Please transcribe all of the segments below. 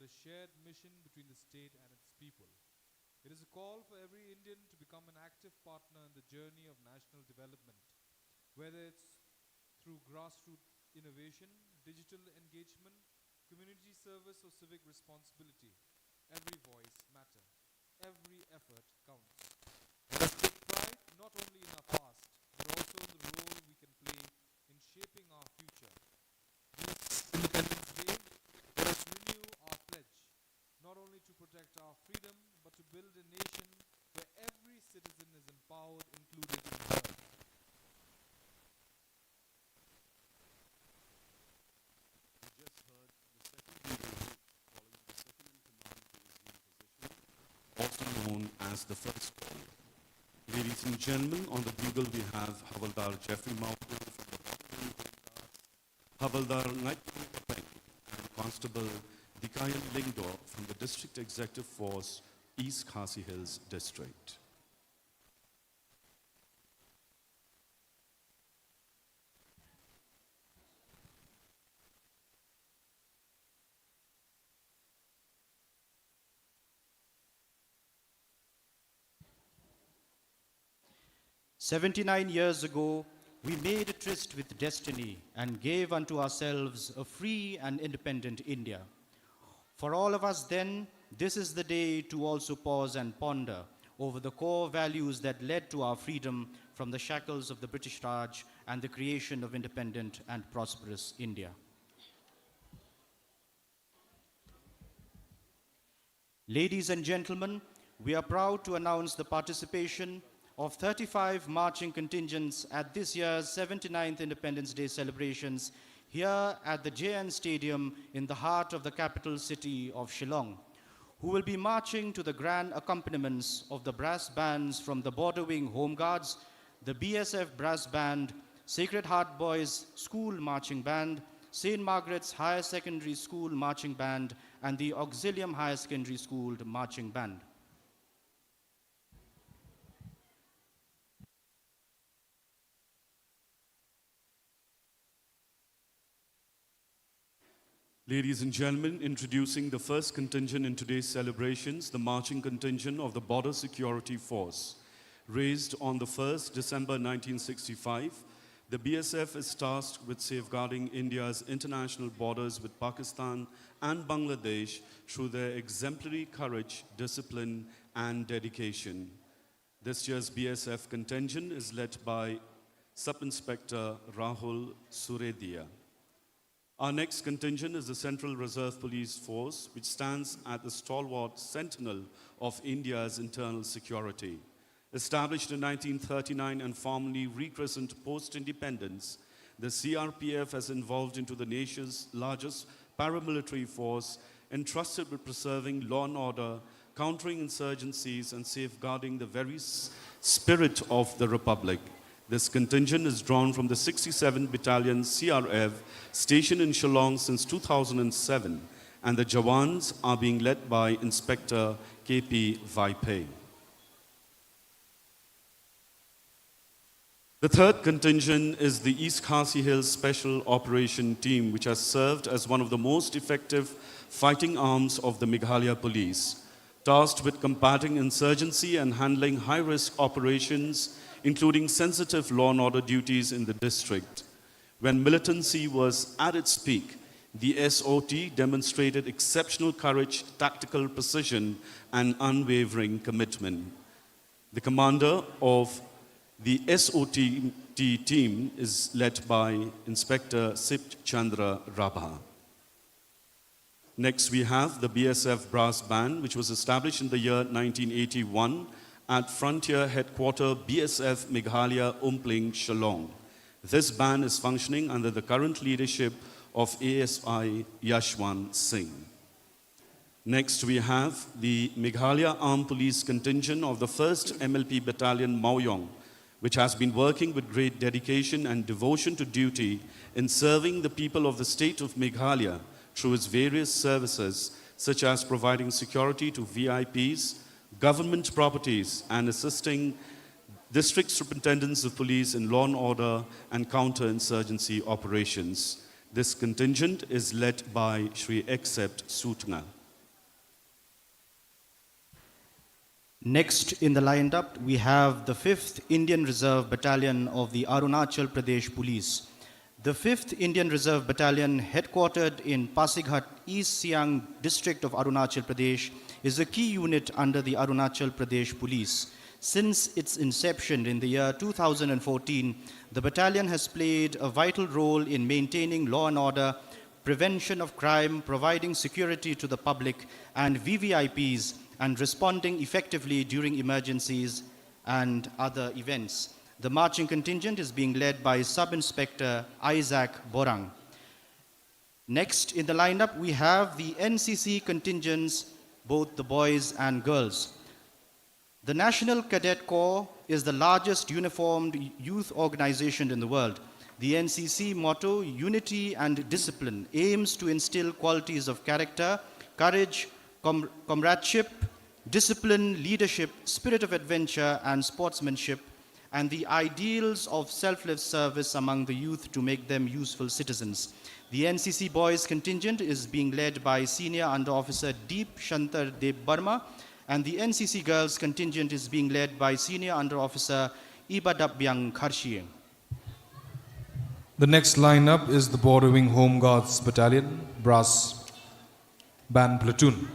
a shared mission between the state and its people. It is a call for every Indian to become an active partner in the journey of national development, whether it's through grassroots innovation, digital engagement, community service, or civic responsibility. Every voice matters. Every effort counts. Let us take pride not only in our past, but also in the role we can play in shaping our future. This Independence Day, let us renew our pledge, not only to protect our freedom, but to build a nation where every citizen is empowered, included, and heard. We just heard the second bugle calling the second in command to assume position, also known as the first call. Ladies and gentlemen, on the bugle we have Havaldar Jeffrey Maupu from the Battalion Home Guards, Havaldar Naitpur Kapeng, and Constable Dikayan Lingdor from the District Executive Force, East Khasi Hills District. "79 years ago, we made a tryst with destiny and gave unto ourselves a free and independent India. For all of us then, this is the day to also pause and ponder over the core values that led to our freedom from the shackles of the British Raj and the creation of independent and prosperous India. Ladies and gentlemen, we are proud to announce the participation of 35 marching contingents at this year's 79th Independence Day celebrations here at the JN Stadium in the heart of the capital city of Shillong, who will be marching to the grand accompaniments of the brass bands from the Border Wing Home Guards, the BSF Brass Band, Sacred Heart Boys School Marching Band, St. Margaret's Higher Secondary School Marching Band, and the Auxilium Higher Secondary School Marching Band. Ladies and gentlemen, introducing the first contingent in today's celebrations, the marching contingent of the Border Security Force. Raised on the 1st December 1965, the BSF is tasked with safeguarding India's international borders with Pakistan and Bangladesh through their exemplary courage, discipline, and dedication. This year's BSF contingent is led by Sub-Inspector Rahul Suredia. Our next contingent is the Central Reserve Police Force, which stands at the stalwart sentinel of India's internal security. Established in 1939 and formally rechristened post-independence, the CRPF has evolved into the nation's largest paramilitary force, entrusted with preserving law and order, countering insurgencies, and safeguarding the very spirit of the Republic. This contingent is drawn from the 67th Battalion CRF, stationed in Shillong since 2007, and the Jawans are being led by Inspector KP Vaipe. The third contingent is the East Khasi Hills Special Operation Team, which has served as one of the most effective fighting arms of the Meghalaya Police, tasked with combating insurgency and handling high-risk operations, including sensitive law and order duties in the district. When militancy was at its peak, the SOT demonstrated exceptional courage, tactical precision, and unwavering commitment. The commander of the SOT team is led by Inspector Sip Chandra Rabha. Next, we have the BSF Brass Band, which was established in the year 1981 at Frontier Headquarters BSF Meghalaya Umpling, Shillong. This band is functioning under the current leadership of ASI Yashwan Singh. Next, we have the Meghalaya Armed Police Contingent of the 1st MLP Battalion Maoyong, which has been working with great dedication and devotion to duty in serving the people of the state of Meghalaya through its various services, such as providing security to VIPs, government properties, and assisting district superintendents of police in law and order and counter-insurgency operations. This contingent is led by Shri Accept Sutna. Next in the lineup, we have the 5th Indian Reserve Battalion of the Arunachal Pradesh Police. The 5th Indian Reserve Battalion, headquartered in Pasighat, East Siang district of Arunachal Pradesh, is a key unit under the Arunachal Pradesh Police. Since its inception in the year 2014, the battalion has played a vital role in maintaining law and order, prevention of crime, providing security to the public and VVIPs, and responding effectively during emergencies and other events. The marching contingent is being led by Sub-Inspector Isaac Borang. Next in the lineup, we have the NCC contingents, both the boys and girls. The National Cadet Corps is the largest uniformed youth organization in the world. The NCC motto, Unity and Discipline, aims to instill qualities of character, courage, comradeship, discipline, leadership, spirit of adventure, and sportsmanship, and the ideals of selfless service among the youth to make them useful citizens. The NCC Boys contingent is being led by Senior Under Officer Deep Shantar Deb Burma, and the NCC Girls contingent is being led by Senior Under Officer Ibadabyang Kharshie. The next lineup is the Border Wing Home Guards Battalion, Brass Band Platoon.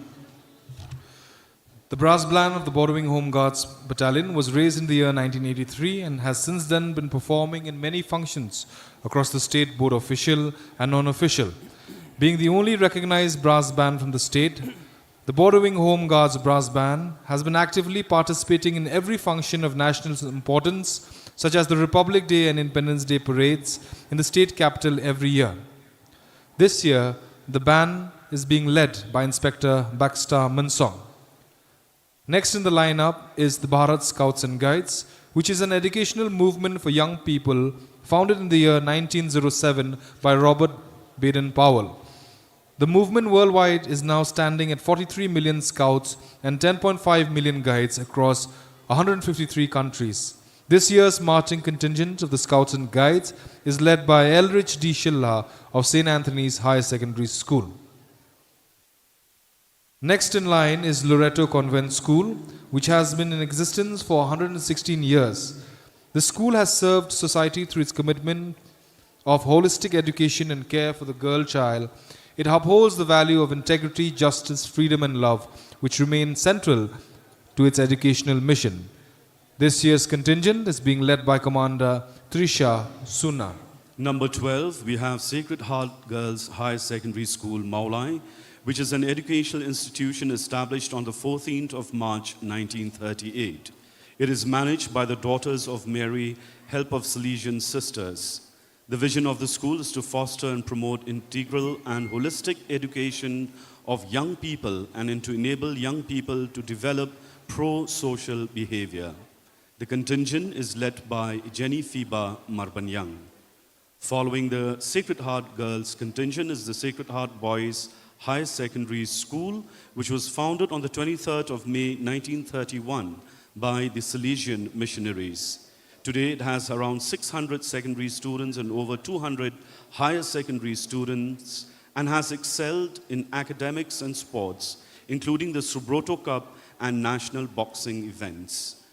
The brass band of the Border Wing Home Guards Battalion was raised in the year 1983 and has since then been performing in many functions across the state, both official and non-official. Being the only recognized brass band from the state, the Border Wing Home Guards Brass Band has been actively participating in every function of national importance, such as the Republic Day and Independence Day parades in the state capital every year. This year, the band is being led by Inspector Baxter Mansong. Next in the lineup is the Bharat Scouts and Guides, which is an educational movement for young people founded in the year 1907 by Robert Baden-Powell. The movement worldwide is now standing at 43 million scouts and 10.5 million guides across 153 countries. This year's marching contingent of the Scouts and Guides is led by Elrich D. Shilla of St. Anthony's Higher Secondary School. Next in line is Loreto Convent School, which has been in existence for 116 years. The school has served society through its commitment of holistic education and care for the girl child. It upholds the value of integrity, justice, freedom, and love, which remain central to its educational mission. This year's contingent is being led by Commander Trisha Suna. Number 12, we have Sacred Heart Girls Higher Secondary School, Maulai, which is an educational institution established on the 14th of March 1938. It is managed by the Daughters of Mary, Help of Salesian Sisters. The vision of the school is to foster and promote integral and holistic education of young people and to enable young people to develop pro-social behavior. The contingent is led by Jenny Fiba Marbanyang. Following the Sacred Heart Girls contingent is the Sacred Heart Boys Higher Secondary School, which was founded on the 23rd of May 1931 by the Salesian missionaries. Today it has around 600 secondary students and over 200 higher secondary students and has excelled in academics and sports, including the Subroto Cup and national boxing events.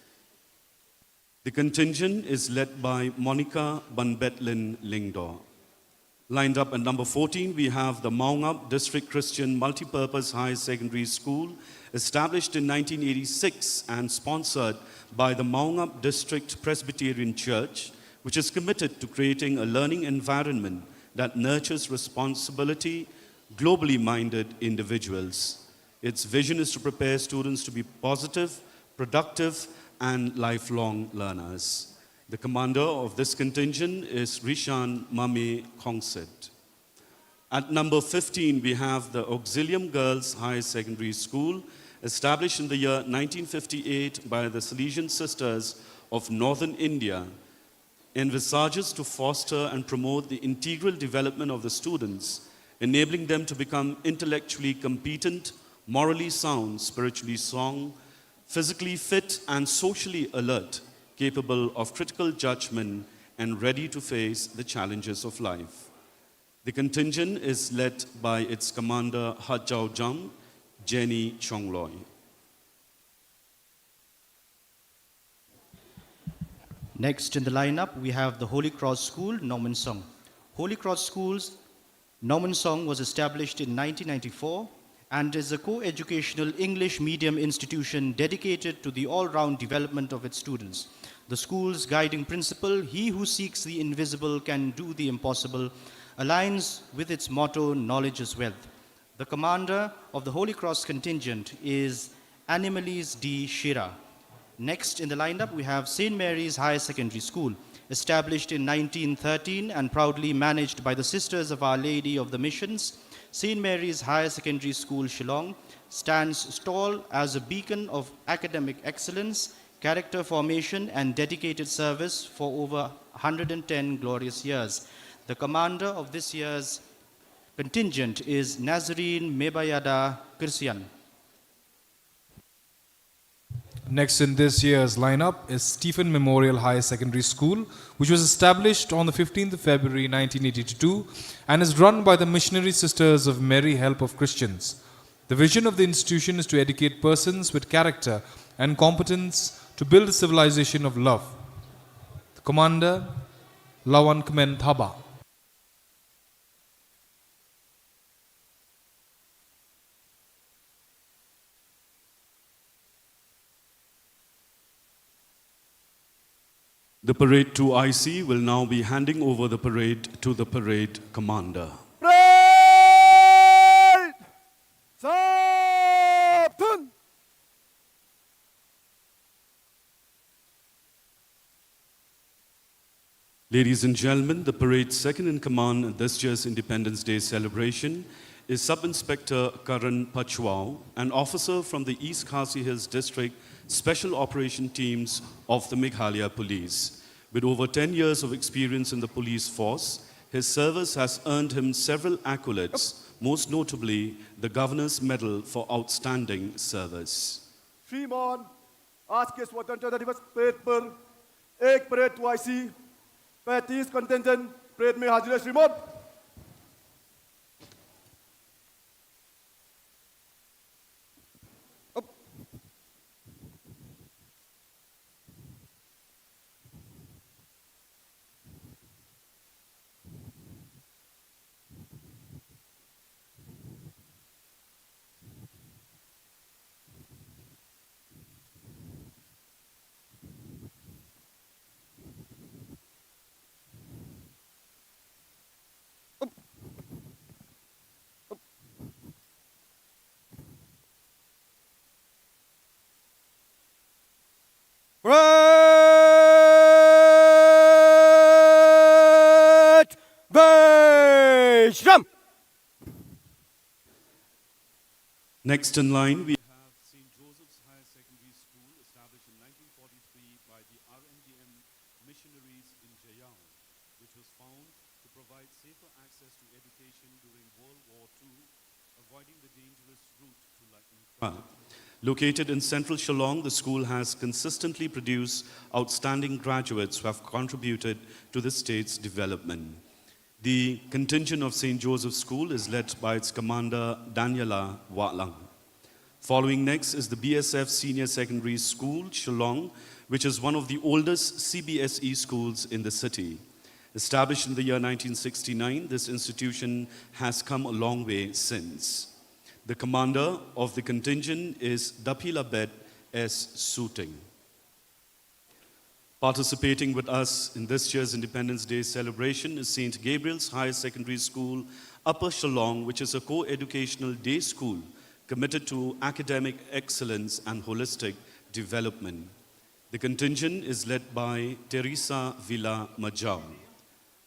The contingent is led by Monica Banbetlin Lingdor. Lined up at number 14, we have the Maungap District Christian Multipurpose High Secondary School, established in 1986 and sponsored by the Maungap District Presbyterian Church, which is committed to creating a learning environment that nurtures responsibility, globally minded individuals. Its vision is to prepare students to be positive, productive, and lifelong learners. The commander of this contingent is Rishan Mame Kongset. At number 15, we have the Auxilium Girls High Secondary School, established in the year 1958 by the Salesian Sisters of Northern India, envisages to foster and promote the integral development of the students, enabling them to become intellectually competent, morally sound, spiritually strong, physically fit, and socially alert, capable of critical judgment and ready to face the challenges of life. The contingent is led by its commander Hajjao Jam, Jenny Chongloy. Next in the lineup, we have the Holy Cross School, Norman Song. Holy Cross School's Norman Song was established in 1994 and is a co-educational English medium institution dedicated to the all-round development of its students. The school's guiding principle, "He who seeks the invisible can do the impossible," aligns with its motto, "Knowledge is wealth." The commander of the Holy Cross contingent is Animalis D. Shira. Next in the lineup, we have St. Mary's Higher Secondary School, established in 1913 and proudly managed by the Sisters of Our Lady of the Missions. St. Mary's Higher Secondary School, Shillong, stands tall as a beacon of academic excellence, character formation, and dedicated service for over 110 glorious years. The commander of this year's contingent is Nazarene Mebayada Kirsian. Next in this year's lineup is Stephen Memorial Higher Secondary School, which was established on the 15th of February 1982 and is run by the Missionary Sisters of Mary Help of Christians. The vision of the institution is to educate persons with character and competence to build a civilization of love. The commander, Lawan Kmen Thaba. The Parade 2 IC will now be handing over the parade to the parade commander. Parade! Captain! Ladies and gentlemen, the parade's second in command at this year's Independence Day celebration is Sub-Inspector Karan Pachwao, an officer from the East Khasi Hills District Special Operation Teams of the Meghalaya Police. With over 10 years of experience in the police force, his service has earned him several accolades, most notably the Governor's Medal for Outstanding Service. श्रीमान, आज के स्वतंत्रता दिवस parade पर एक parade 2IC 35 contingent parade में हाजिर है श्रीमान। Parade! Bishram! Next in line, we have St. Joseph's Higher Secondary School, established in 1943 by the RMDM missionaries in Jayao, which was found to provide safer access to education during World War II, avoiding the dangerous route to London. Located in central Shillong, the school has consistently produced outstanding graduates who have contributed to the state's development. The contingent of St. Joseph's School is led by its commander, Daniela Watlang. Following next is the BSF Senior Secondary School, Shillong, which is one of the oldest CBSE schools in the city. Established in the year 1969, this institution has come a long way since. The commander of the contingent is Dapila Bet S. Suting. Participating with us in this year's Independence Day celebration is St. Gabriel's Higher Secondary School, Upper Shillong, which is a co-educational day school committed to academic excellence and holistic development. The contingent is led by Teresa Villa Majau.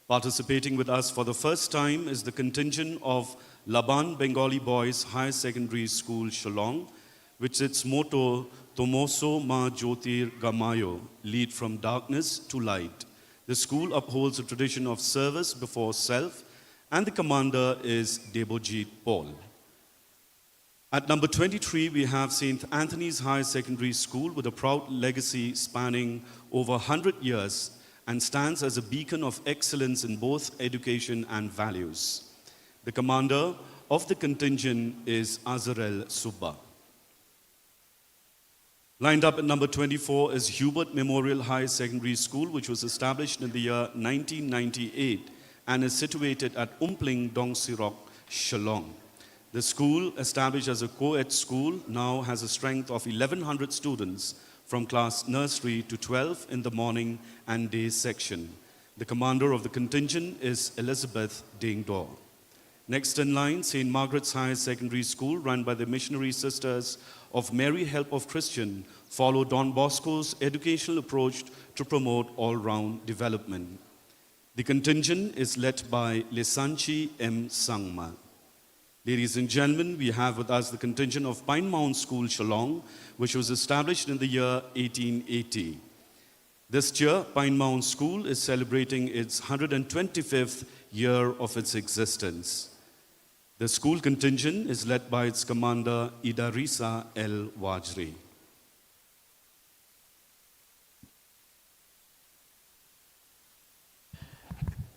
Participating with us for the first time is the contingent of Laban Bengali Boys Higher Secondary School, Shillong, which its motto, Tomoso Ma Jyotir Gamayo, lead from darkness to light. The school upholds a tradition of service before self, and the commander is Debojit Paul. At number 23, we have St. Anthony's Higher Secondary School with a proud legacy spanning over 100 years and stands as a beacon of excellence in both education and values. The commander of the contingent is Azarel Subba. Lined up at number 24 is Hubert Memorial High Secondary School, which was established in the year 1998 and is situated at Umpling, Dong Sirok, Shillong. The school, established as a co-ed school, now has a strength of 1,100 students from class nursery to 12 in the morning and day section. The commander of the contingent is Elizabeth Dingdor. Next in line, St. Margaret's High Secondary School, run by the missionary sisters of Mary Help of Christian, follow Don Bosco's educational approach to promote all-round development. The contingent is led by Lesanchi M. Sangma. Ladies and gentlemen, we have with us the contingent of Pine Mount School, Shillong, which was established in the year 1880. This year, Pine Mount School is celebrating its 125th year of its existence. The school contingent is led by its commander, Idarisa L. Wajri.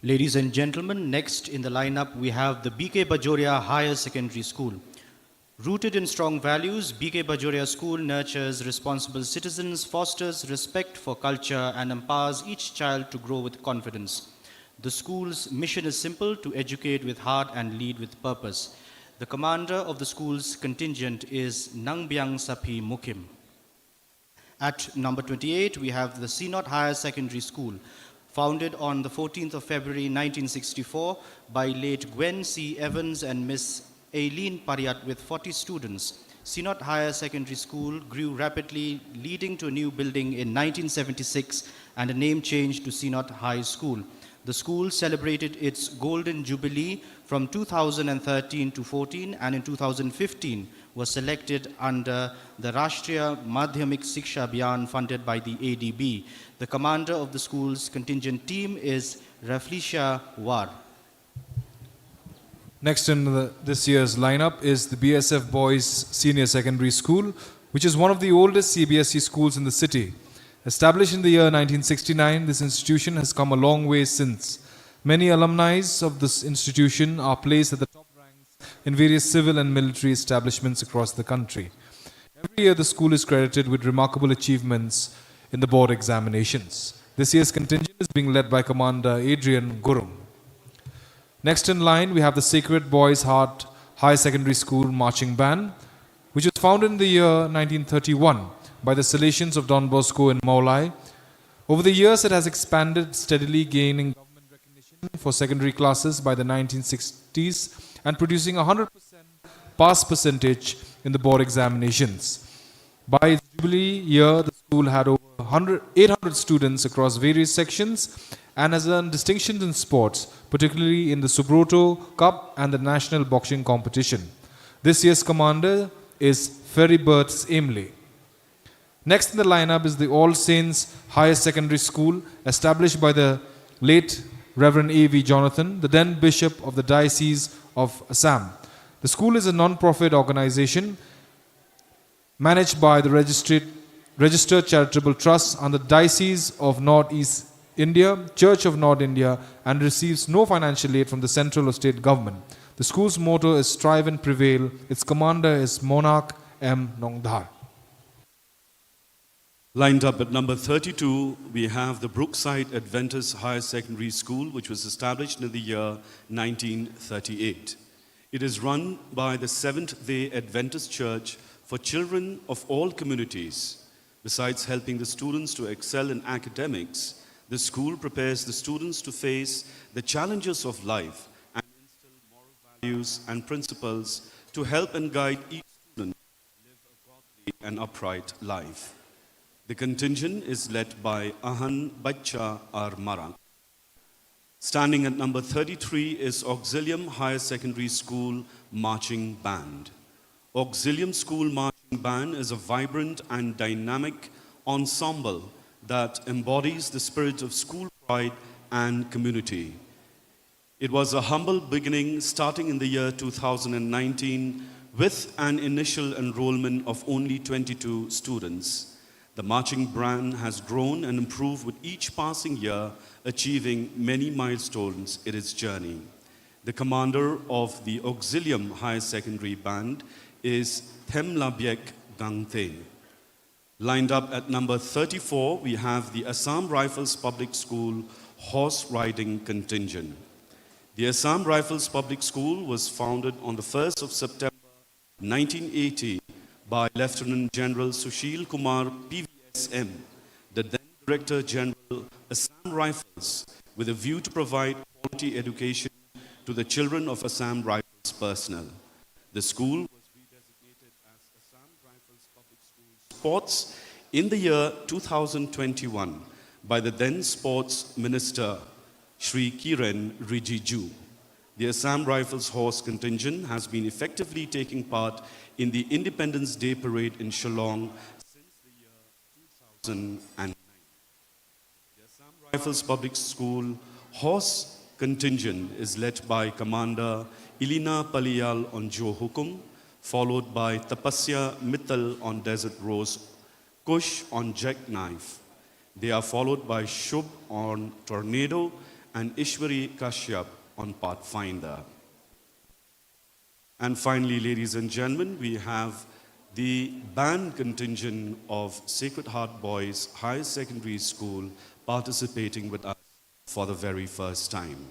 Ladies and gentlemen, next in the lineup we have the BK Bajoria Higher Secondary School. Rooted in strong values, BK Bajoria School nurtures responsible citizens, fosters respect for culture, and empowers each child to grow with confidence. The school's mission is simple: to educate with heart and lead with purpose. The commander of the school's contingent is Nangbyang Sapi Mukim. At number 28, we have the Sinot Higher Secondary School, founded on the 14th of February 1964 by late Gwen C. Evans and Miss Aileen Pariat with 40 students. Sinot Higher Secondary School grew rapidly, leading to a new building in 1976 and a name change to Sinot High School. The school celebrated its Golden Jubilee from 2013 to 14, and in 2015 was selected under the Rashtriya Madhyamik Siksha Abhiyan funded by the ADB. The commander of the school's contingent team is Raflisha War. Next in this year's lineup is the BSF Boys Senior Secondary School, which is one of the oldest CBSE schools in the city. Established in the year 1969, this institution has come a long way since. Many alumni of this institution are placed at the top ranks in various civil and military establishments across the country. Every year, the school is credited with remarkable achievements in the board examinations. This year's contingent is being led by Commander Adrian Gurum. Next in line, we have the Sacred Boys Heart High Secondary School Marching Band, which was founded in the year 1931 by the Salesians of Don Bosco in Maulai. Over the years, it has expanded steadily, gaining government recognition for secondary classes by the 1960s and producing 100% pass percentage in the board examinations. By its jubilee year, the school had over 800 students across various sections and has earned distinctions in sports, particularly in the Subroto Cup and the National Boxing Competition. This year's commander is Ferrybert Aimley. Next in the lineup is the All Saints Higher Secondary School, established by the late Reverend A.V. Jonathan, the then Bishop of the Diocese of Assam. The school is a non-profit organization managed by the Registered Charitable Trust under the Diocese of Northeast India, Church of North India, and receives no financial aid from the central or state government. The school's motto is Strive and Prevail. Its commander is Monarch M. Nongdhar. Lined up at number 32, we have the Brookside Adventist Higher Secondary School, which was established in the year 1938. It is run by the Seventh-day Adventist Church for children of all communities. Besides helping the students to excel in academics, the school prepares the students to face the challenges of life and instill moral values and principles to help and guide each student to live a godly and upright life. The contingent is led by Ahan Bacha Marang. Standing at number 33 is Auxilium Higher Secondary School Marching Band. Auxilium School Marching Band is a vibrant and dynamic ensemble that embodies the spirit of school pride and community. It was a humble beginning starting in the year 2019 with an initial enrollment of only 22 students. The marching band has grown and improved with each passing year, achieving many milestones in its journey. The commander of the Auxilium Higher Secondary Band is Themlabyek Gangte. Lined up at number 34, we have the Assam Rifles Public School Horse Riding Contingent. The Assam Rifles Public School was founded on the 1st of September 1980 by Lieutenant General Sushil Kumar PVSM, the then Director General Assam Rifles, with a view to provide quality education to the children of Assam Rifles personnel. The school was redesignated as Assam Rifles Public School Sports in the year 2021 by the then Sports Minister Shri Kiren Rijiju. The Assam Rifles Horse Contingent has been effectively taking part in the Independence Day Parade in Shillong since the year 2009. The Assam Rifles Public School Horse Contingent is led by Commander Ilina Paliyal on Jo Hukum, followed by Tapasya Mittal on Desert Rose, Kush on Jackknife. They are followed by Shubh on Tornado and Ishwari Kashyap on Pathfinder. And finally, ladies and gentlemen, we have the band contingent of Sacred Heart Boys High Secondary School participating with us for the very first time.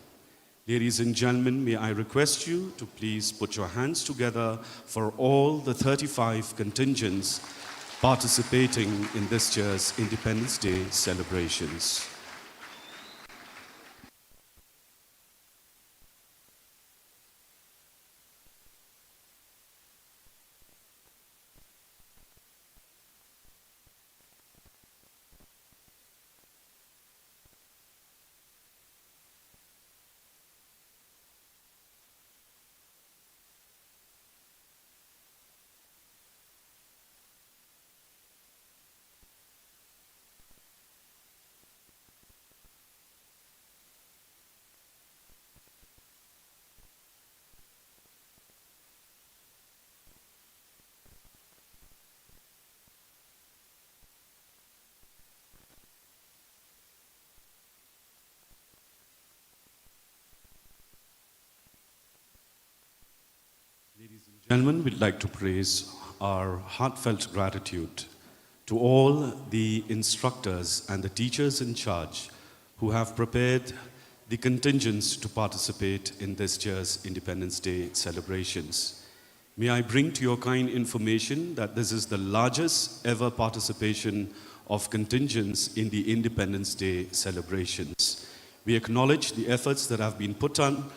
Ladies and gentlemen, may I request you to please put your hands together for all the 35 contingents participating in this year's Independence Day celebrations. Gentlemen, we'd like to praise our heartfelt gratitude to all the instructors and the teachers in charge who have prepared the contingents to participate in this year's Independence Day celebrations. May I bring to your kind information that this is the largest ever participation of contingents in the Independence Day celebrations. We acknowledge the efforts that have been put on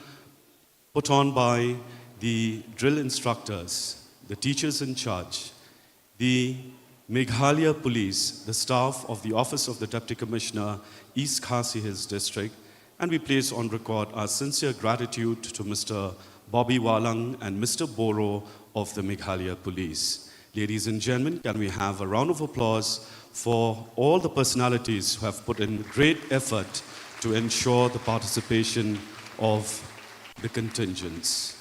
by the drill instructors, the teachers in charge, the Meghalaya Police, the staff of the Office of the Deputy Commissioner, East Khasi Hills District, and we place on record our sincere gratitude to Mr. Bobby Walang and Mr. Boro of the Meghalaya Police. Ladies and gentlemen, can we have a round of applause for all the personalities who have put in great effort to ensure the participation of the contingents.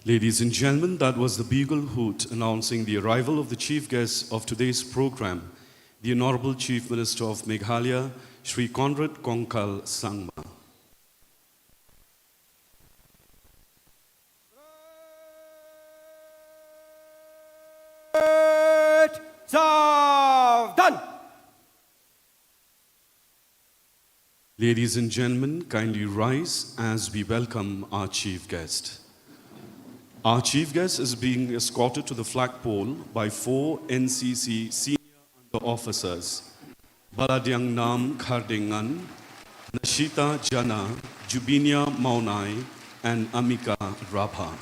Ladies and gentlemen, that was the bugle hoot announcing the arrival of the chief guest of today's program, the Honorable Chief Minister of Meghalaya, Shri Conrad Konkal Sangma. Done. Ladies and gentlemen, kindly rise as we welcome our chief guest. Our chief guest is being escorted to the flagpole by 4 NCC senior under officers, Baladyang Nam Khardingan, Nashita Jana, Jubinia Maunai, and Amika Rabha.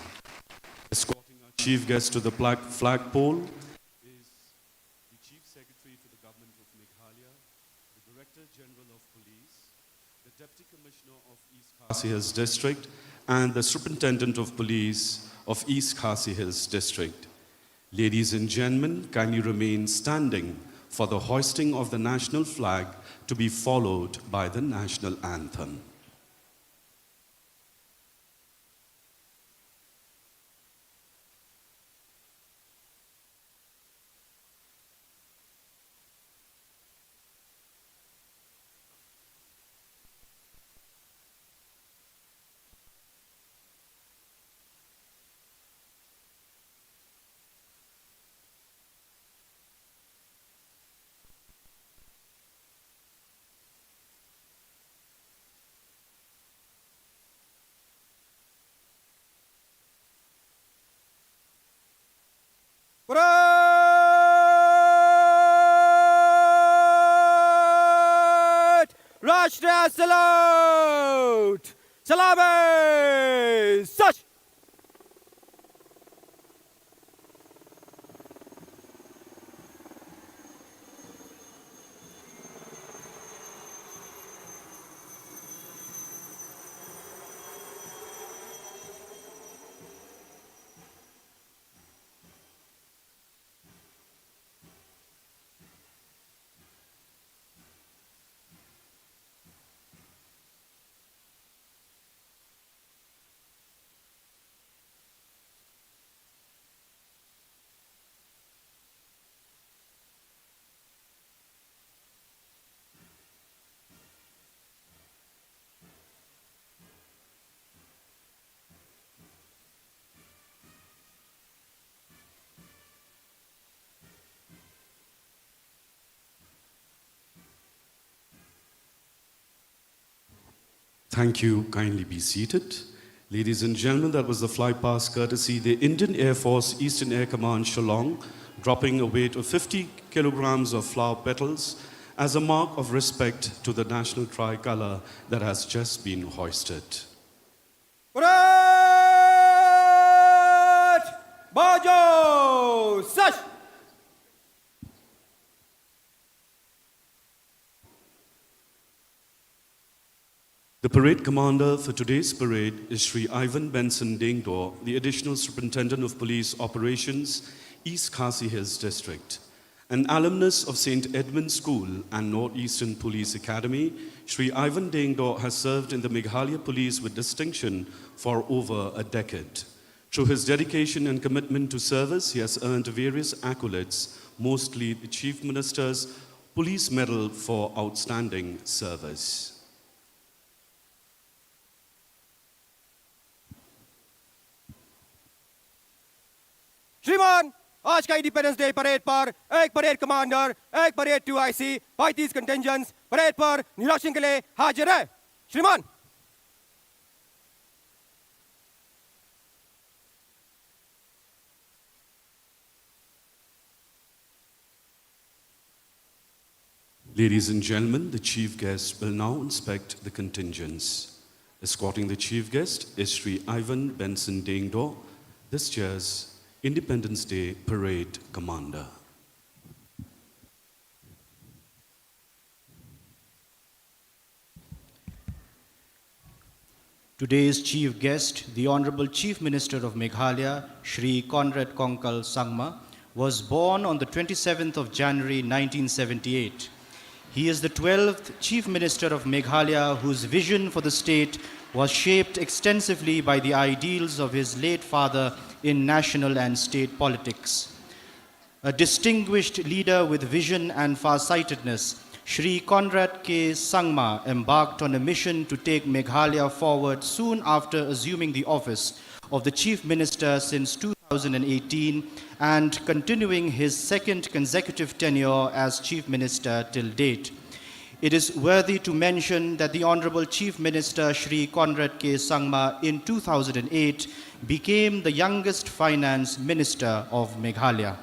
Escorting our chief guest to the flagpole is the Chief Secretary to the Government of Meghalaya, the Director General of Police, the Deputy Commissioner of East Khasi Hills District, and the Superintendent of Police of East Khasi Hills District. Ladies and gentlemen, kindly remain standing for the hoisting of the national flag to be followed by the national anthem. Parade! Rashtriya salute! Salame! Such! Thank you. Kindly be seated. Ladies and gentlemen, that was the flypast courtesy the Indian Air Force Eastern Air Command Shillong, dropping a weight of 50 kilograms of flower petals as a mark of respect to the national tricolour that has just been hoisted. Parade! Bajo! Such! The parade commander for today's parade is Sri Ivan Benson Dengdor, the Additional Superintendent of Police Operations, East Khasi Hills District. An alumnus of St. Edmund's School and Northeastern Police Academy, Sri Ivan Dengdor has served in the Meghalaya Police with distinction for over a decade. Through his dedication and commitment to service, he has earned various accolades, mostly the Chief Minister's Police Medal for Outstanding Service. श्रीमान, आज का independence day parade पर एक parade commander, एक parade 2IC, 35 कंटिंजेंट्स parade पर निरीक्षण के लिए हाजिर है। श्रीमान। Ladies and gentlemen, the chief guest will now inspect the contingents. Escorting the chief guest is Sri Ivan Benson Dengdor, this year's Independence Day Parade Commander. Today's chief guest, the Honorable Chief Minister of Meghalaya, Shri Conrad Konkal Sangma, was born on the 27th of January 1978. He is the 12th Chief Minister of Meghalaya whose vision for the state was shaped extensively by the ideals of his late father in national and state politics. A distinguished leader with vision and farsightedness, Shri Conrad K. Sangma embarked on a mission to take Meghalaya forward soon after assuming the office of the Chief Minister since 2018 and continuing his second consecutive tenure as Chief Minister till date. It is worthy to mention that the Honorable Chief Minister Shri Conrad K. Sangma in 2008 became the youngest Finance Minister of Meghalaya.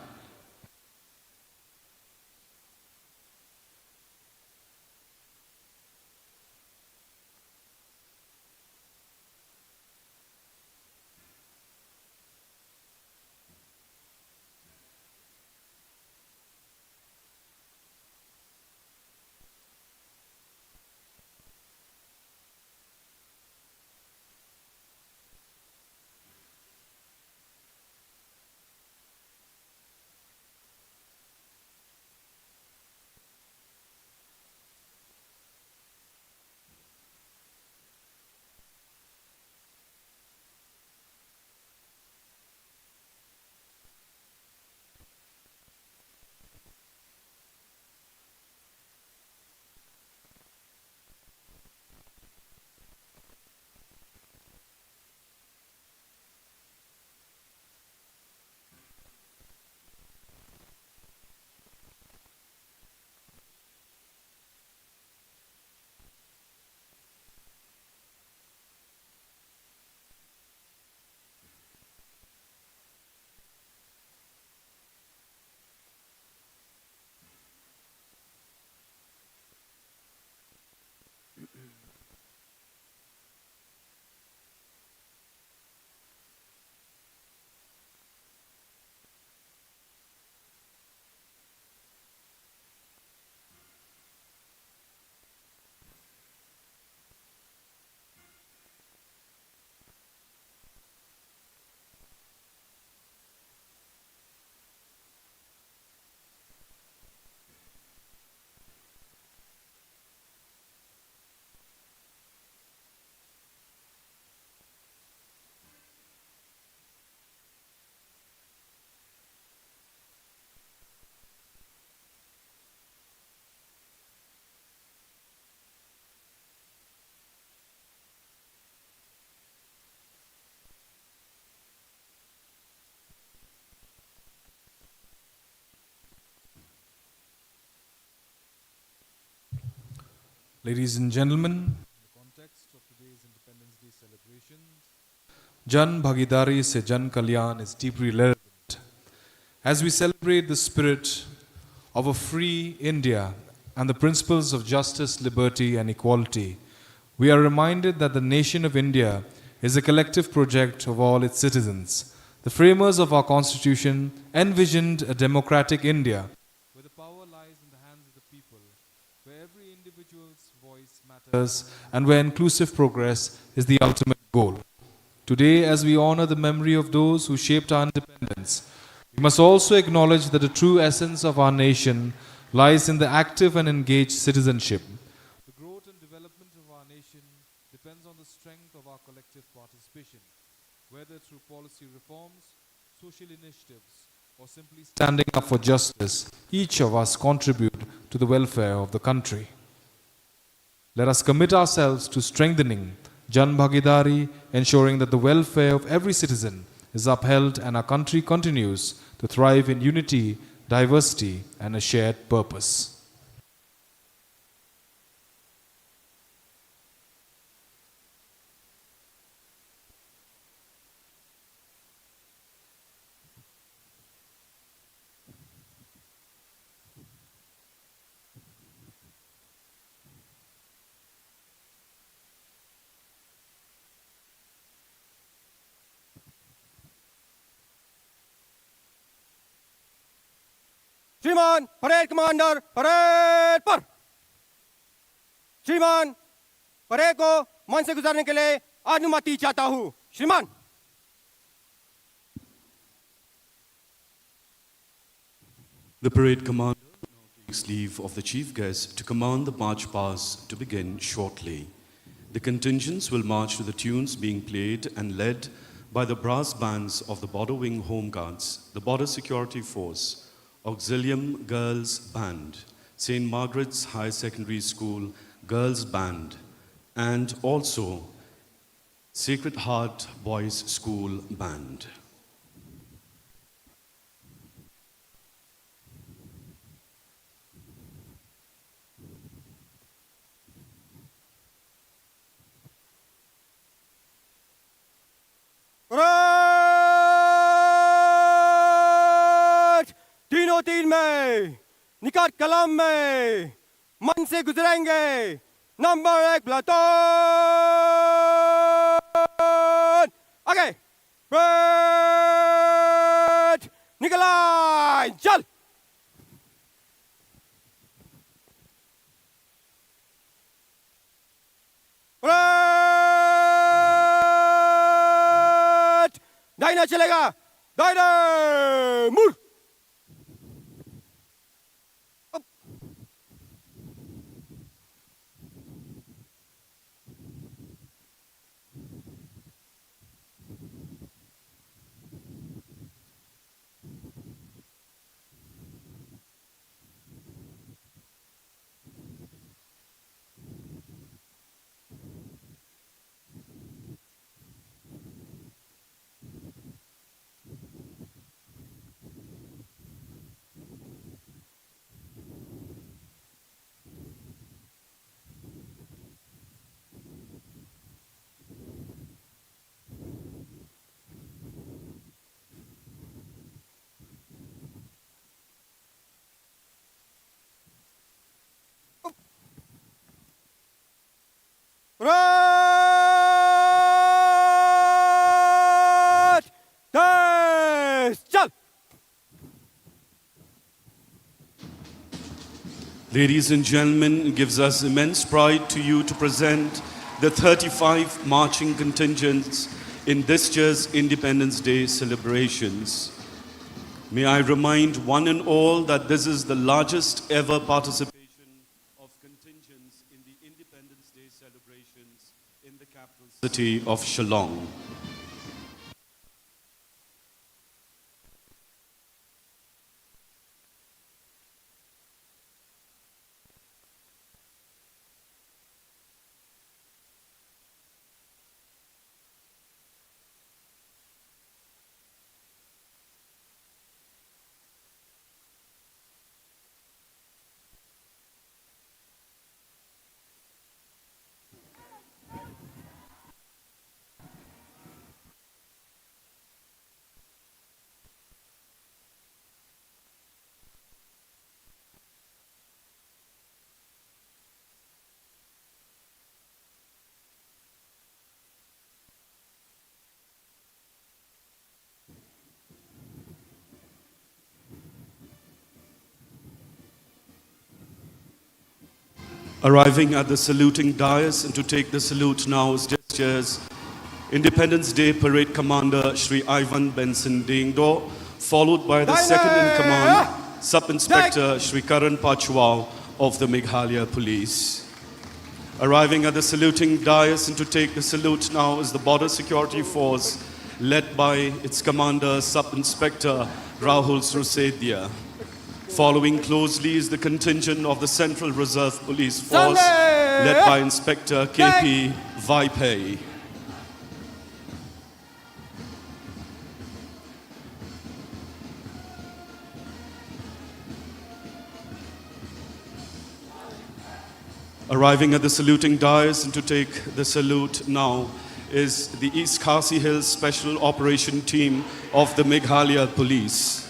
Ladies and gentlemen, in the context of today's Independence Day celebrations, Jan Bhagidari se Jan Kalyan is deeply relevant. As we celebrate the spirit of a free India and the principles of justice, liberty and equality, we are reminded that the nation of India is a collective project of all its citizens. The framers of our constitution envisioned a democratic India where the power lies in the hands of the people, where every individual's voice matters, and where inclusive progress is the ultimate goal. Today, as we honor the memory of those who shaped our independence, we must also acknowledge that the true essence of our nation lies in the active and engaged citizenship. The growth and development of our nation depends on the strength of our collective participation, whether through policy reforms, social initiatives, or simply standing up for justice. Each of us contribute to the welfare of the country. Let us commit ourselves to strengthening Jan Bhagidari, ensuring that the welfare of every citizen is upheld and our country continues to thrive in unity, diversity, and a shared purpose. श्रीमान parade commander parade पर। श्रीमान parade को मंच से गुजारने के लिए अनुमति चाहता हूं। श्रीमान। The parade commander now takes leave of the chief guest to command the march past to begin shortly. The contingents will march to the tunes being played and led by the brass bands of the Border Wing Home Guards, the Border Security Force, Auxilium Girls Band, St. Margaret's High Secondary School Girls Band, and also Sacred Heart Boys School Band. Parade तीनों तीन में निकाट कलम में मन से गुजरेंगे number 1 platoon आगे parade निकला चल परेड दाहिना चलेगा दाहिने मुड़ Right! Test! Chal! Ladies and gentlemen, it gives us immense pride to you to present the 35 marching contingents in this year's Independence Day celebrations. May I remind one and all that this is the largest ever participation of contingents in the Independence Day celebrations in the capital city of Shillong. Arriving at the saluting dais and to take the salute now is just as Independence Day Parade Commander Shri Ivan Benson Dingdo, followed by the second in command, Sub-Inspector Shri Karan Pachwal of the Meghalaya Police. Arriving at the saluting dais and to take the salute now is the Border Security Force, led by its commander, Sub-Inspector Rahul Srusedia. Following closely is the contingent of the Central Reserve Police Force, led by Inspector KP Vaipei. Arriving at the saluting dais and to take the salute now is the East Khasi Hills Special Operation Team of the Meghalaya Police.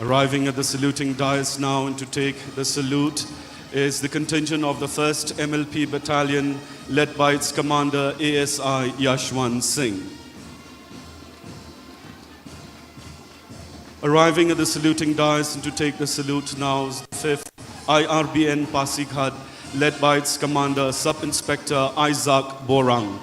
Arriving at the saluting dais now and to take the salute is the contingent of the 1st MLP Battalion, led by its commander ASI Yashwan Singh. Arriving at the saluting dais and to take the salute now is the 5th IRBN Pasighat, led by its commander Sub-Inspector Isaac Borang.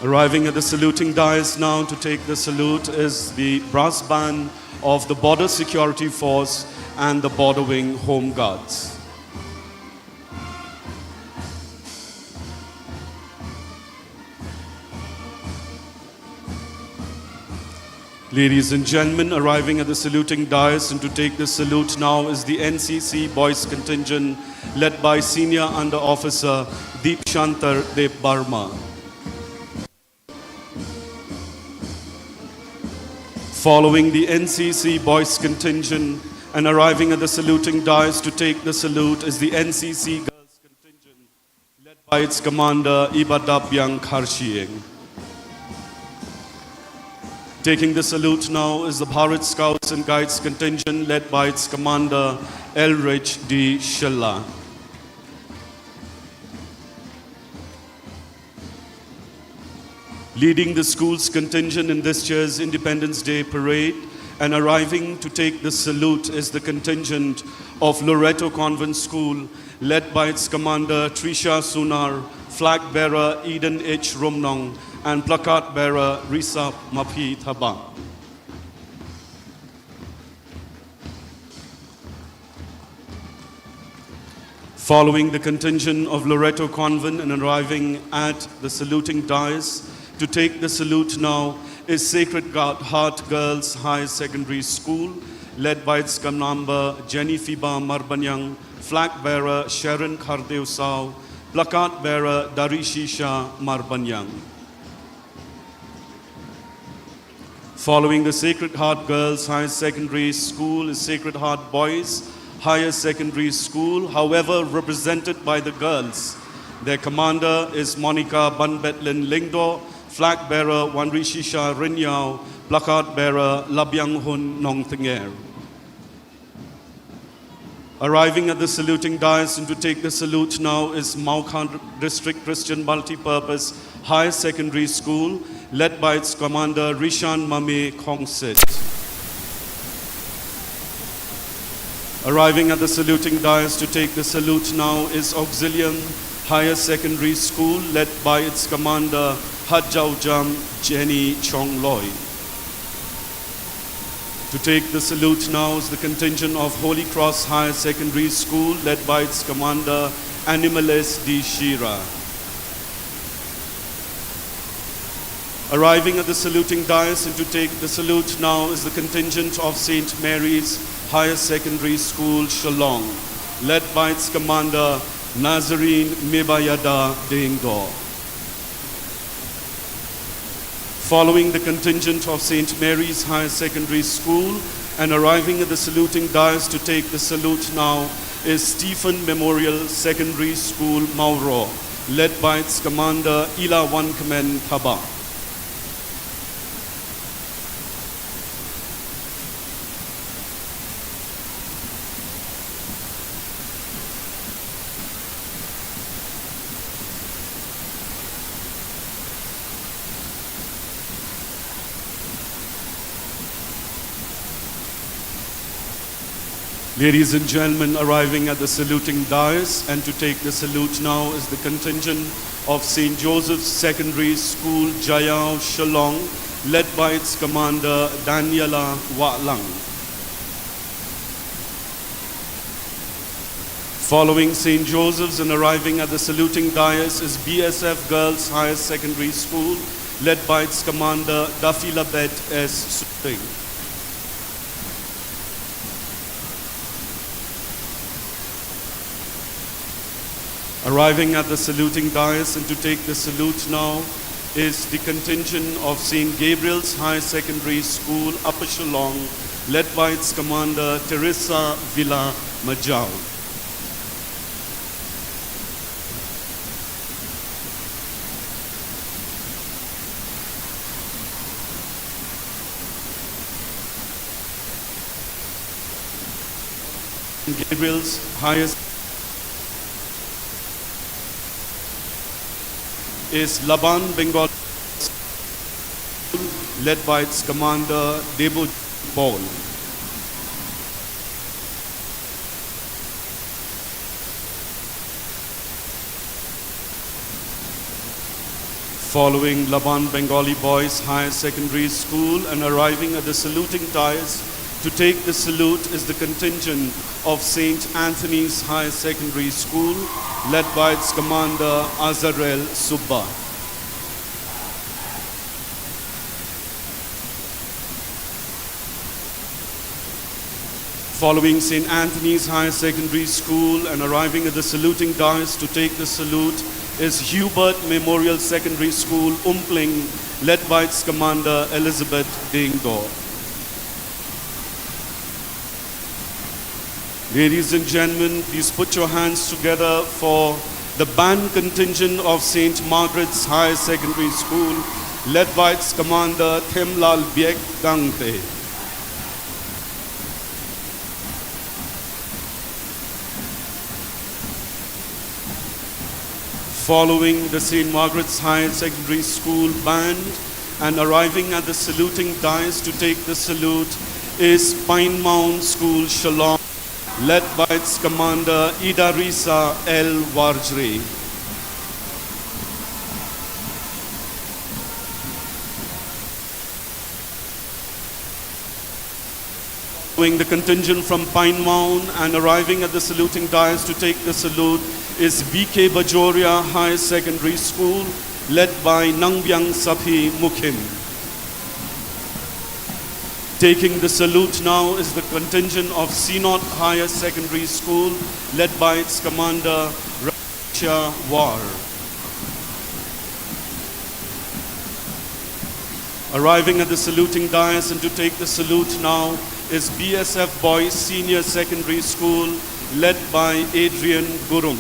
Arriving at the saluting dais now to take the salute is the brass band of the Border Security Force, and the Border Wing Home Guards. Ladies and gentlemen, arriving at the saluting dais and to take the salute now is the NCC Boys Contingent led by Senior Under Officer Deep Shantar Deb Barma. Following the NCC Boys Contingent and arriving at the saluting dais to take the salute is the NCC Girls Contingent led by its commander Ibadabyang Kharshieng. Taking the salute now is the Bharat Scouts and Guides Contingent led by its commander Elrich D. Shilla. Leading the school's contingent in this year's Independence Day parade and arriving to take the salute is the contingent of Loreto Convent School led by its commander Trisha Sunar, flag bearer Eden H. Rumnong, and plakat bearer Risa Maphi Thaba. Following the contingent of Loreto Convent and arriving at the saluting dais to take the salute now is Sacred Heart Girls High Secondary School led by its commander Jenny Fiba Marbanyang, flag bearer Sharon Khardev Sao, plakat bearer Darishisha Marbanyang. Following the Sacred Heart Girls Higher Secondary School is Sacred Heart Boys Higher Secondary School, however represented by the girls. Their commander is Monica Banbetlin Lingdo, flag bearer Wanrishisha Rinyao, plakat bearer Labyang Hun Nongthinger. Arriving at the saluting dais and to take the salute now is Maukhan District Christian Multipurpose Higher Secondary School, led by its commander Rishan Mame Khongsit. Arriving at the saluting dais to take the salute now is Auxilium Higher Secondary School, led by its commander Hadjaujam Jenny Chong Loy. To take the salute now is the contingent of Holy Cross Higher Secondary School, led by its commander Animales D. Shira. Arriving at the saluting dais and to take the salute now is the contingent of St. Mary's Higher Secondary School, Shillong, led by its commander Nazarene Mebayada Dengdo. Following the contingent of St. Mary's Higher Secondary School and arriving at the saluting dais to take the salute now is Stephen Memorial Secondary School, Mauro, led by its commander Ila Wankamen Thaba. Ladies and gentlemen, arriving at the saluting dais and to take the salute now is the contingent of St. Joseph's Secondary School, Jayao, Shillong, led by its commander Daniela Walang. Following St. Joseph's and arriving at the saluting dais is BSF Girls Higher Secondary School, led by its commander Dafilabet S. Suting. Arriving at the saluting dais and to take the salute now is the contingent of St. Gabriel's High Secondary School, Upper Shillong, led by its commander Teresa Villa Majau. Gabriel's highest is Laban Bengal, led by its commander Debo Paul. Following Laban Bengali Boys Higher Secondary School and arriving at the saluting dais To take the salute is the contingent of St. Anthony's Higher Secondary School, led by its commander Azarel Subba. Following St. Anthony's Higher Secondary School and arriving at the saluting dais to take the salute is Hubert Memorial Secondary School, Umpling, led by its commander Elizabeth Dingdo. Ladies and gentlemen, please put your hands together for the band contingent of St. Margaret's Higher Secondary School, led by its commander Themlal Biek Dangte. Following the St. Margaret's Higher Secondary School band and arriving at the saluting dais to take the salute is Pine Mound School, Shillong, led by its commander Idarisa L. Warjre. Following the contingent from Pine Mound and arriving at the saluting dais to take the salute is V.K. Bajoria High Secondary School, led by Nangbyang Saphi Mukhin. Taking the salute now is the contingent of Sinot Higher Secondary School, led by its commander Raksha War. Arriving at the saluting dais and to take the salute now is BSF Boys Senior Secondary School, led by Adrian Gurum.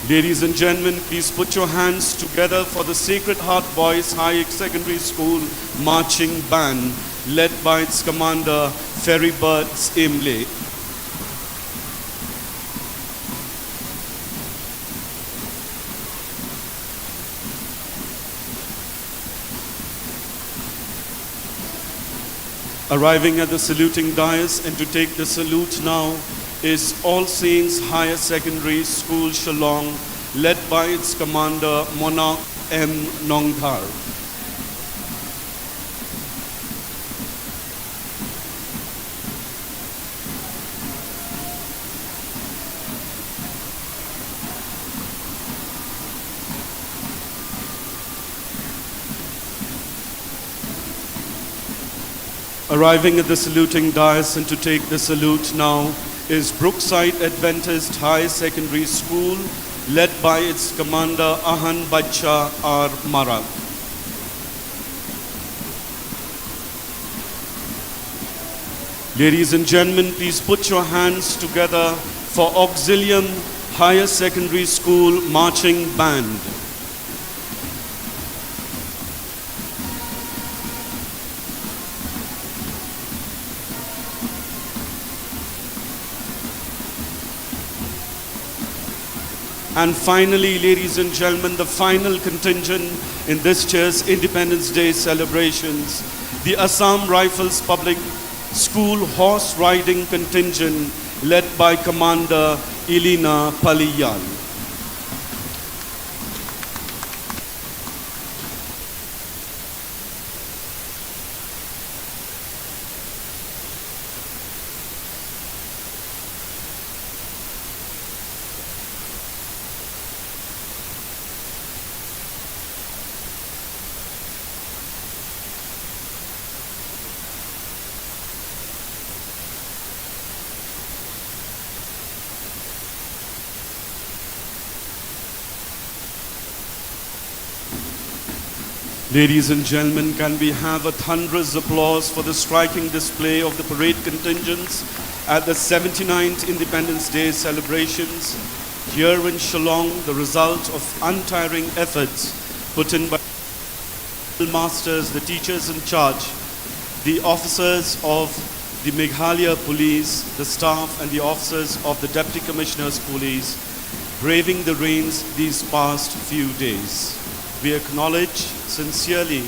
Ladies and gentlemen, please put your hands together for the Sacred Heart Boys High Secondary School Marching Band, led by its commander, Ferrybird Imle. Arriving at the saluting dais and to take the salute now is All Saints Higher Secondary School, Shillong, led by its commander, Monarch M. Nongthar. Arriving at the saluting dais and to take the salute now is Brookside Adventist High Secondary School, led by its commander Ahan Bacha R. Marak. Ladies and gentlemen, please put your hands together for Auxilium Higher Secondary School Marching Band. And finally, ladies and gentlemen, the final contingent in this year's Independence Day celebrations, the Assam Rifles Public School Horse Riding Contingent, led by Commander Ilina Paliyan. Ladies and gentlemen, can we have a thunderous applause for the striking display of the parade contingents at the 79th Independence Day celebrations here in Shillong, the result of untiring efforts put in by the masters, the teachers in charge, the officers of the Meghalaya Police, the staff and the officers of the Deputy Commissioner's Police, braving the rains these past few days. We acknowledge sincerely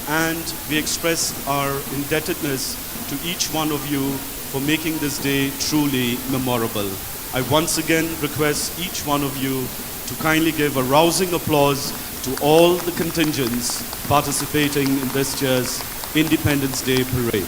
and we express our indebtedness to each one of you for making this day truly memorable. I once again request each one of you to kindly give a rousing applause to all the contingents participating in this year's Independence Day Parade.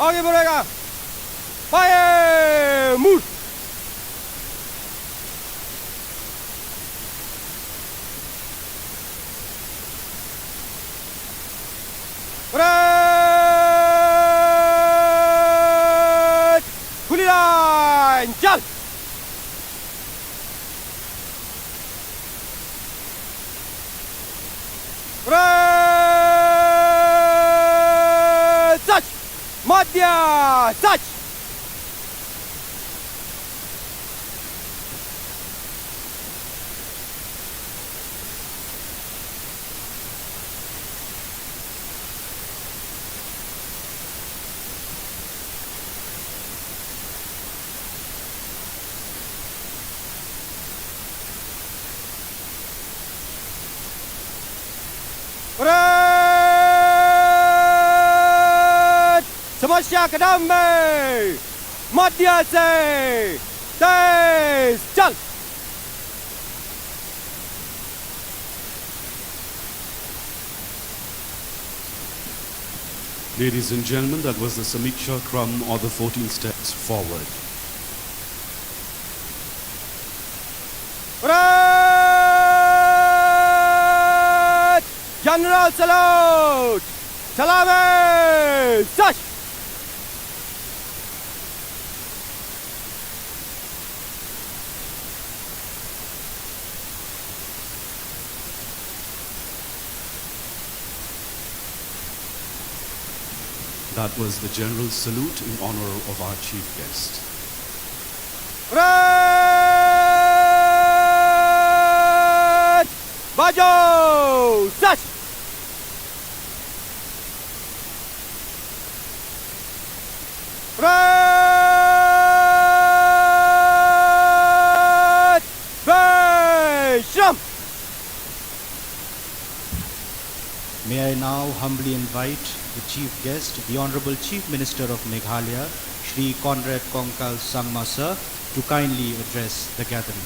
आगे बढ़ेगा fire move खुली line चल सच मध्य सच समस्या कदम में मध्य से तेज चल Ladies and gentlemen, that was the Samiksha Kram, or the 14 steps forward. General salute! Salame! Such! That was the general salute in honor of our chief guest. Red! Bajo! Such! Red! Bisham! May I now humbly invite the chief guest, the Honorable Chief Minister of Meghalaya, Shri Conrad Konkal Sangma Sir to kindly address the gathering.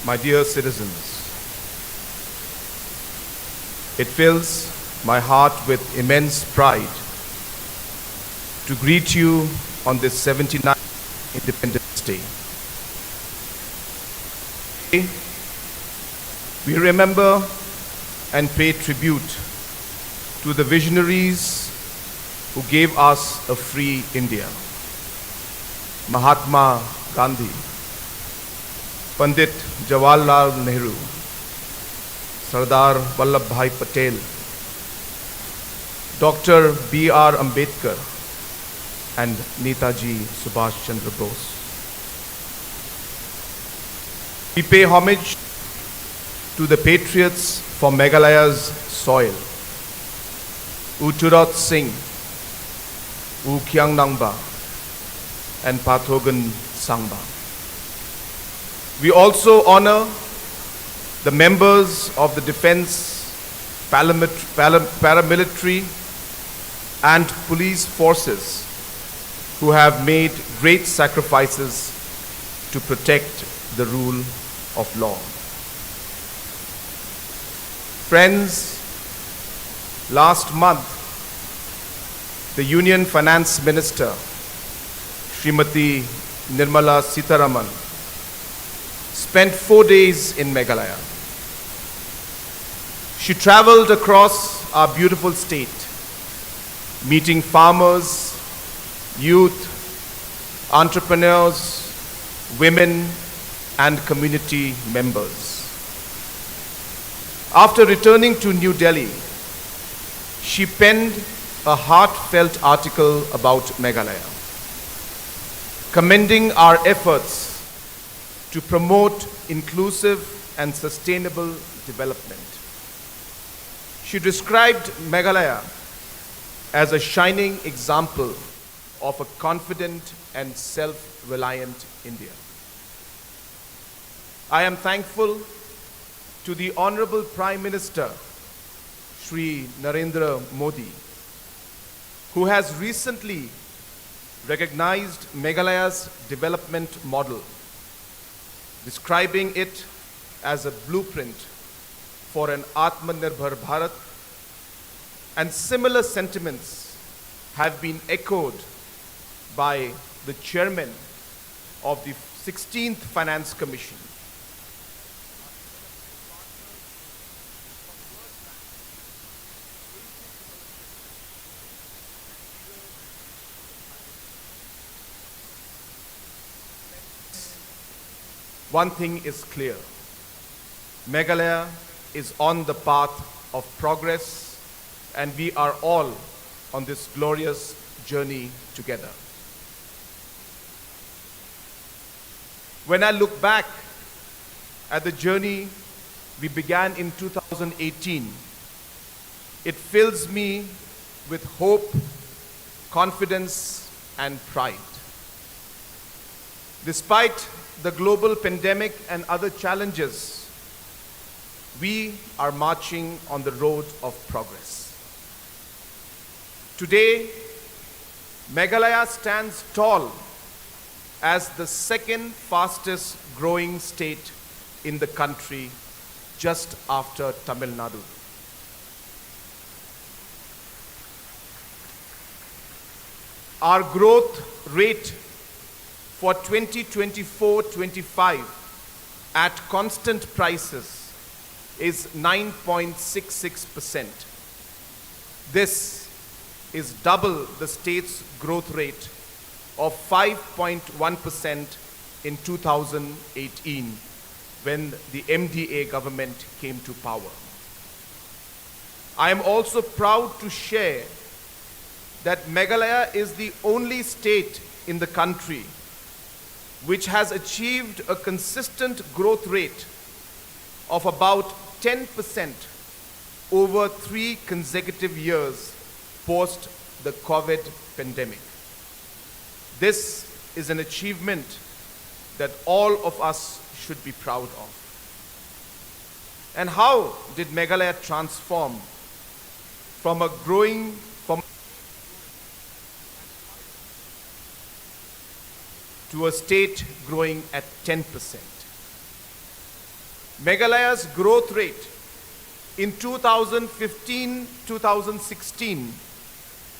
My dear citizens, it fills my heart with immense pride to greet you on this 79th Independence Day. Today, we remember and pay tribute to the visionaries who gave us a free India. Mahatma Gandhi, Pandit Jawaharlal Nehru, Sardar Vallabhbhai Patel, Dr. B.R. Ambedkar, and Netaji Subhash Chandra Bose. We pay homage to the patriots for Meghalaya's soil, U Turot Singh, U Khyang Nangba, and Pathogan Sangba. We also honor the members of the defense, paramilitary, and police forces who have made great sacrifices to protect the rule of law. Friends, last month, the Union Finance Minister, Srimati Nirmala Sitharaman, spent 4 days in Meghalaya. She traveled across our beautiful state, meeting farmers, youth, entrepreneurs, women, and community members. After returning to New Delhi, she penned a heartfelt article about Meghalaya, commending our efforts to promote inclusive and sustainable development. She described Meghalaya as a shining example of a confident and self-reliant India. I am thankful to the Honorable Prime Minister, Shri Narendra Modi, who has recently recognized Meghalaya's development model, describing it as a blueprint for an Atmanirbhar Bharat, and similar sentiments have been echoed by the chairman of the 16th Finance Commission. One thing is clear: Meghalaya is on the path of progress, and we are all on this glorious journey together. When I look back at the journey we began in 2018, it fills me with hope, confidence, and pride. Despite the global pandemic and other challenges, we are marching on the road of progress. Today, Meghalaya stands tall as the second fastest growing state in the country, just after Tamil Nadu. Our growth rate for 2024-25 at constant prices is 9.66%. This is double the state's growth rate of 5.1% in 2018, when the MDA government came to power. I am also proud to share that Meghalaya is the only state in the country which has achieved a consistent growth rate of about 10% over 3 consecutive years post the COVID pandemic. This is an achievement that all of us should be proud of. And how did Meghalaya transform from a growing to a state growing at 10%? Meghalaya's growth rate in 2015-2016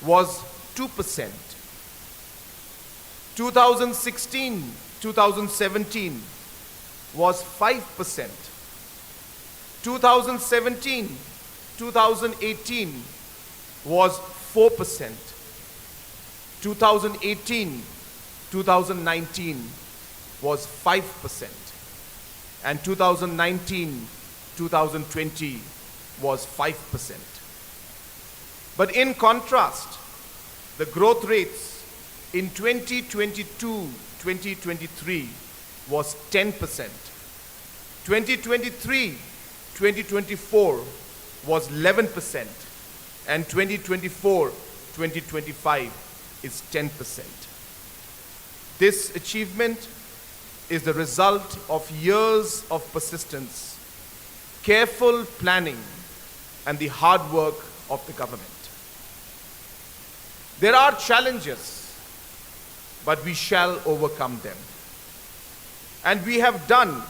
was 2%. 2016-2017 was 5%. 2017-2018 was 4%. 2018-2019 was 5%. And 2019-2020 was 5%. But in contrast, the growth rates in 2022-2023 was 10%. 2023-2024 was 11%. And 2024-2025 is 10%. This achievement is the result of years of persistence, careful planning, and the hard work of the government. There are challenges, but we shall overcome them. And we have done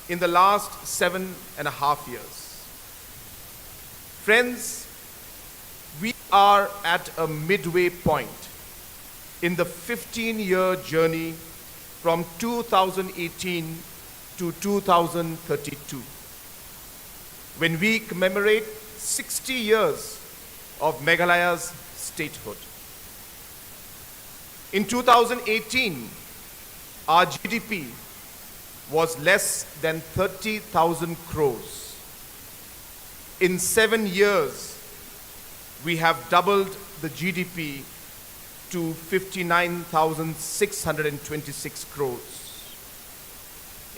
in the last 7.5 years. Friends, we are at a midway point in the 15-year journey from 2018 to 2032, when we commemorate 60 years of Meghalaya's statehood. In 2018, our GDP was less than 30,000 crores. In 7 years, we have doubled the GDP to 59,626 crores.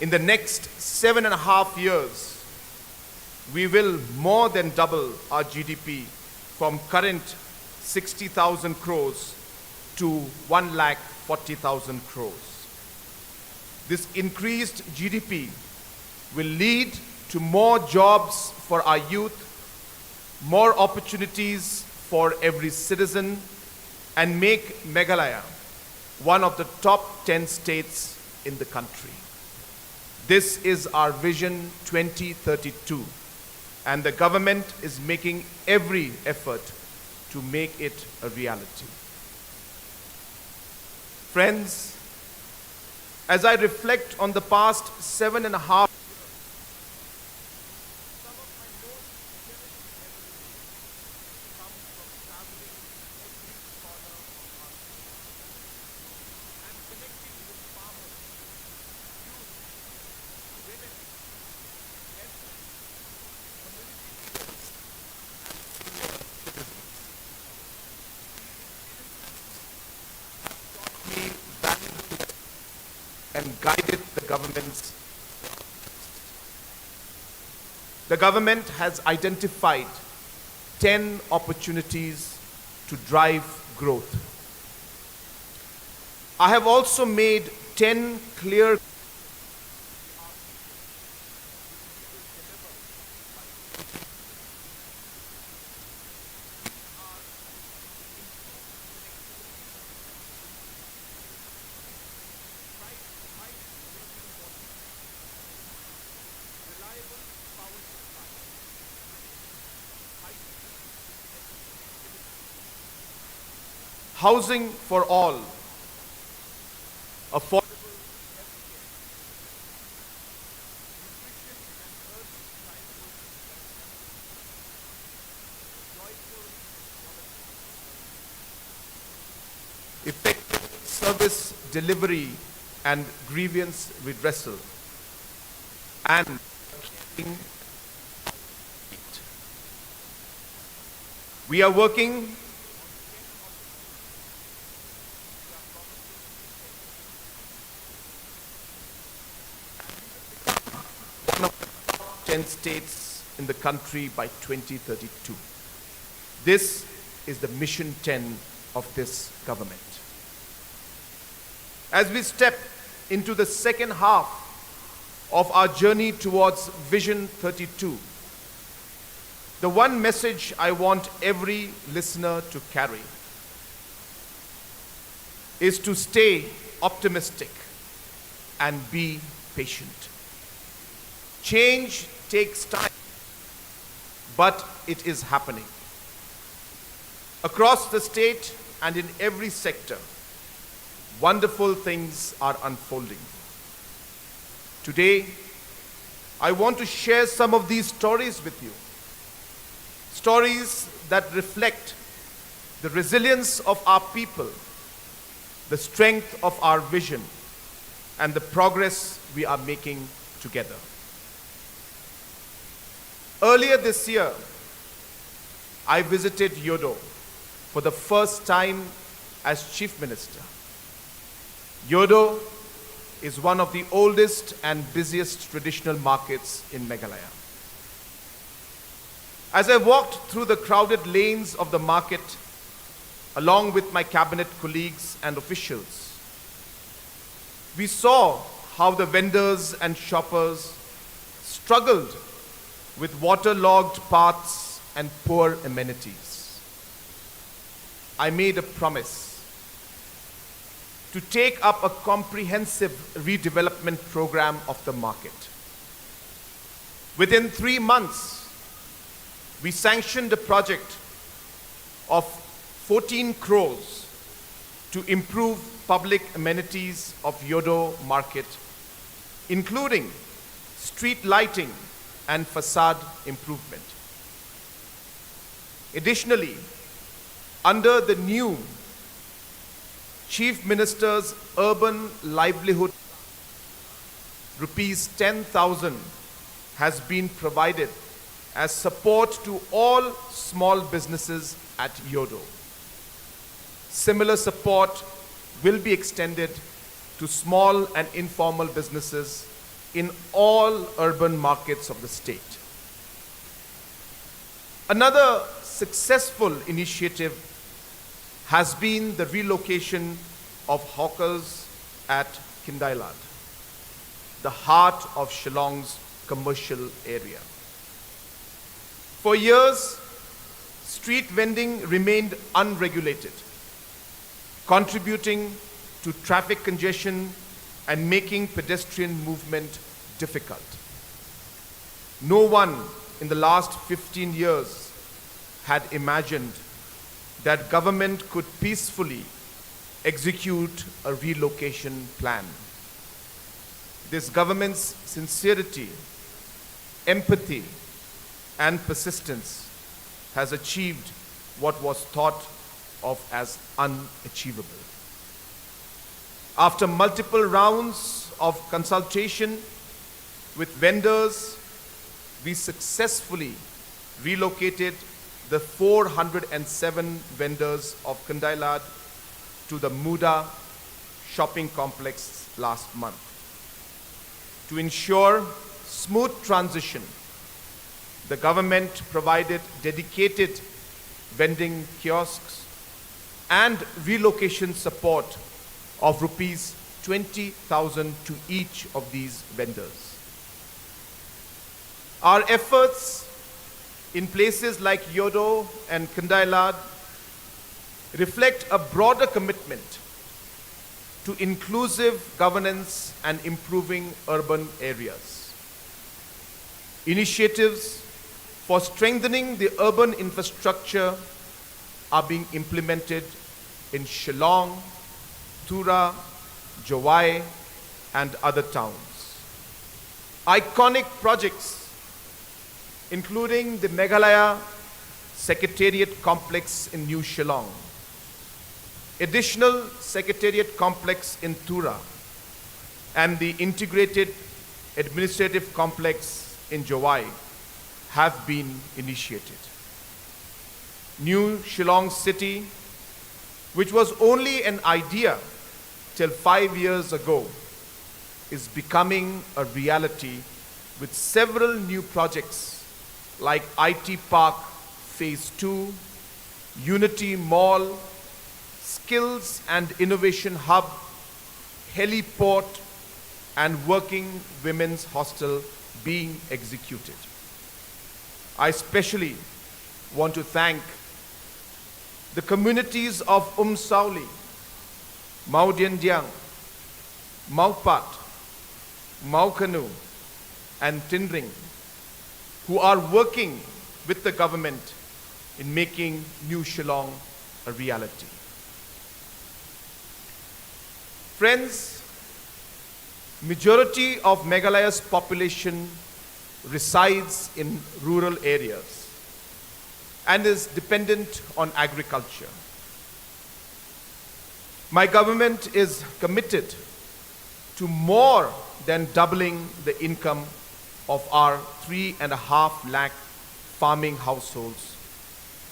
In the next 7.5 years, we will more than double our GDP from current 60,000 crores to 1,40,000 crores. This increased GDP will lead to more jobs for our youth, more opportunities for every citizen, and make Meghalaya one of the top 10 states in the country. This is our Vision 2032, and the government is making every effort to make it a reality. Friends, as I reflect on the past 7.5 and guided the government's. The government has identified 10 opportunities to drive growth. I have also made 10 clear housing for all, affordable effective service delivery and grievance redressal, and we are working 10 states in the country by 2032. This is the mission 10 of this government. As we step into the second half of our journey towards Vision 32, the one message I want every listener to carry is to stay optimistic and be patient. Change takes time, but it is happening. Across the state and in every sector, wonderful things are unfolding. Today, I want to share some of these stories with you. Stories that reflect the resilience of our people, the strength of our vision, and the progress we are making together. Earlier this year, I visited Yodo for the first time as Chief Minister. Yodo is one of the oldest and busiest traditional markets in Meghalaya. As I walked through the crowded lanes of the market, along with my cabinet colleagues and officials, we saw how the vendors and shoppers struggled with waterlogged paths and poor amenities. I made a promise to take up a comprehensive redevelopment program of the market. Within 3 months, we sanctioned a project of 14 crores to improve public amenities of Yodo market, including street lighting and facade improvement. Additionally, under the new Chief Minister's Urban Livelihood, rupees 10,000 has been provided as support to all small businesses at Yodo. Similar support will be extended to small and informal businesses in all urban markets of the state. Another successful initiative has been the relocation of hawkers at Kindailad, the heart of Shillong's commercial area. For years, street vending remained unregulated, contributing to traffic congestion and making pedestrian movement difficult. No one in the last 15 years had imagined that government could peacefully execute a relocation plan. This government's sincerity, empathy, and persistence has achieved what was thought of as unachievable. After multiple rounds of consultation with vendors, we successfully relocated the 407 vendors of Kindailad to the Muda shopping complex last month. To ensure smooth transition, the government provided dedicated vending kiosks and relocation support of rupees 20,000 to each of these vendors. Our efforts in places like Yodo and Kindailad reflect a broader commitment to inclusive governance and improving urban areas. Initiatives for strengthening the urban infrastructure are being implemented in Shillong, Tura, Jowai, and other towns. Iconic projects including the Meghalaya Secretariat Complex in New Shillong, additional Secretariat Complex in Tura, and the Integrated Administrative Complex in Jowai have been initiated. New Shillong City, which was only an idea till 5 years ago, is becoming a reality with several new projects like IT Park Phase 2, Unity Mall, Skills and Innovation Hub, Heliport, and Working Women's Hostel being executed. I especially want to thank the communities of Sauli, Maudiandiang, Maupat, Maukanu, and Tindring, who are working with the government in making New Shillong a reality. Friends, majority of Meghalaya's population resides in rural areas and is dependent on agriculture. My government is committed to more than doubling the income of our 3.5 lakh farming households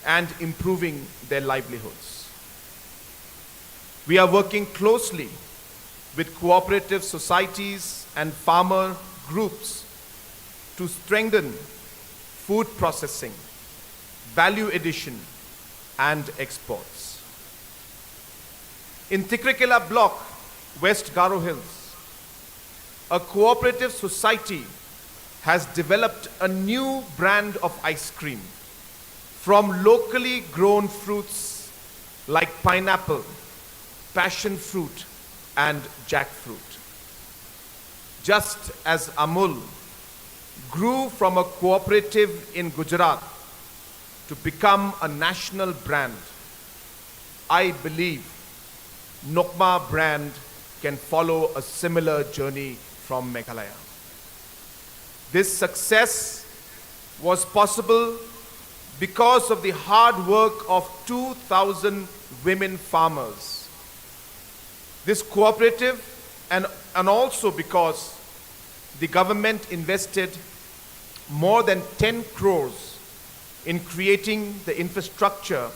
and improving their livelihoods. We are working closely with cooperative societies and farmer groups to strengthen food processing, value addition, and exports. In Tikrekela block, West Garo Hills, a cooperative society has developed a new brand of ice cream from locally grown fruits like pineapple, passion fruit, and jackfruit. Just as Amul grew from a cooperative in Gujarat to become a national brand, I believe Nokma brand can follow a similar journey from Meghalaya. This success was possible because of the hard work of 2,000 women farmers. This cooperative and also because the government invested more than 10 crores in creating the infrastructure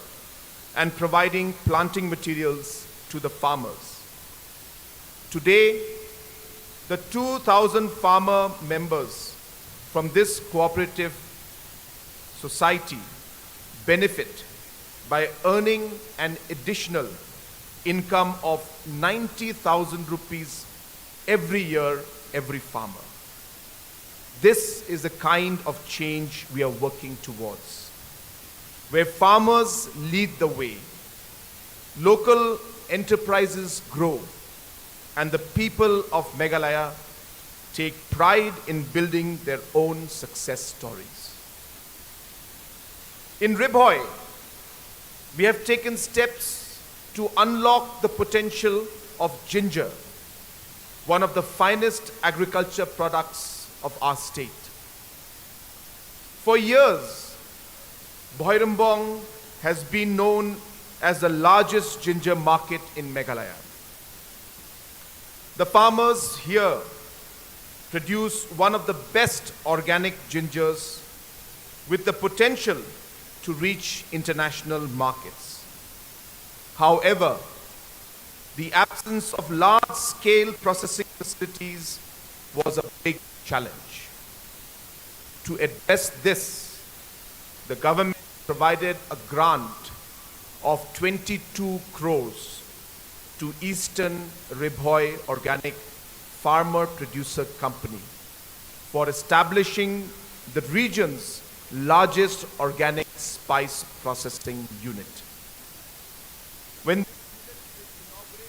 and providing planting materials to the farmers. Today, the 2,000 farmer members from this cooperative society benefit by earning an additional income of 90,000 rupees every year, every farmer. This is the kind of change we are working towards, where farmers lead the way, local enterprises grow, and the people of Meghalaya take pride in building their own success stories. In Ribhoy, we have taken steps to unlock the potential of ginger, one of the finest agriculture products of our state. For years, Bhoirambong has been known as the largest ginger market in Meghalaya. The farmers here produce one of the best organic gingers with the potential to reach international markets. However, the absence of large-scale processing facilities was a big challenge. To address this, the government provided a grant of 22 crores to Eastern Ribhoy Organic Farmer Producer Company for establishing the region's largest organic spice processing unit. When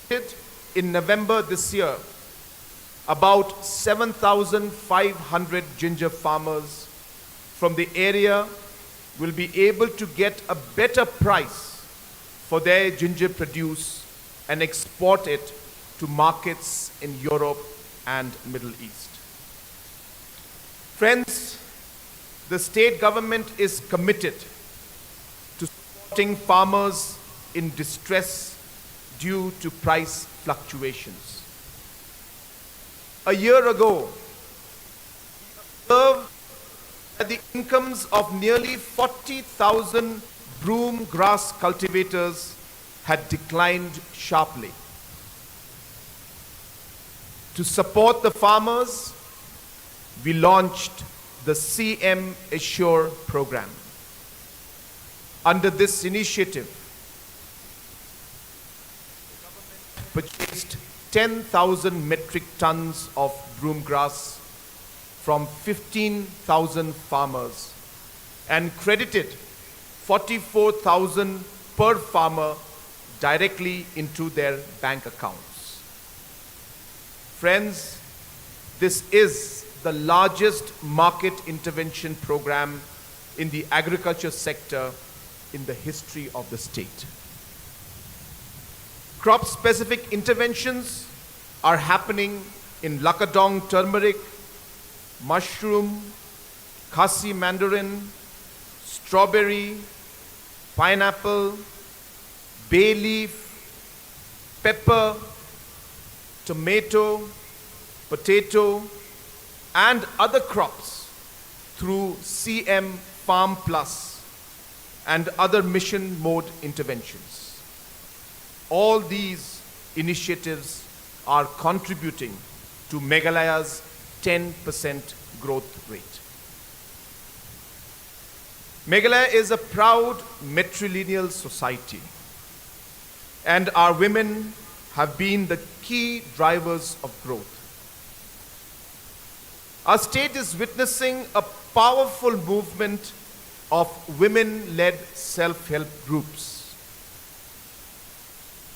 inaugurated in November this year, about 7,500 ginger farmers from the area will be able to get a better price for their ginger produce and export it to markets in Europe and Middle East. Friends, the state government is committed to supporting farmers in distress due to price fluctuations. A year ago, we observed that the incomes of nearly 40,000 broom grass cultivators had declined sharply. To support the farmers, we launched the CM Assure program. Under this initiative, purchased 10,000 metric tons of broom grass from 15,000 farmers and credited 44,000 per farmer directly into their bank accounts. Friends, this is the largest market intervention program in the agriculture sector in the history of the state. Crop-specific interventions are happening in Lakadong turmeric, mushroom, khasi mandarin, strawberry, pineapple, bay leaf, pepper, tomato, potato, and other crops through CM Farm Plus and other mission mode interventions. All these initiatives are contributing to Meghalaya's 10% growth rate. Meghalaya is a proud matrilineal society, and our women have been the key drivers of growth. Our state is witnessing a powerful movement of women-led self-help groups.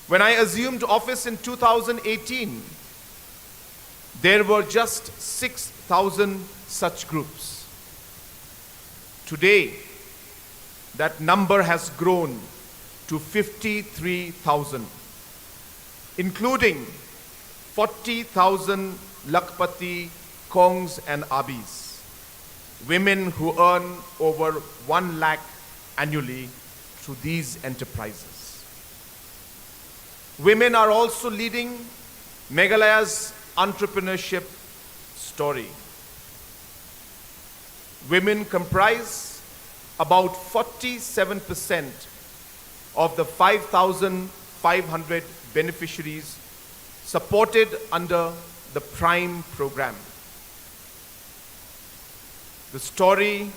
When I assumed office in 2018, there were just 6,000 such groups. Today, that number has grown to 53,000, including 40,000 Lakpati, Kongs and Abis, women who earn over 1 lakh annually through these enterprises. Women are also leading Meghalaya's entrepreneurship story. Women comprise about 47% of the 5,500 beneficiaries supported under the Prime program. The story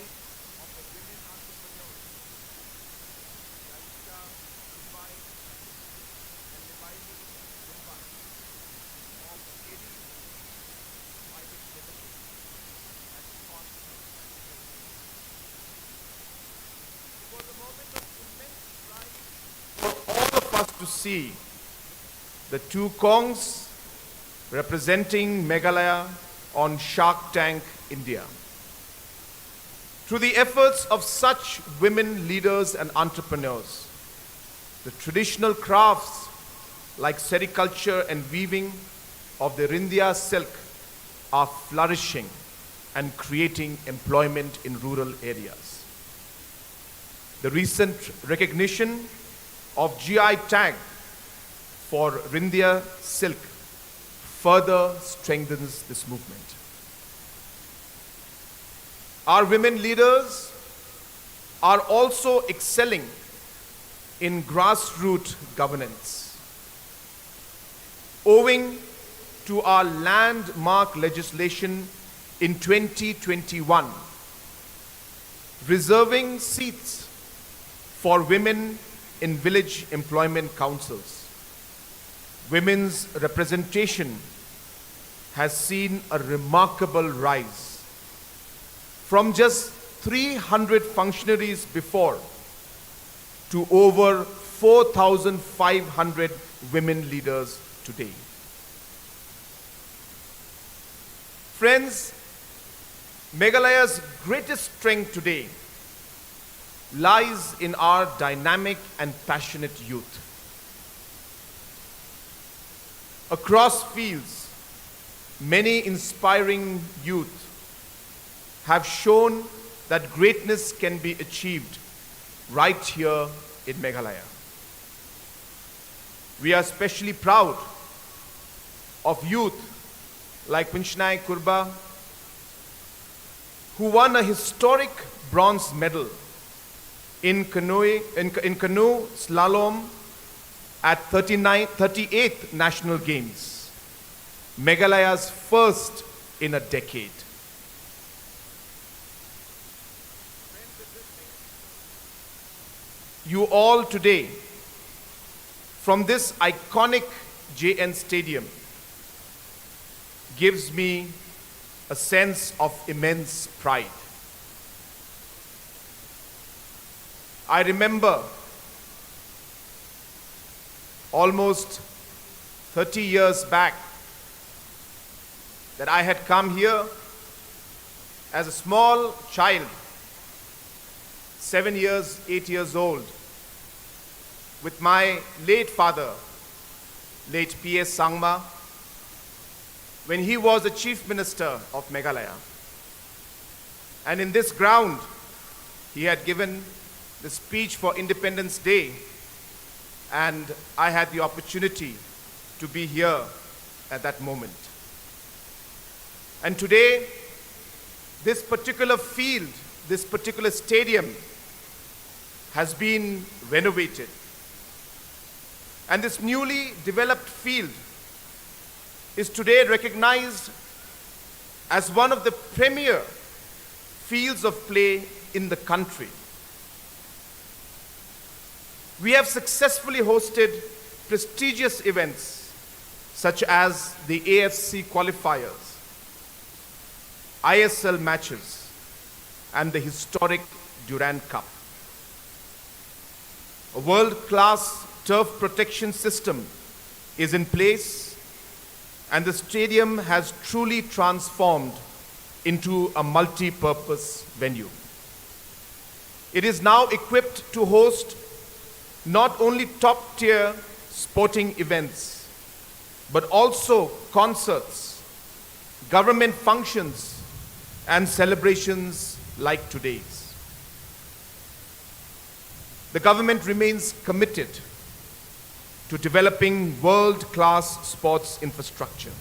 to see the two Kongs representing Meghalaya on Shark Tank India. Through the efforts of such women leaders and entrepreneurs, the traditional crafts like sericulture and weaving of the Rindia silk are flourishing and creating employment in rural areas. The recent recognition of GI tag for Rindia silk further strengthens this movement. Our women leaders are also excelling in grassroots governance. Owing to our landmark legislation in 2021, reserving seats for women in village employment councils, women's representation has seen a remarkable rise from just 300 functionaries before to over 4,500 women leaders today. Friends, Meghalaya's greatest strength today lies in our dynamic and passionate youth. Across fields, many inspiring youth have shown that greatness can be achieved right here in Meghalaya. We are especially proud of youth like Pinchnai Kurba, who won a historic bronze medal in canoe slalom at 38th National Games, Meghalaya's first in a decade. you all today from this iconic JN Stadium gives me a sense of immense pride. I remember almost 30 years back that I had come here as a small child, 7 years, 8 years old, with my late father, late P.S. Sangma, when he was the Chief Minister of Meghalaya. And in this ground, he had given the speech for Independence Day, and I had the opportunity to be here at that moment. And today, this particular field, this particular stadium has been renovated. And this newly developed field is today recognized as one of the premier fields of play in the country. We have successfully hosted prestigious events such as the AFC qualifiers, ISL matches, and the historic Durand Cup. A world-class turf protection system is in place, and the stadium has truly transformed into a multi-purpose venue. It is now equipped to host not only top-tier sporting events, but also concerts, government functions, and celebrations like today's. The government remains committed to developing world-class sports infrastructure.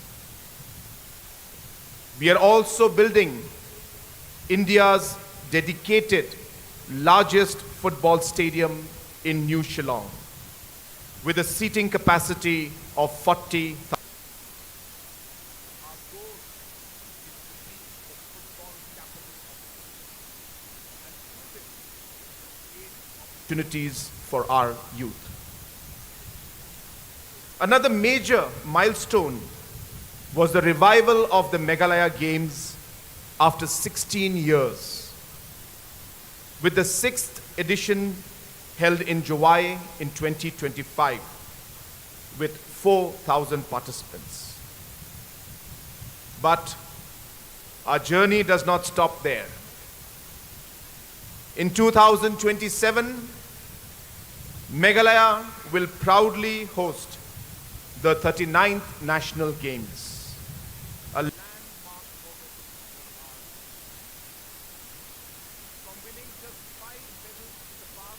We are also building India's dedicated largest football stadium in New Shillong with a seating capacity of 40,000. Opportunities for our youth. Another major milestone was the revival of the Meghalaya Games after 16 years, with the 6th edition held in July in 2025 with 4,000 participants. But our journey does not stop there. In 2027, Meghalaya will proudly host the 39th National Games, a landmark moment from winning just 5 medals in the past.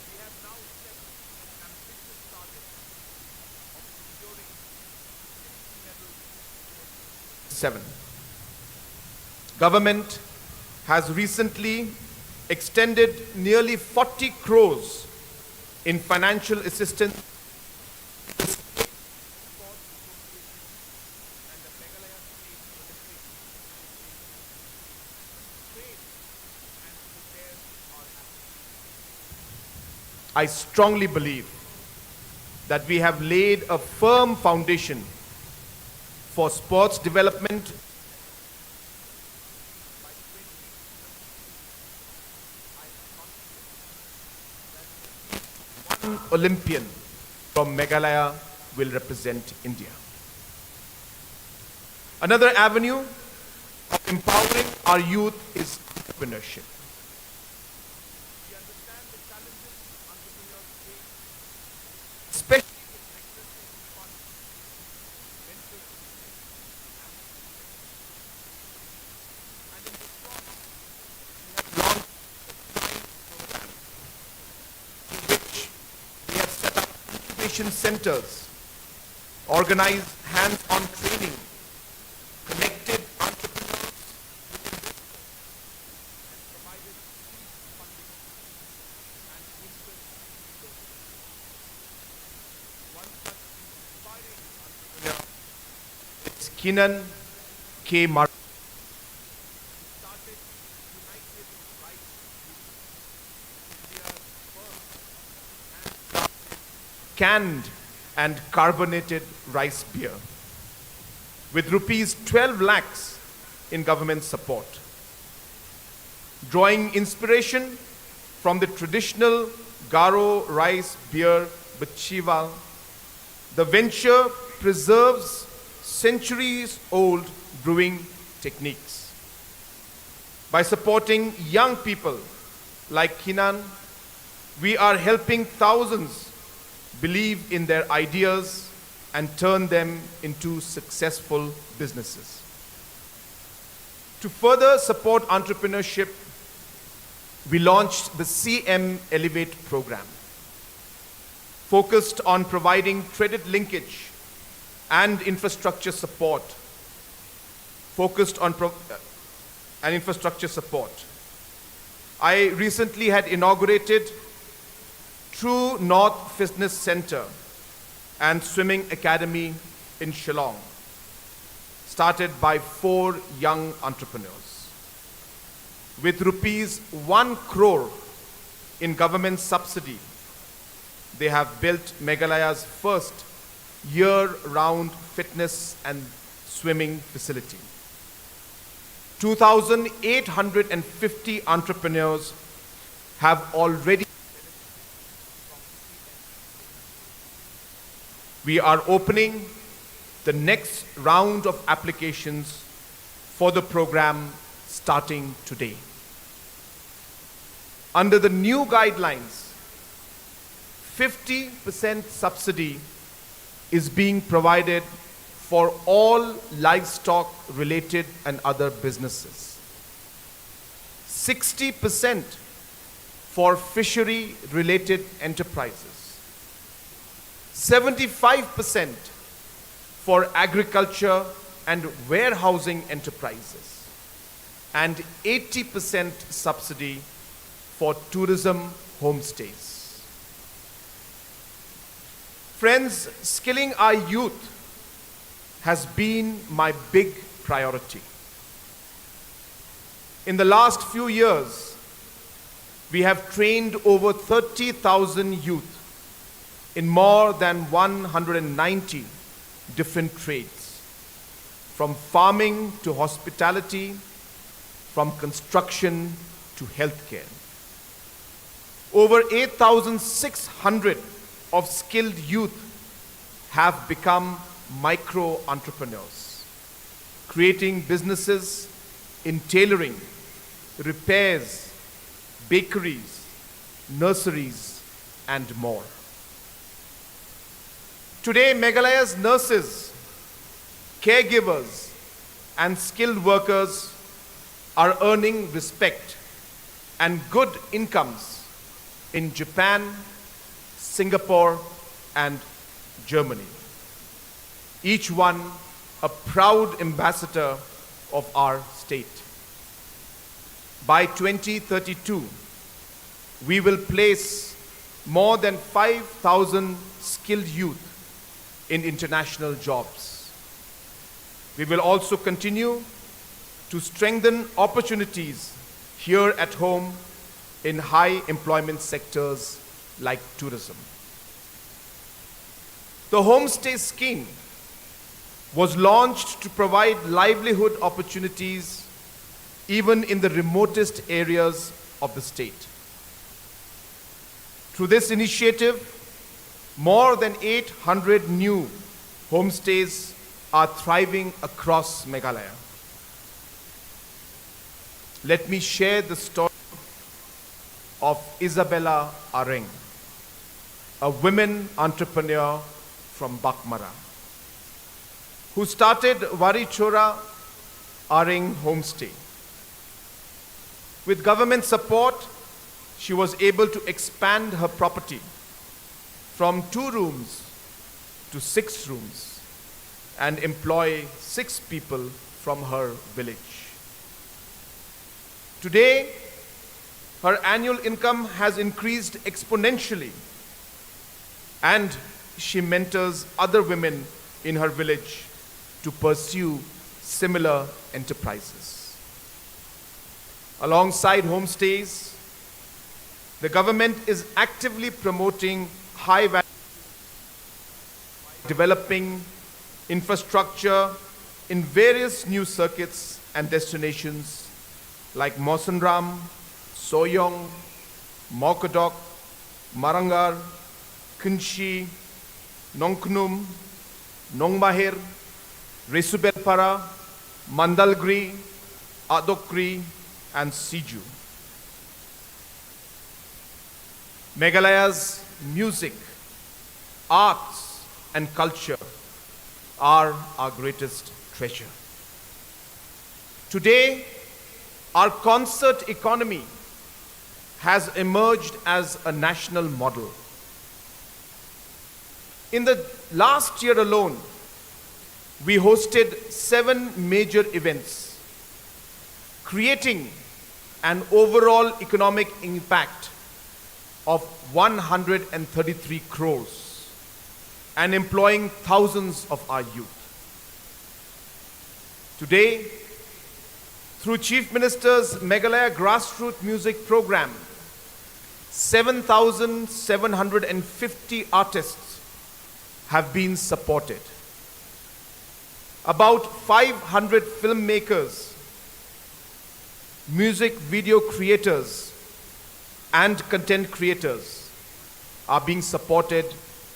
We have now set an ambitious target of securing 60 medals in 2027. Government has recently extended nearly 40 crores in financial assistance to the State Sports Association and the Meghalaya State Olympic Association to train and prepare our athletes. I strongly believe that we have laid a firm foundation for sports development. One Olympian from Meghalaya will represent India. Another avenue of empowering our youth is entrepreneurship. We understand the challenges entrepreneurs face, especially in accessing funds, venture and in response, we have launched a 9 program through which we have set up incubation centers, organized hands-on training, connected entrepreneurs with investors, and provided seed funding and interest-free loans. One such inspiring entrepreneur is Kinan K. Mar. He started United Rice Group, India's canned and carbonated rice beer, with rupees 12 lakhs in government support. Drawing inspiration from the traditional Garo rice beer Bachival, the venture preserves centuries-old brewing techniques. By supporting young people like Kinan, we are helping thousands believe in their ideas and turn them into successful businesses. To further support entrepreneurship, we launched the CM Elevate program, focused on providing credit linkage and infrastructure support. I recently had inaugurated True North Fitness Center and Swimming Academy in Shillong, started by 4 young entrepreneurs. With rupees 1 crore in government subsidy, they have built Meghalaya's first year-round fitness and swimming facility. 2,850 entrepreneurs have already. We are opening the next round of applications for the program starting today. Under the new guidelines, 50% subsidy is being provided for all livestock-related and other businesses. 60% for fishery-related enterprises. 75% for agriculture and warehousing enterprises. And 80% subsidy for tourism homestays. Friends, skilling our youth has been my big priority. In the last few years, we have trained over 30,000 youth in more than 190 different trades, from farming to hospitality, from construction to healthcare. Over 8,600 of skilled youth have become micro-entrepreneurs, creating businesses in tailoring, repairs, bakeries, nurseries, and more. Today, Meghalaya's nurses, caregivers, and skilled workers are earning respect and good incomes in Japan, Singapore, and Germany. Each one a proud ambassador of our state. By 2032, we will place more than 5,000 skilled youth in international jobs. We will also continue to strengthen opportunities here at home in high employment sectors like tourism. The homestay scheme was launched to provide livelihood opportunities even in the remotest areas of the state. Through this initiative, more than 800 new homestays are thriving across Meghalaya. Let me share the story of Isabella Areng, a women entrepreneur from Bakmara, who started Varichora Areng Homestay. With government support, she was able to expand her property from 2 rooms to 6 rooms and employ 6 people from her village. Today, her annual income has increased exponentially, and she mentors other women in her village to pursue similar enterprises. Alongside homestays, the government is actively promoting high-value developing infrastructure in various new circuits and destinations like Mawsynram, Soyong, Mawkadok, Marangar, Kunshi, Nongknum, Nongmahir, Resubelpara, Mandalgri, Adokri, and Siju. Meghalaya's music, arts, and culture are our greatest treasure. Today, our concert economy has emerged as a national model. In the last year alone, we hosted 7 major events, creating an overall economic impact of 133 crores and employing thousands of our youth. Today, through Chief Minister's Meghalaya Grassroots Music Program, 7,750 artists have been supported. About 500 filmmakers, music video creators, and content creators are being supported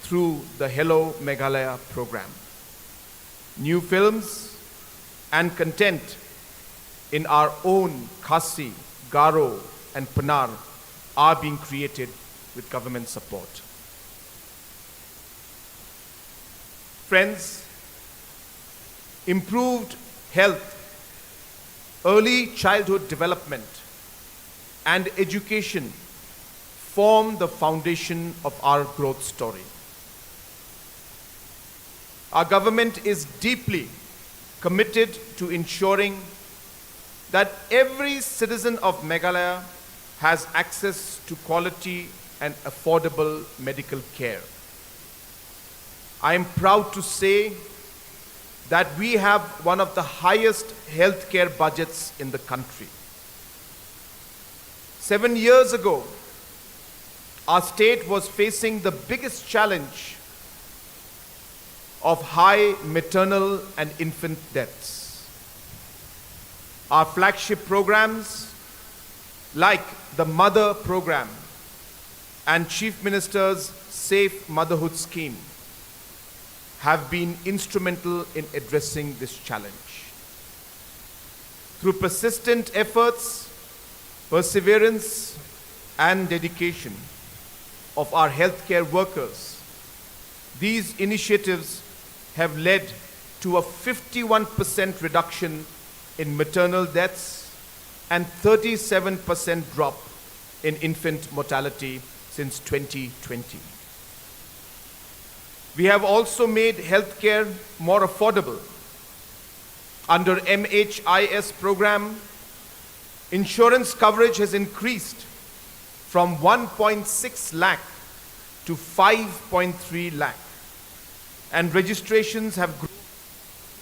through the Hello Meghalaya program. New films and content in our own Khasi, Garo, and Panar are being created with government support. Friends, improved health, early childhood development, and education form the foundation of our growth story. Our government is deeply committed to ensuring that every citizen of Meghalaya has access to quality and affordable medical care. I am proud to say that we have one of the highest healthcare budgets in the country. 7 years ago, our state was facing the biggest challenge of high maternal and infant deaths. Our flagship programs like the Mother Program and Chief Minister's Safe Motherhood Scheme have been instrumental in addressing this challenge. Through persistent efforts, perseverance, and dedication of our healthcare workers, these initiatives have led to a 51% reduction in maternal deaths and 37% drop in infant mortality since 2020. We have also made healthcare more affordable. Under MHIS program, insurance coverage has increased from 1.6 lakh to 5.3 lakh, and registrations have grown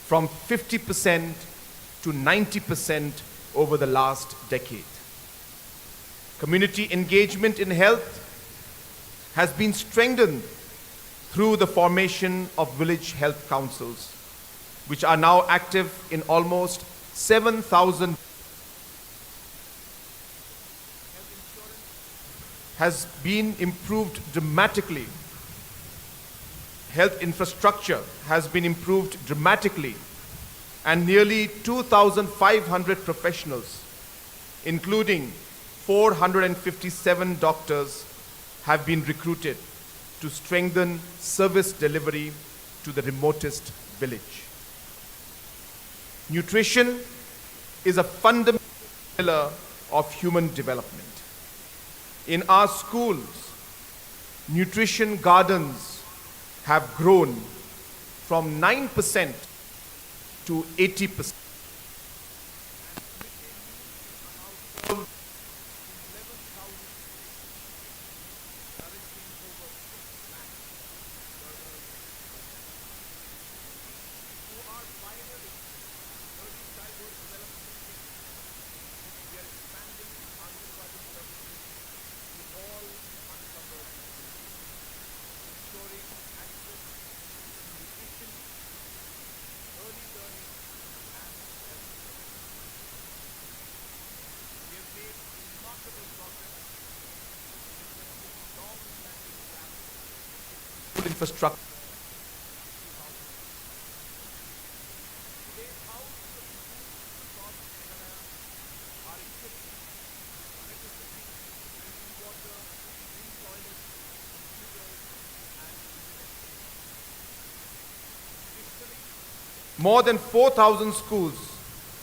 from 50% to 90% over the last decade. Community engagement in health has been strengthened through the formation of village health councils, which are now active in almost 7,000. Has been improved dramatically. Health infrastructure has been improved dramatically, and nearly 2,500 professionals, including 457 doctors, have been recruited to strengthen service delivery to the remotest village. Nutrition is a fundamental pillar of human development. In our schools, nutrition gardens have grown from 9% to 80%. school infrastructure. More than 4,000 schools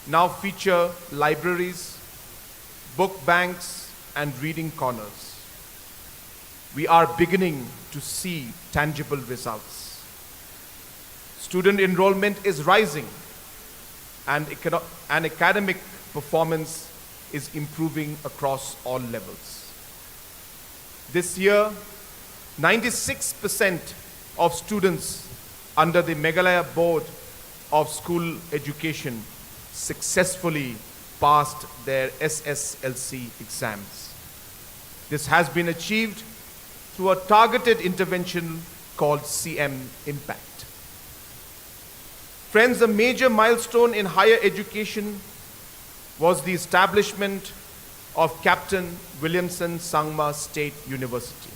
now feature libraries, book banks, and reading corners. We are beginning to see tangible results. Student enrollment is rising, and academic performance is improving across all levels. This year, 96% of students under the Meghalaya Board of School Education successfully passed their SSLC exams. This has been achieved through a targeted intervention called CM Impact. Friends, a major milestone in higher education was the establishment of Captain Williamson Sangma State University.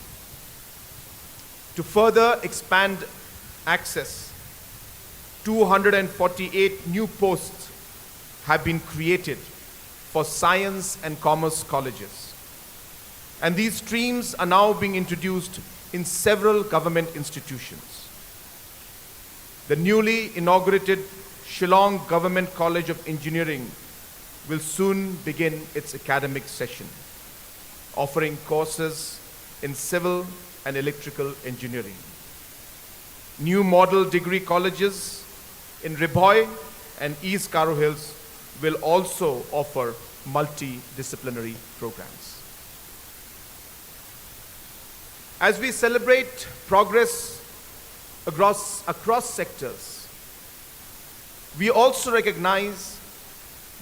To further expand access, 248 new posts have been created for science and commerce colleges. And these streams are now being introduced in several government institutions. The newly inaugurated Shillong Government College of Engineering will soon begin its academic session, offering courses in civil and electrical engineering. New model degree colleges in Ribhoy and East Karo Hills will also offer multidisciplinary programs. As we celebrate progress across sectors, we also recognize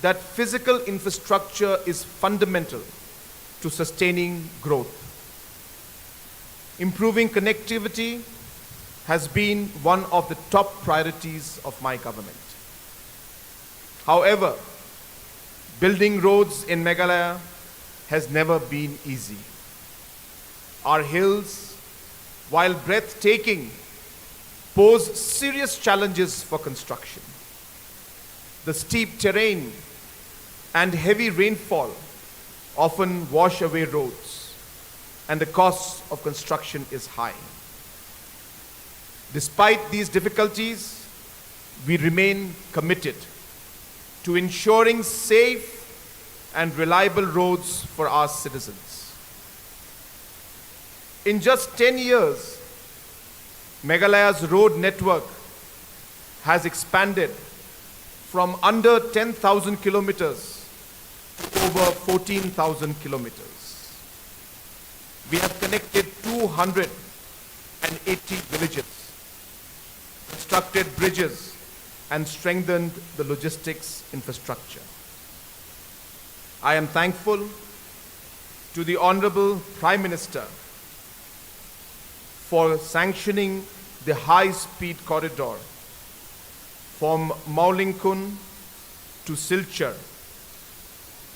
that physical infrastructure is fundamental to sustaining growth. Improving connectivity has been one of the top priorities of my government. However, building roads in Meghalaya has never been easy. Our hills, while breathtaking, pose serious challenges for construction. The steep terrain and heavy rainfall often wash away roads, and the cost of construction is high. Despite these difficulties, we remain committed to ensuring safe and reliable roads for our citizens. In just 10 years, Meghalaya's road network has expanded from under 10,000 kilometers to over 14,000 kilometers. We have connected 280 villages, constructed bridges, and strengthened the logistics infrastructure. I am thankful to the Honorable Prime Minister for sanctioning the high-speed corridor from Maulinkun to Silchar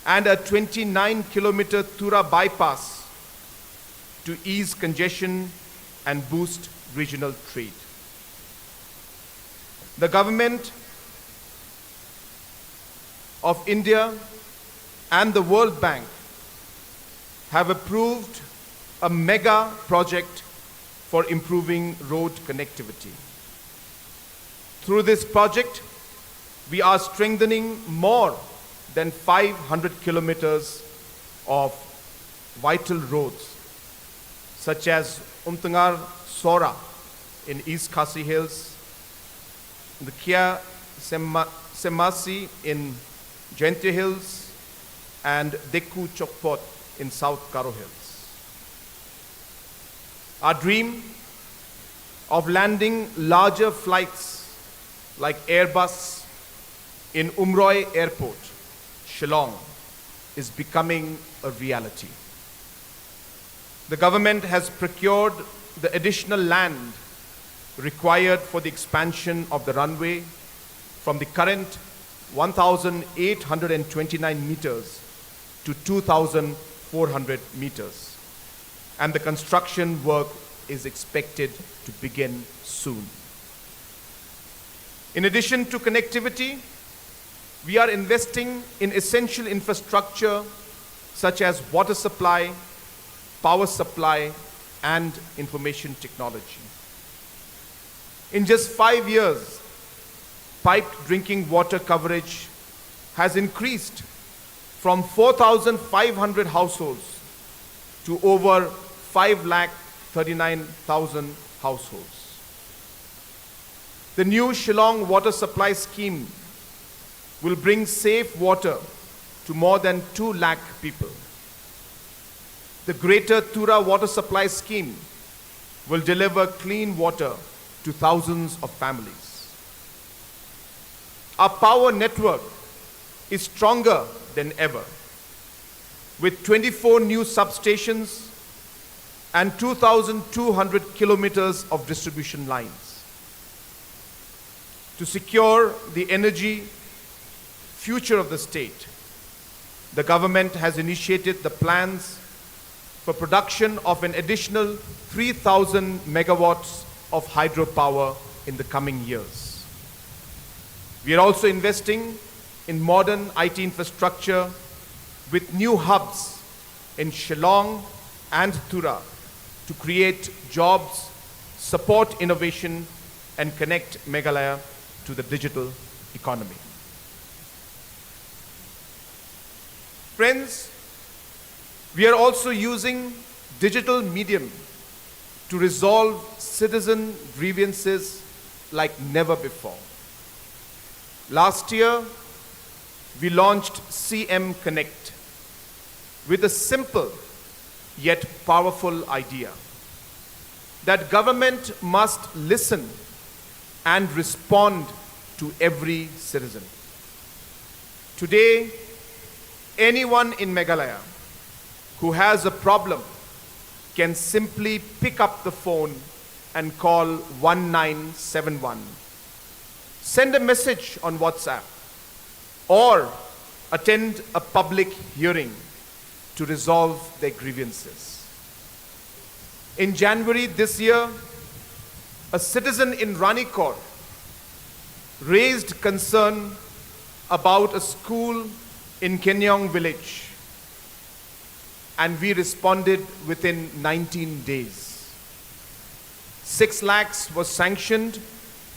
and a 29-kilometer Tura bypass to ease congestion and boost regional trade. The Government of India and the World Bank have approved a mega project for improving road connectivity. Through this project, we are strengthening more than 500 kilometers of vital roads, such as Umtangar Sora in East Khasi Hills, the Kia Semasi in Jaintia Hills, and Dekku Chokpot in South Karo Hills. Our dream of landing larger flights like Airbus in Umroi Airport, Shillong, is becoming a reality. The government has procured the additional land required for the expansion of the runway from the current 1,829 meters to 2,400 meters, and the construction work is expected to begin soon. In addition to connectivity, we are investing in essential infrastructure such as water supply, power supply, and information technology. In just 5 years, piped drinking water coverage has increased from 4,500 households to over 5,39,000 households. The new Shillong water supply scheme will bring safe water to more than 2 lakh people. The Greater Tura water supply scheme will deliver clean water to thousands of families. Our power network is stronger than ever, with 24 new substations and 2,200 kilometers of distribution lines. To secure the energy future of the state, the government has initiated the plans for production of an additional 3,000 megawatts of hydropower in the coming years. We are also investing in modern IT infrastructure with new hubs in Shillong and Tura to create jobs, support innovation, and connect Meghalaya to the digital economy. Friends, we are also using digital medium to resolve citizen grievances like never before. Last year, we launched CM Connect with a simple yet powerful idea that government must listen and respond to every citizen. Today, anyone in Meghalaya who has a problem can simply pick up the phone and call 1971, send a message on WhatsApp, or attend a public hearing to resolve their grievances. In January this year, a citizen in Ranikor raised concern about a school in Kenyong village, and we responded within 19 days. 6 lakhs was sanctioned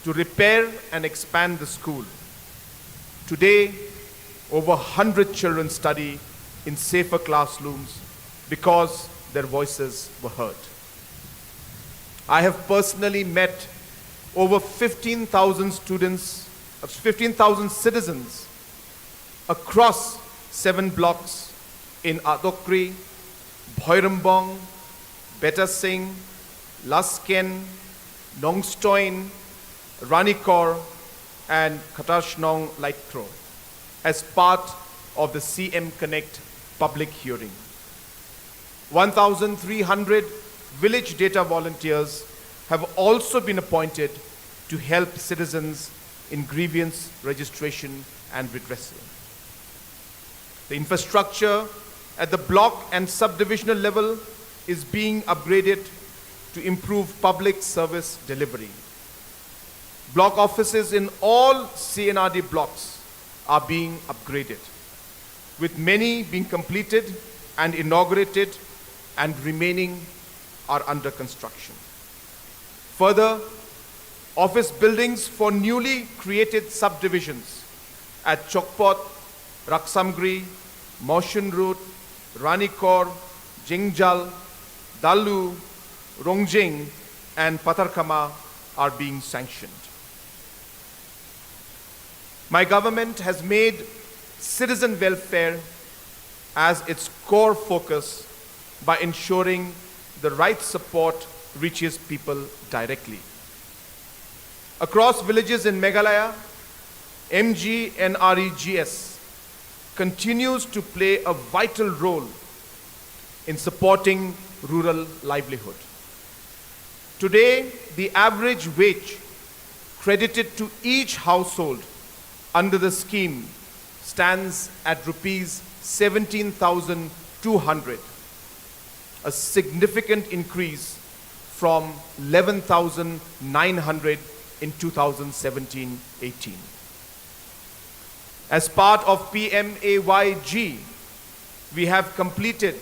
to repair and expand the school. Today, over 100 children study in safer classrooms because their voices were heard. I have personally met over 15,000 citizens across 7 blocks in Adokri, Bhoirambong, Beta Singh, Lasken, Nongstoin, Ranikor, and Katashnong Lightthrow as part of the CM Connect public hearing. 1,300 village data volunteers have also been appointed to help citizens in grievance registration and redressal. The infrastructure at the block and subdivisional level is being upgraded to improve public service delivery. Block offices in all CNRD blocks are being upgraded, with many being completed and inaugurated, and remaining are under construction. Further, office buildings for newly created subdivisions at Chokpot, Raksamgri, Motion Road, Ranikor, Jingjal, Dalu, Rongjing, and Patarkama are being sanctioned. My government has made citizen welfare as its core focus by ensuring the right support reaches people directly. Across villages in Meghalaya, MGNREGS continues to play a vital role in supporting rural livelihood. Today, the average wage credited to each household under the scheme stands at rupees 17,200, a significant increase from 11,900 in 2017-18. As part of PMAYG, we have completed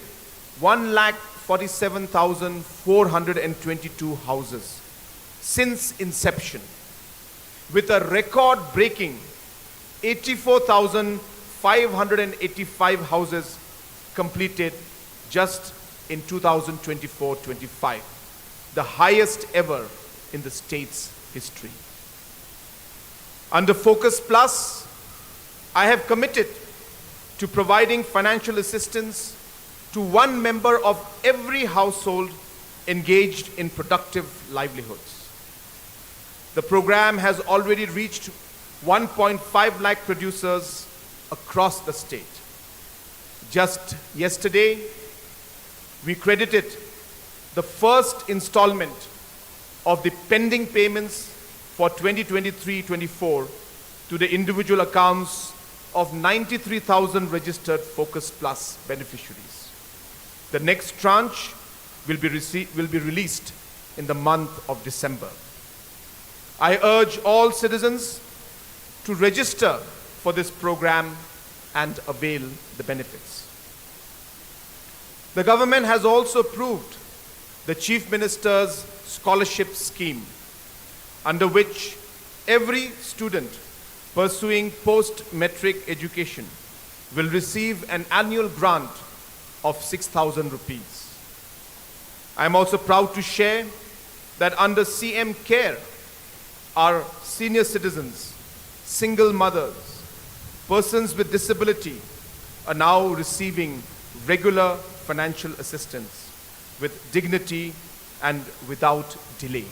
1,47,422 houses since inception, with a record-breaking 84,585 houses completed just in 2024-25, the highest ever in the state's history. Under Focus Plus, I have committed to providing financial assistance to one member of every household engaged in productive livelihoods. The program has already reached 1.5 lakh producers across the state. Just yesterday, we credited the first installment of the pending payments for 2023-24 to the individual accounts of 93,000 registered Focus Plus beneficiaries. The next tranche will be released in the month of December. I urge all citizens to register for this program and avail the benefits. The government has also approved the Chief Minister's Scholarship Scheme, under which every student pursuing post-metric education will receive an annual grant of 6,000 rupees. I am also proud to share that under CM Care, our senior citizens, single mothers, persons with disability are now receiving regular financial assistance with dignity and without delay.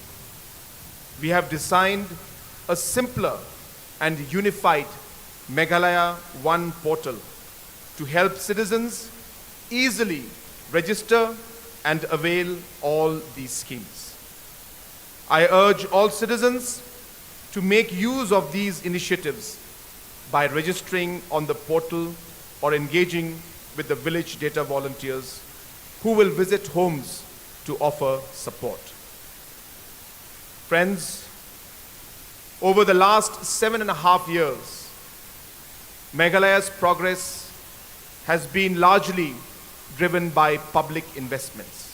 We have designed a simpler and unified Meghalaya One portal to help citizens easily register and avail all these schemes. I urge all citizens to make use of these initiatives by registering on the portal or engaging with the village data volunteers who will visit homes to offer support. Friends, over the last 7.5 years, Meghalaya's progress has been largely driven by public investments,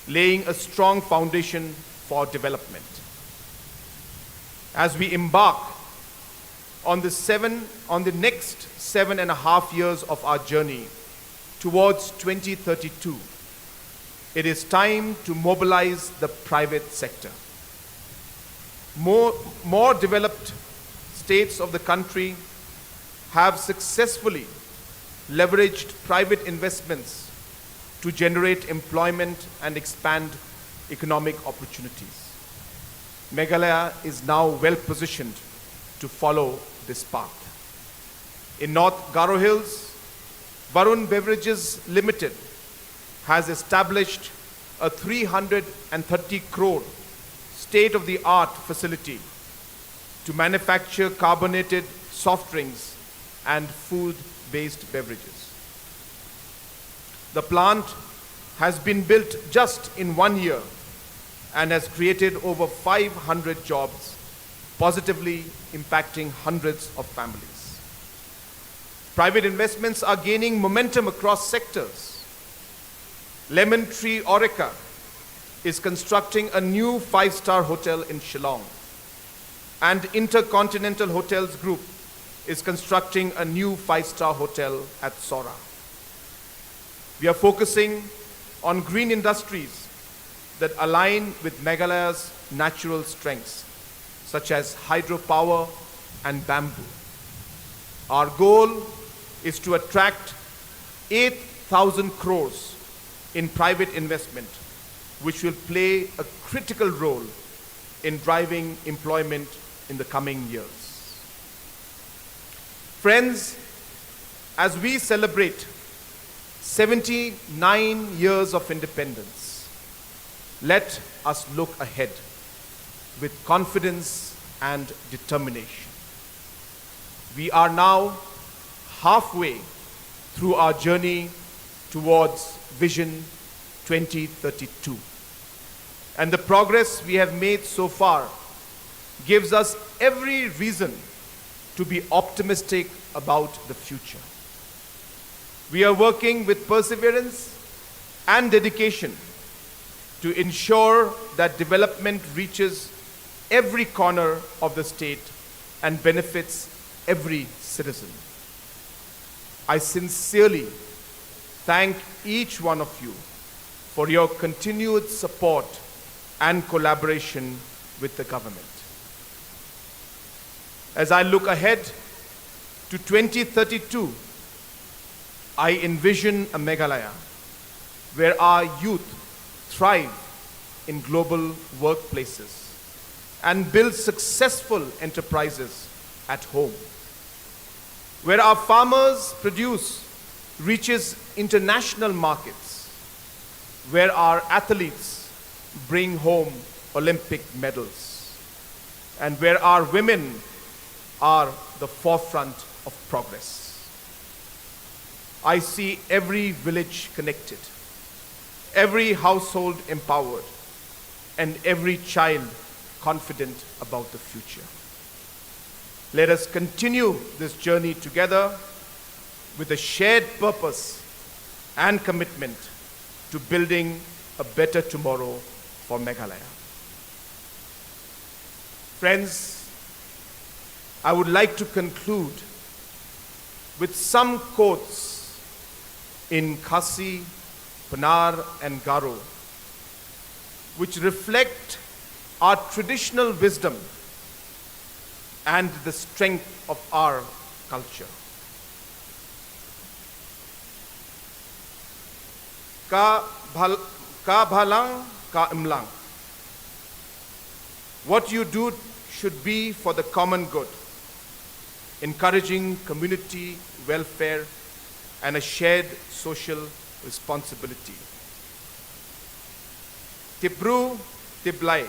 laying a strong foundation for development. As we embark on the next 7.5 years of our journey towards 2032, it is time to mobilize the private sector. More developed states of the country have successfully leveraged private investments to generate employment and expand economic opportunities. Meghalaya is now well positioned to follow this path. In North Garo Hills, Varun Beverages Limited has established a 330 crore state-of-the-art facility to manufacture carbonated soft drinks and food-based beverages. The plant has been built just in 1 year and has created over 500 jobs, positively impacting hundreds of families. Private investments are gaining momentum across sectors. Lemon Tree Aureka is constructing a new 5-star hotel in Shillong, and Intercontinental Hotels Group is constructing a new 5-star hotel at Sora. We are focusing on green industries that align with Meghalaya's natural strengths, such as hydropower and bamboo. Our goal is to attract 8,000 crores in private investment, which will play a critical role in driving employment in the coming years. Friends, as we celebrate 79 years of independence, let us look ahead with confidence and determination. We are now halfway through our journey towards Vision 2032. and the progress we have made so far gives us every reason to be optimistic about the future. We are working with perseverance and dedication to ensure that development reaches every corner of the state and benefits every citizen. I sincerely thank each one of you for your continued support and collaboration with the government. As I look ahead to 2032, I envision a Meghalaya where our youth thrive in global workplaces and build successful enterprises at home, where our farmers' produce reaches international markets, where our athletes bring home Olympic medals, and where our women are the forefront of progress. I see every village connected, every household empowered, and every child confident about the future. Let us continue this journey together with a shared purpose and commitment to building a better tomorrow for Meghalaya. Friends, I would like to conclude with some quotes in Khasi, Panar, and Garo, which reflect our traditional wisdom and the strength of our culture. Ka bhalang, ka imlang. What you do should be for the common good, encouraging community welfare and a shared social responsibility. Tibru Tiblai.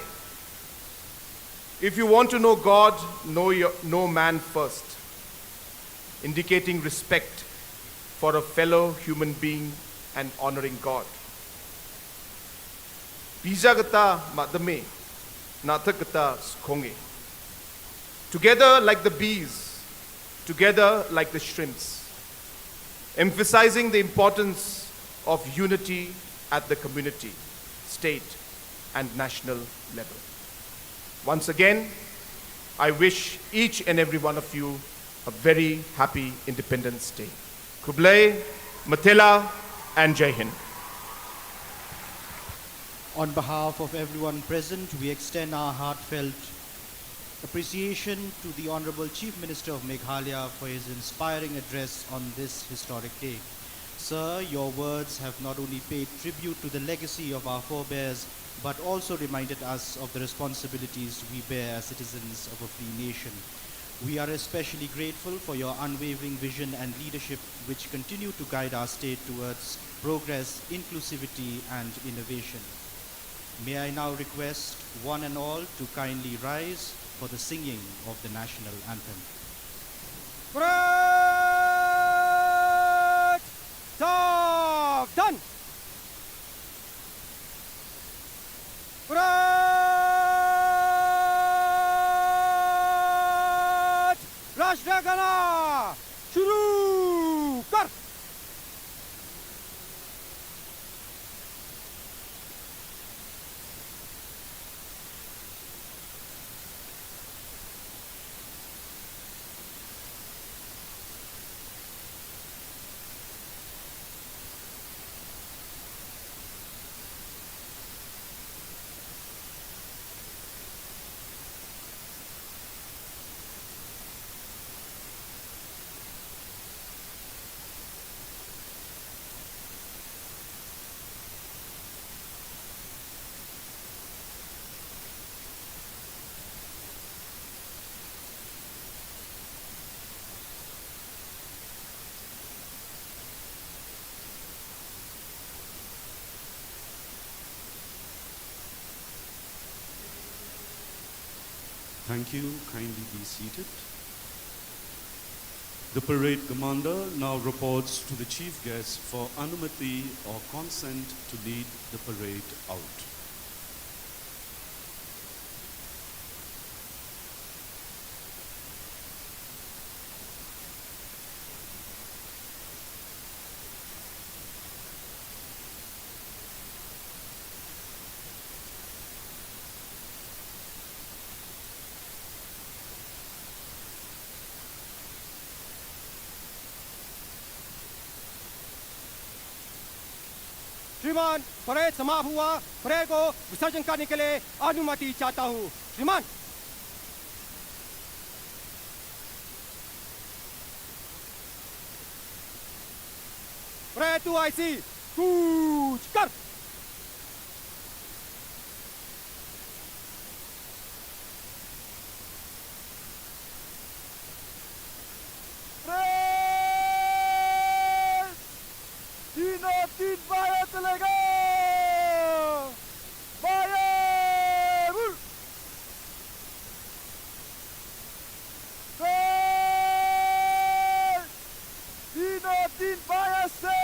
If you want to know God, know man first, indicating respect for a fellow human being and honoring God. Bijagata madame, nathakata skonge. Together like the bees, together like the shrimps, emphasizing the importance of unity at the community, state, and national level. Once again, I wish each and every one of you a very happy Independence Day. Kublai, Mathila, and Jai Hind. On behalf of everyone present, we extend our heartfelt appreciation to the Honorable Chief Minister of Meghalaya for his inspiring address on this historic day. Sir, your words have not only paid tribute to the legacy of our forebears, but also reminded us of the responsibilities we bear as citizens of a free nation. We are especially grateful for your unwavering vision and leadership, which continue to guide our state towards progress, inclusivity, and innovation. May I now request one and all to kindly rise for the singing of the national anthem. Done. Rashtragana shuru kar. Thank you. Kindly be seated. The parade commander now reports to the chief guest for anumati or consent to lead the parade out. श्रीमान, parade समाप्त हुआ। Parade को विसर्जन करने के लिए अनुमति चाहता हूँ। श्रीमान। परेड 2IC कूच कर। तीन बाया चलेगा। बाया बुल। तीन बाया से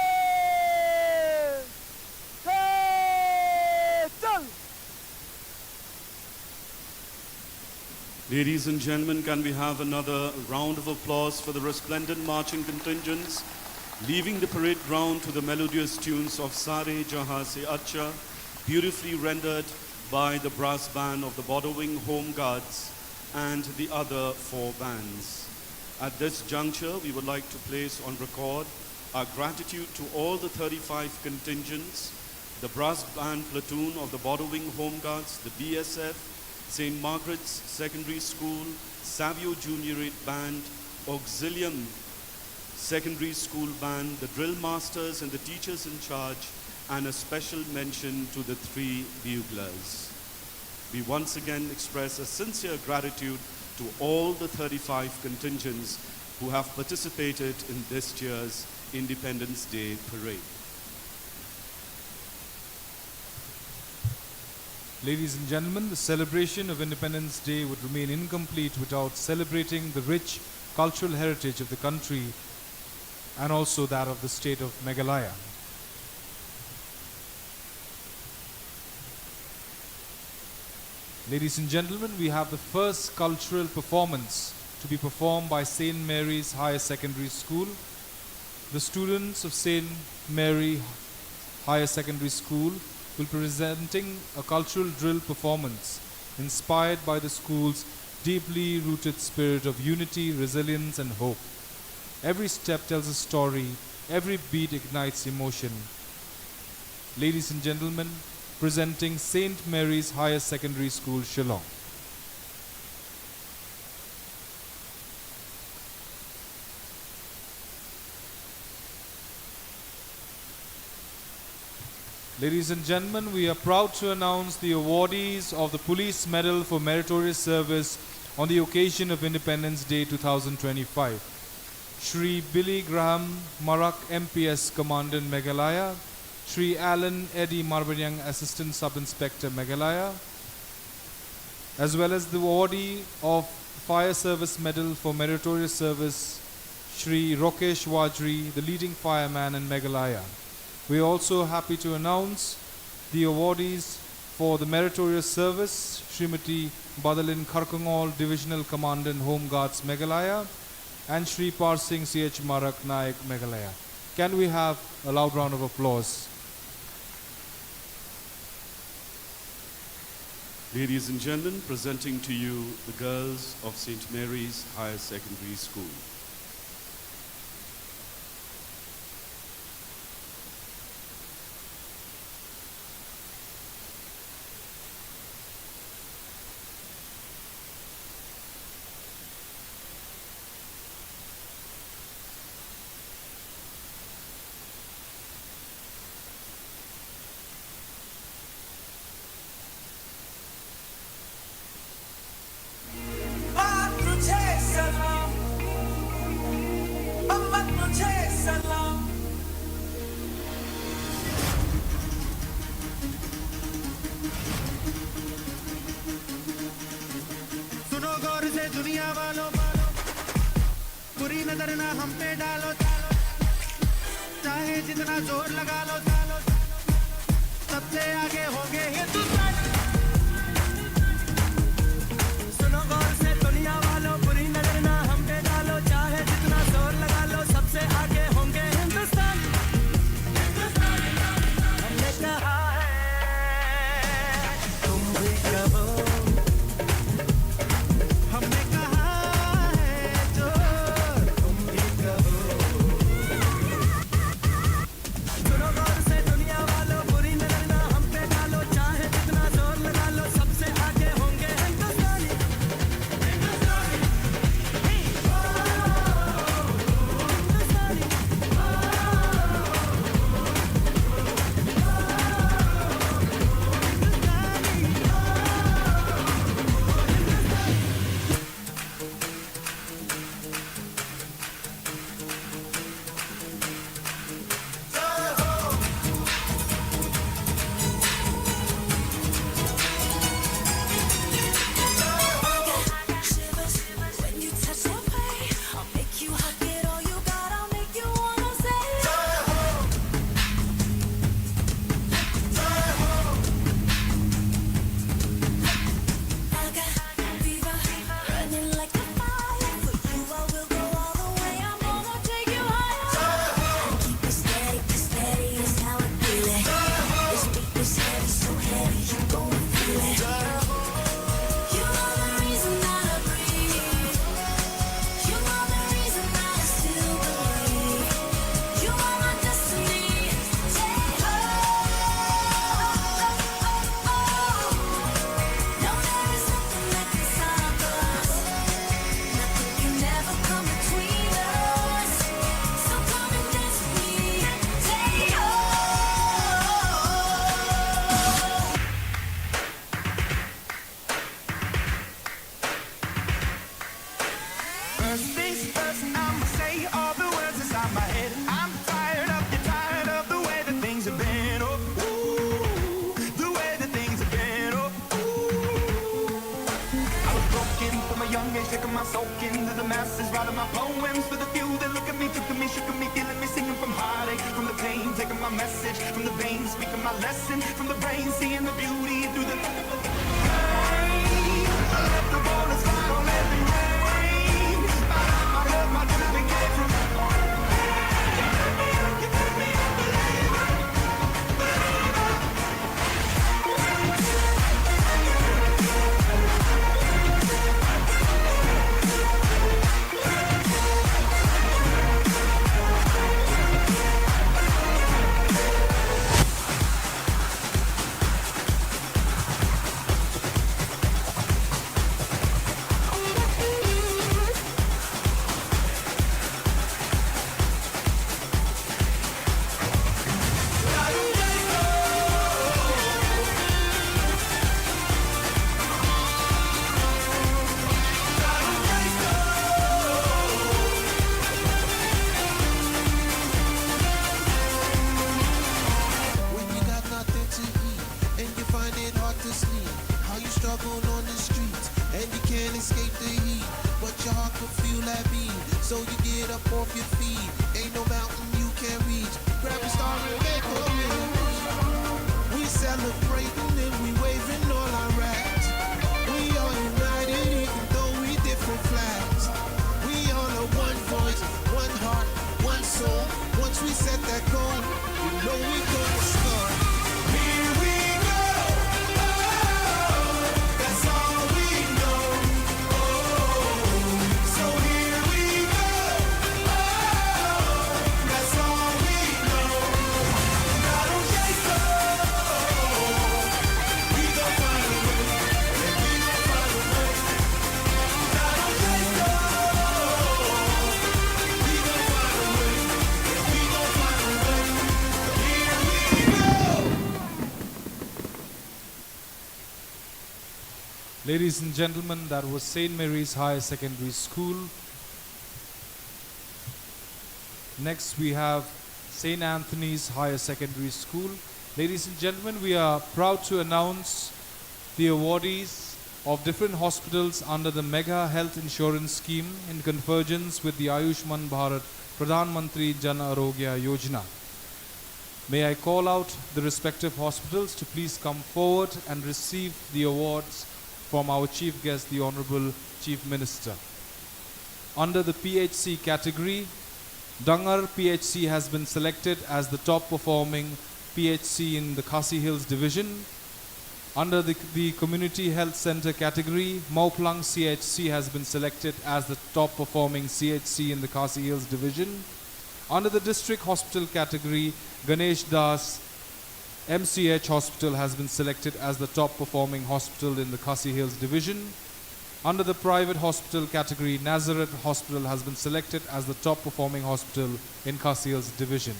चल। Ladies and gentlemen, can we have another round of applause for the resplendent marching contingents leaving the parade ground to the melodious tunes of Sare Jahan Se Acha, beautifully rendered by the brass band of the Border Wing Home Guards and the other four bands. At this juncture, we would like to place on record our gratitude to all the 35 contingents, the brass band platoon of the Border Wing Home Guards, the BSF, St. Margaret's Secondary School, Savio Junior Band, Auxilium Secondary School Band, the drill masters and the teachers in charge, and a special mention to the 3 buglers. We once again express a sincere gratitude to all the 35 contingents who have participated in this year's Independence Day Parade. Ladies and gentlemen, the celebration of Independence Day would remain incomplete without celebrating the rich cultural heritage of the country and also that of the state of Meghalaya. Ladies and gentlemen, we have the first cultural performance to be performed by St. Mary's Higher Secondary School. The students of St. Mary Higher Secondary School will be presenting a cultural drill performance inspired by the school's deeply rooted spirit of unity, resilience and hope. Every step tells a story, every beat ignites emotion. Ladies and gentlemen, presenting St. Mary's Higher Secondary School, Shillong. Ladies and gentlemen, we are proud to announce the awardees of the Police Medal for Meritorious Service on the occasion of Independence Day 2025. Shri Billy Graham Marak, MPS Commandant Meghalaya, Shri Alan Eddie Marbayang, Assistant Sub-Inspector Meghalaya, as well as the awardee of Fire Service Medal for Meritorious Service, Shri Rokesh Wajri, the leading fireman in Meghalaya. We are also happy to announce the awardees for the Meritorious Service, Srimati Badalin Kharkongol, Divisional Commandant Home Guards Meghalaya, and Shri Parsing CH Marak Naik Meghalaya. Can we have a loud round of applause? Ladies and gentlemen, presenting to you the girls of St. Mary's Higher Secondary School. दुनिया वालों बुरी नजर ना हम पे डालो चाहे जितना जोर लगा लो सबसे आगे होंगे हिंदुस्तान सुनो गौर से दुनिया वालों बुरी नजर ना हम पे डालो चाहे जितना जोर लगा लो सबसे आगे होंगे हिंदुस्तान हमने कहा है तुम भी कहो हमने कहा है जो तुम भी कहो सुनो गौर से दुनिया वालों First things first, I'ma say all the words inside my head. I'm tired of the way that things have been. Oh, ooh, the way that things have been. Oh, ooh. I was broken from a young age, taking my soul into the masses, writing my poems for the few that look at me, took to me, shook at me, feeling me, singing from heartache, from the pain, taking my message from the veins, speaking my lesson from the brain, seeing the beauty through the pain. Let the bullets fly, don't let them rain. My love, my driven came from. You put me up, believer. When you got nothing to eat and you find it hard to sleep, how you struggle on the streets and you can't escape the heat, but your heart can feel that beat, so you get up off your feet. Ain't no mountain you can't reach. Grab a star and make a wish. We celebrating and we waving all our rags. We are united even though we different flags. We all are one voice, one heart, one soul. Once we set that goal, you know we gonna start. Here we go. Oh, that's all we know. Oh, so here we go. Oh, that's all we know. Claro que esto, we gon' find a way, and we gon' find a way. Claro que esto, we gon' find a way, and we gon' find a way. Here we go. Ladies and gentlemen, that was St. Mary's Higher Secondary School. Next we have St. Anthony's Higher Secondary School. Ladies and gentlemen, we are proud to announce the awardees of different hospitals under the Mega Health Insurance Scheme in convergence with the Ayushman Bharat Pradhan Mantri Jan Arogya Yojana. May I call out the respective hospitals to please come forward and receive the awards from our chief guest, the Honorable Chief Minister. Under the PHC category, Dangar PHC has been selected as the top performing PHC in the Khasi Hills division. Under the Community Health Center category, Mauplang CHC has been selected as the top performing CHC in the Khasi Hills division. Under the District Hospital category, Ganesh Das MCH Hospital has been selected as the top performing hospital in the Khasi Hills division. Under the private hospital category, Nazareth Hospital has been selected as the top performing hospital in Khasi Hills division.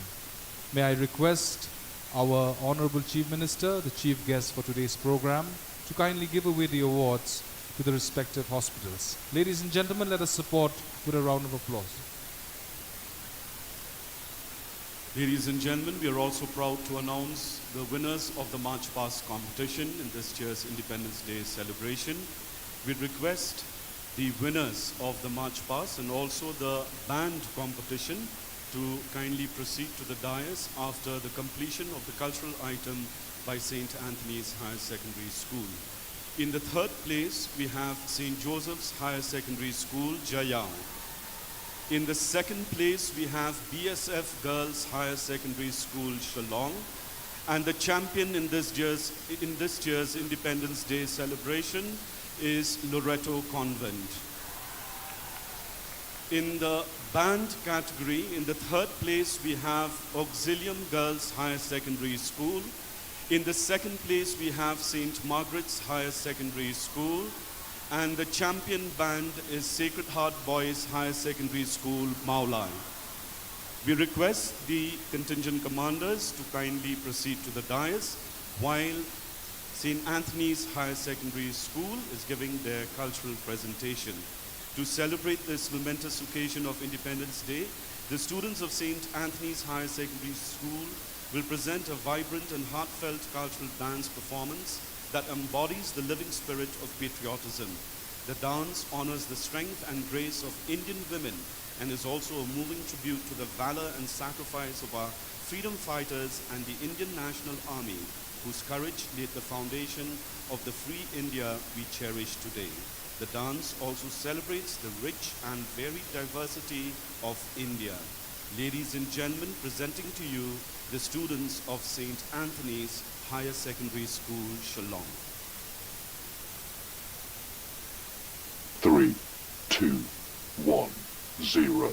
May I request our Honorable Chief Minister, the chief guest for today's program, to kindly give away the awards to the respective hospitals. Ladies and gentlemen, let us support with a round of applause. Ladies and gentlemen, we are also proud to announce the winners of the March Past competition in this year's Independence Day celebration. We request the winners of the March Past and also the band competition to kindly proceed to the dais after the completion of the cultural item by St. Anthony's Higher Secondary School. In the third place, we have St. Joseph's Higher Secondary School, Jayao. In the second place, we have BSF Girls Higher Secondary School, Shillong. And the champion in this year's Independence Day celebration is Loreto Convent. In the band category, in the third place, we have Auxilium Girls Higher Secondary School. In the second place, we have St. Margaret's Higher Secondary School. And the champion band is Sacred Heart Boys Higher Secondary School, Maulai. We request the contingent commanders to kindly proceed to the dais while St. Anthony's Higher Secondary School is giving their cultural presentation. To celebrate this momentous occasion of Independence Day, the students of St. Anthony's Higher Secondary School will present a vibrant and heartfelt cultural dance performance that embodies the living spirit of patriotism. The dance honors the strength and grace of Indian women and is also a moving tribute to the valor and sacrifice of our freedom fighters and the Indian National Army, whose courage laid the foundation of the free India we cherish today. The dance also celebrates the rich and varied diversity of India. Ladies and gentlemen, presenting to you the students of St. Anthony's Higher Secondary School, Shillong. 3, 2, 1, 0.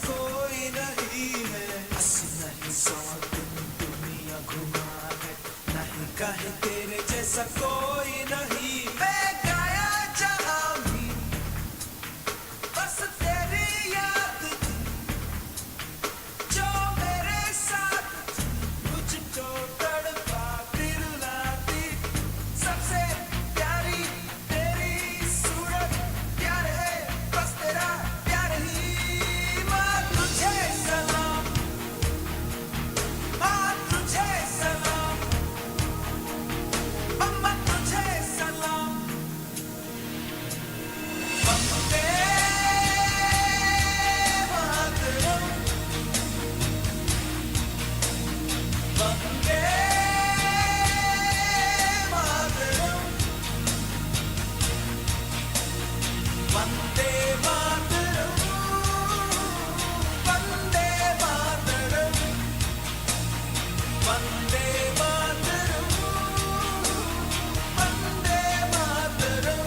कोई नहीं है, हंसी नहीं सौ दिन दुनिया घुमा है, नहीं कहे तेरे जैसा कोई नहीं। मैं गाया जहाँ भी बस तेरी याद थी, जो मेरे साथ थी, मुझको तड़पा दिलाती। सबसे प्यारी तेरी सूरत, प्यार है बस तेरा प्यार ही। माँ तुझे सलाम, माँ तुझे सलाम, अम्मा तुझे सलाम। वंदे मातरम, वंदे मातरम, वंदे मातरम, वंदे मातरम, वंदे मातरम, वंदे मातरम।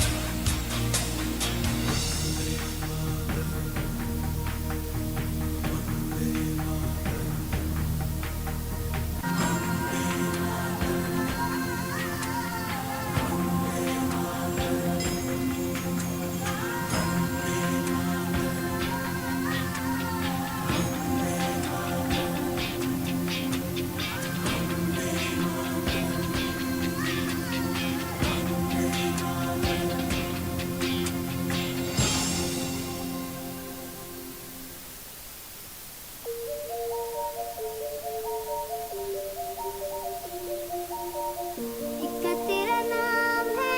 एक तेरा नाम है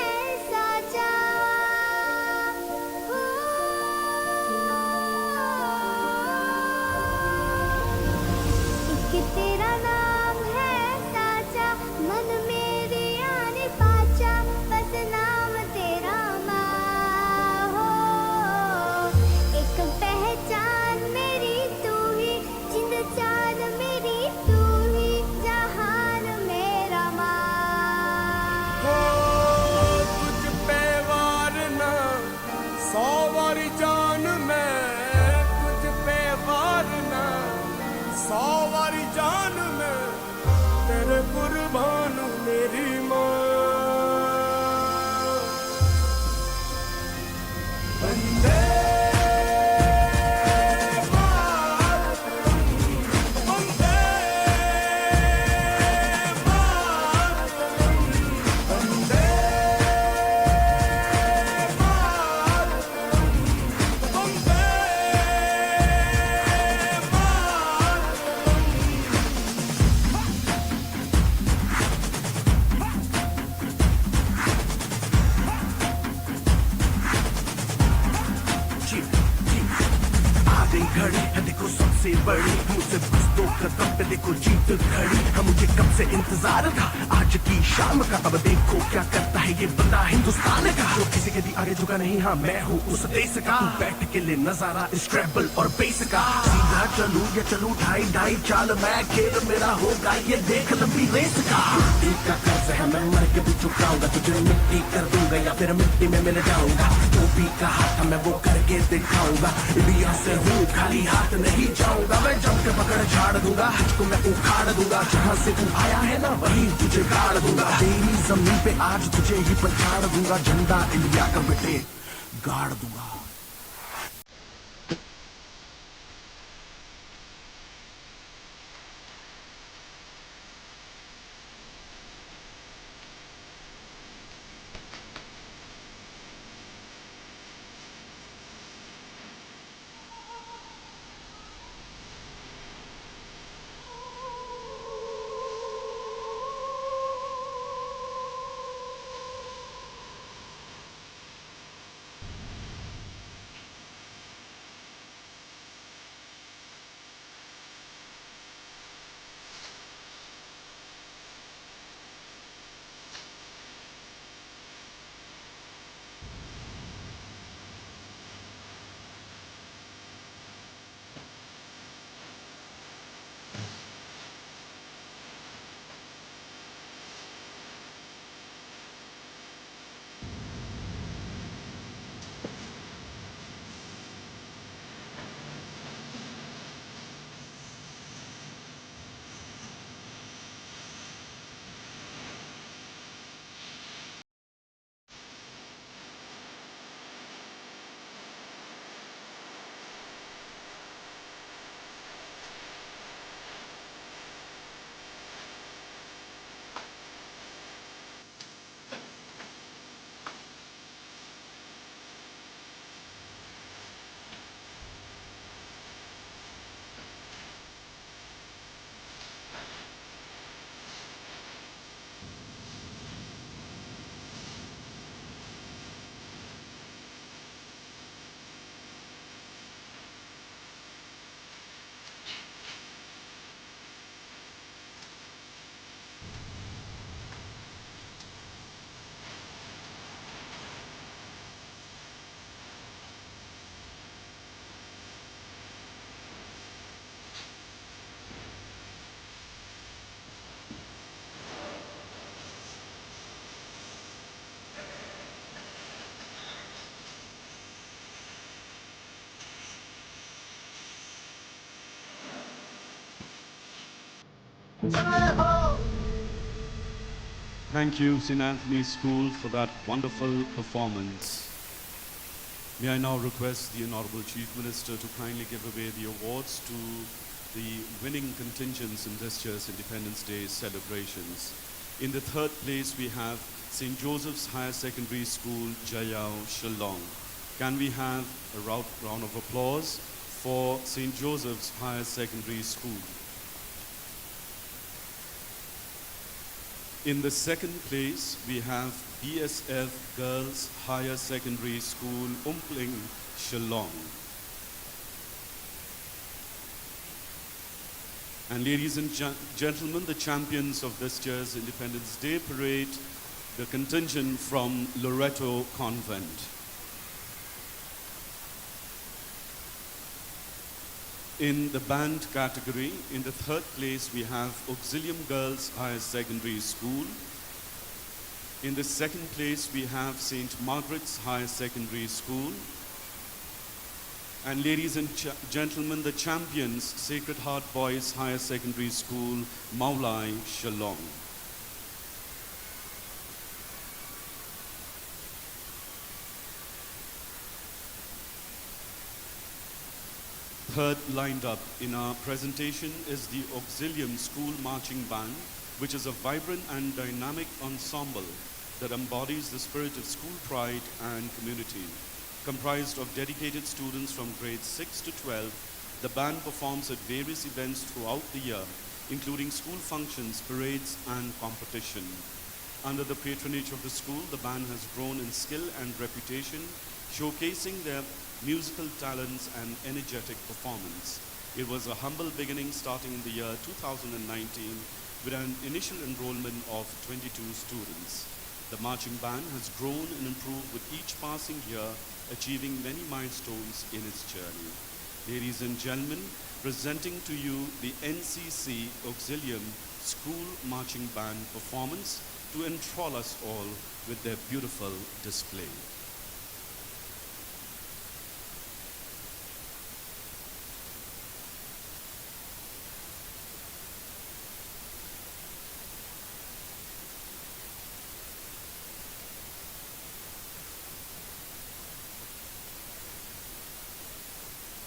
साचा, हो एक तेरा नाम है साचा, मन मेरी आने पाचा, बस नाम तेरा माँ हो। एक पहचान मेरी तू ही, जिंद जान मेरी तू ही, जहान मेरा माँ। तुझ पे वारना 100 वारी जान मैं, तुझ पे वारना 100 वारी जान मैं, तेरे कुर्बान मेरी माँ। वंदे मातरम, वंदे मातरम, वंदे मातरम, वंदे आ गई घड़ी है देखो सबसे बड़ी, मुझसे कुछ तो कदम पे देखो जीत खड़ी है, मुझे कब से इंतजार था आज की शाम का। अब देखो क्या करता है ये बंदा हिंदुस्तान का, जो किसी के भी आगे झुका नहीं। हाँ मैं हूँ उस देश का, बैठ के ले नजारा इस ट्रेबल और बेस का। सीधा चलूं या चलूं ढाई ढाई चाल, मैं खेल मेरा होगा ये देख लंबी रेस का। मिट्टी का कर्ज है मैं मर के भी चुकाऊंगा, तुझे मिट्टी कर दूंगा या फिर मिट्टी में मिल जाऊंगा। जो भी कहा था मैं वो करके दिखाऊंगा, इंडिया से हूँ खाली हाथ नहीं जाऊंगा। मैं जम के पकड़ झाड़ दूंगा, तुझको मैं उखाड़ दूंगा। जहाँ से तू आया है ना वहीं तुझे गाड़ दूंगा। तेरी जमीन पे आज तुझे ही पछाड़ दूंगा, झंडा इंडिया का बेटे गाड़ दूंगा। Thank you, St. Anthony's School, for that wonderful performance. May I now request the Honorable Chief Minister to kindly give away the awards to the winning contingents in this year's Independence Day celebrations. In the third place, we have St. Joseph's Higher Secondary School, Jayao, Shillong. Can we have a round of applause for St. Joseph's Higher Secondary School? In the second place, we have BSF Girls Higher Secondary School, Umpling, Shillong. And ladies and gentlemen, the champions of this year's Independence Day Parade, the contingent from Loreto Convent. In the band category, in the third place, we have Auxilium Girls Higher Secondary School. In the second place, we have St. Margaret's Higher Secondary School. And ladies and gentlemen, the champions, Sacred Heart Boys Higher Secondary School, Maulai, Shillong. Third lined up in our presentation is the Auxilium School Marching Band, which is a vibrant and dynamic ensemble that embodies the spirit of school pride and community. Comprised of dedicated students from grades 6 to 12, the band performs at various events throughout the year, including school functions, parades, and competition. Under the patronage of the school, the band has grown in skill and reputation, showcasing their musical talents and energetic performance. It was a humble beginning starting in the year 2019 with an initial enrollment of 22 students. The marching band has grown and improved with each passing year, achieving many milestones in its journey. Ladies and gentlemen, presenting to you the NCC Auxilium School Marching Band performance to enthrall us all with their beautiful display.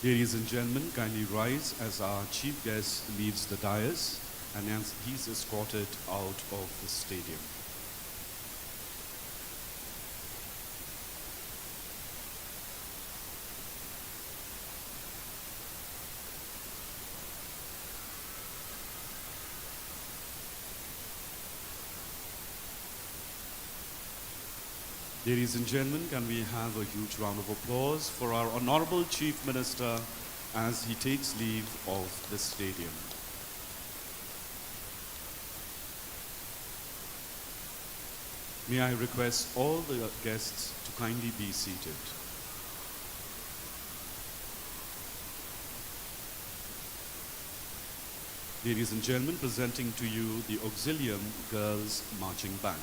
Ladies and gentlemen, kindly rise as our chief guest leaves the dais and as he's escorted out of the stadium. Ladies and gentlemen, can we have a huge round of applause for our Honorable Chief Minister as he takes leave of the stadium. May I request all the guests to kindly be seated. Ladies and gentlemen, presenting to you the Auxilium Girls Marching Band.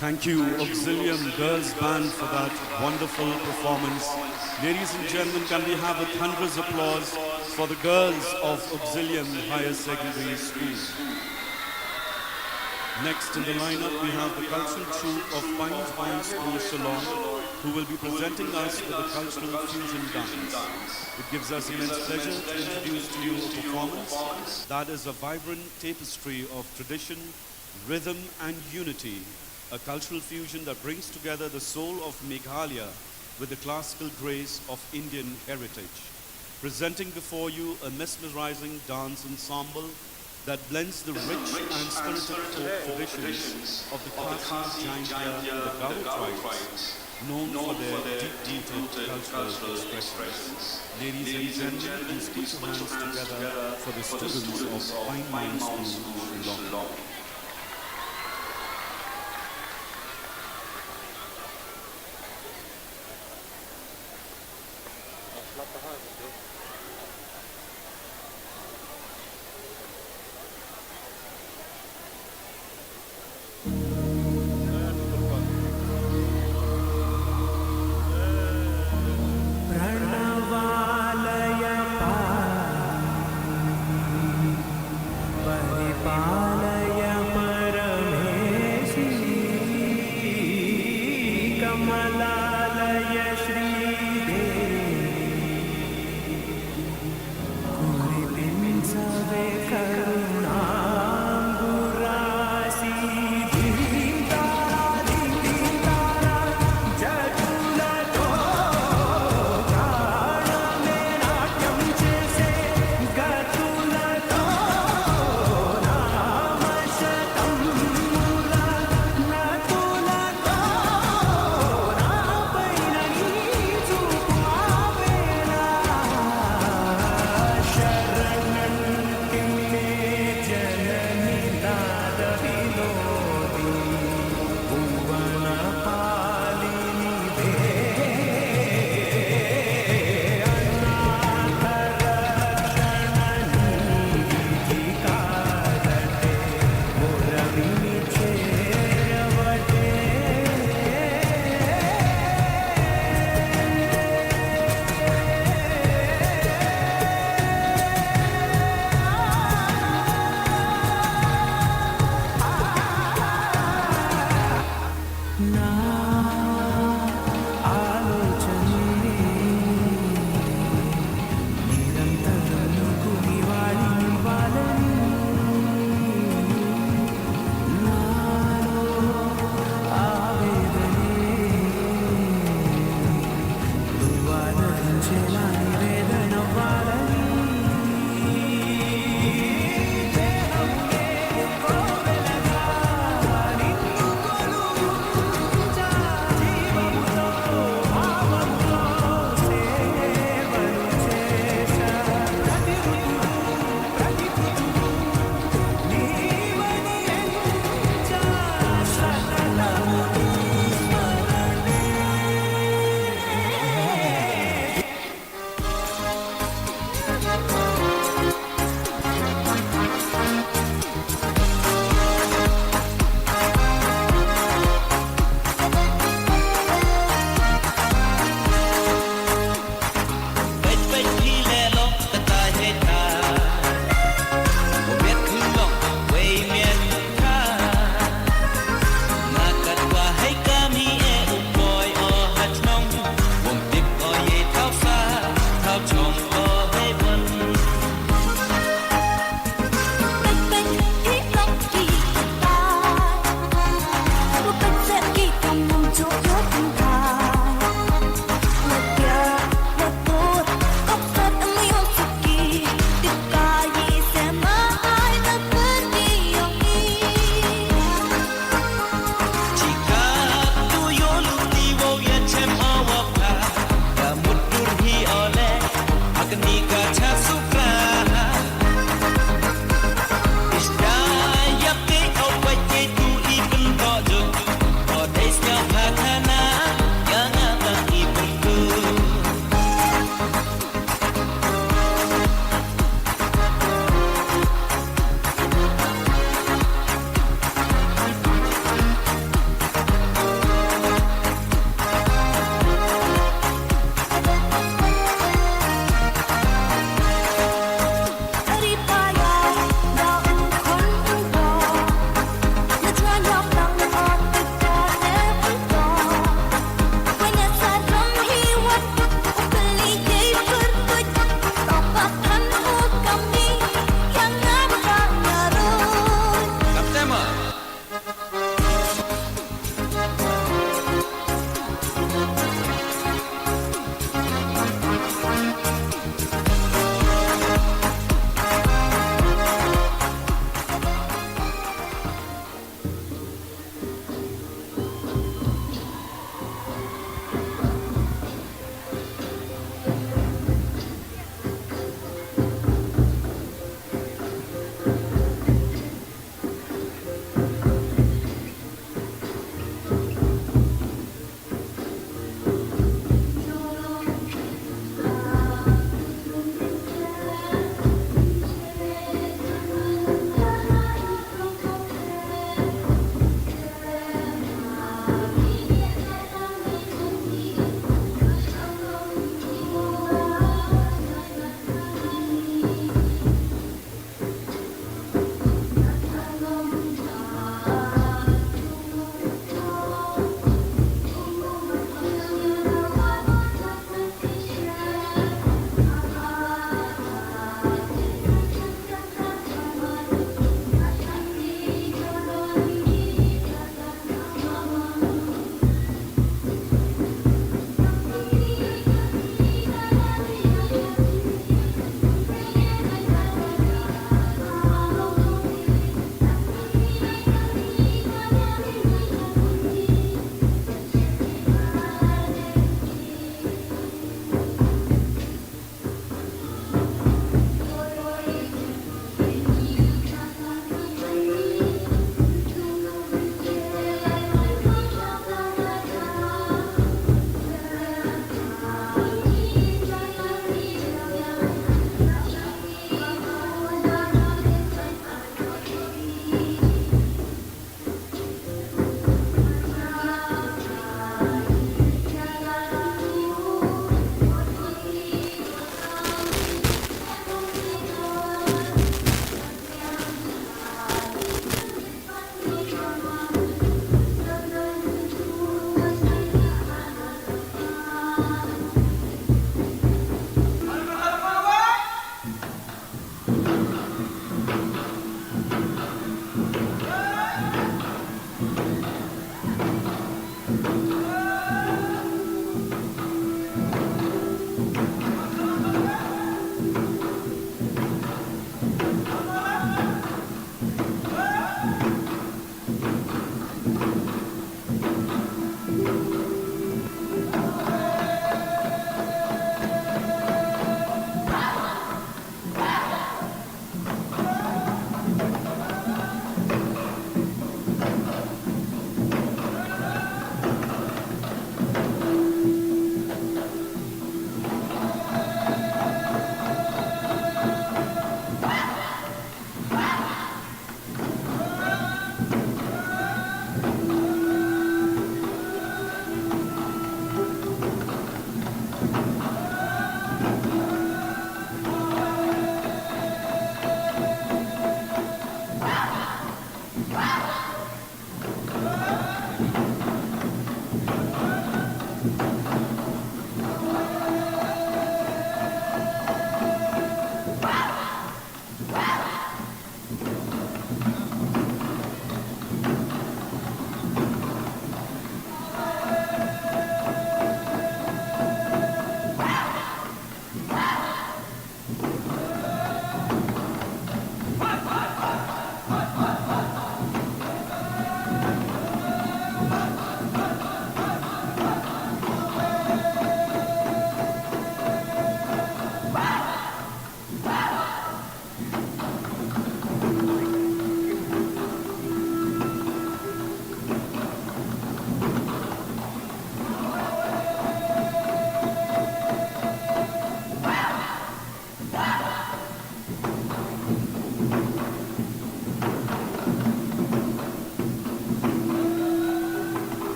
Thank you, Auxilium Girls Band, for that wonderful performance. Ladies and gentlemen, can we have a thunderous applause for the girls of Auxilium Higher Secondary School. Next in the lineup, we have the cultural troupe of Pines Vine School, Shillong, who will be presenting us with a cultural fusion dance. It gives us immense pleasure to introduce to you a performance that is a vibrant tapestry of tradition, rhythm and unity, a cultural fusion that brings together the soul of Meghalaya with the classical grace of Indian heritage. Presenting before you a mesmerizing dance ensemble that blends the rich and spirited folk traditions of the Khasi, Jaintia and the Garo tribes, known for their deep-rooted cultural expressions. Ladies and gentlemen, please put your hands together for the students of Pine Vine School, Shillong. परिपालय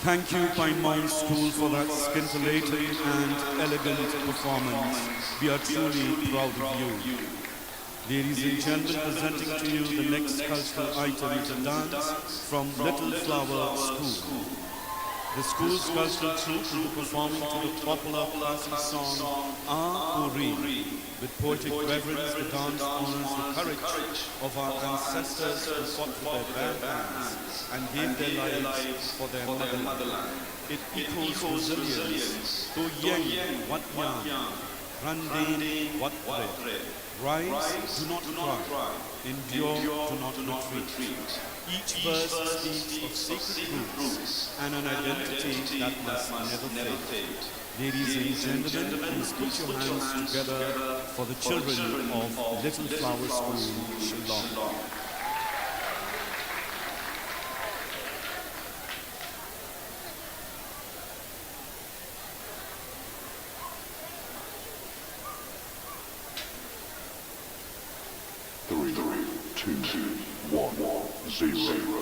Thank you, Pine Mount School, for that scintillating and elegant performance. We are truly proud of you. Ladies and gentlemen, presenting to you the next cultural item is a dance from Little Flower School. The school's cultural troupe will be performing to the popular classic song Ah Uri. With poetic reverence, the dance honors the courage of our ancestors who fought for their bare hands and gave their lives for their motherland. It echoes resilience. To Yang, what Yang? Randin, what red? Rise, do not cry. Endure, do not retreat. Each verse speaks of sacred roots and an identity that must never fade. Ladies and gentlemen, please put your hands together for the children of Little Flower School, Shillong. 3, 2, 1, 0.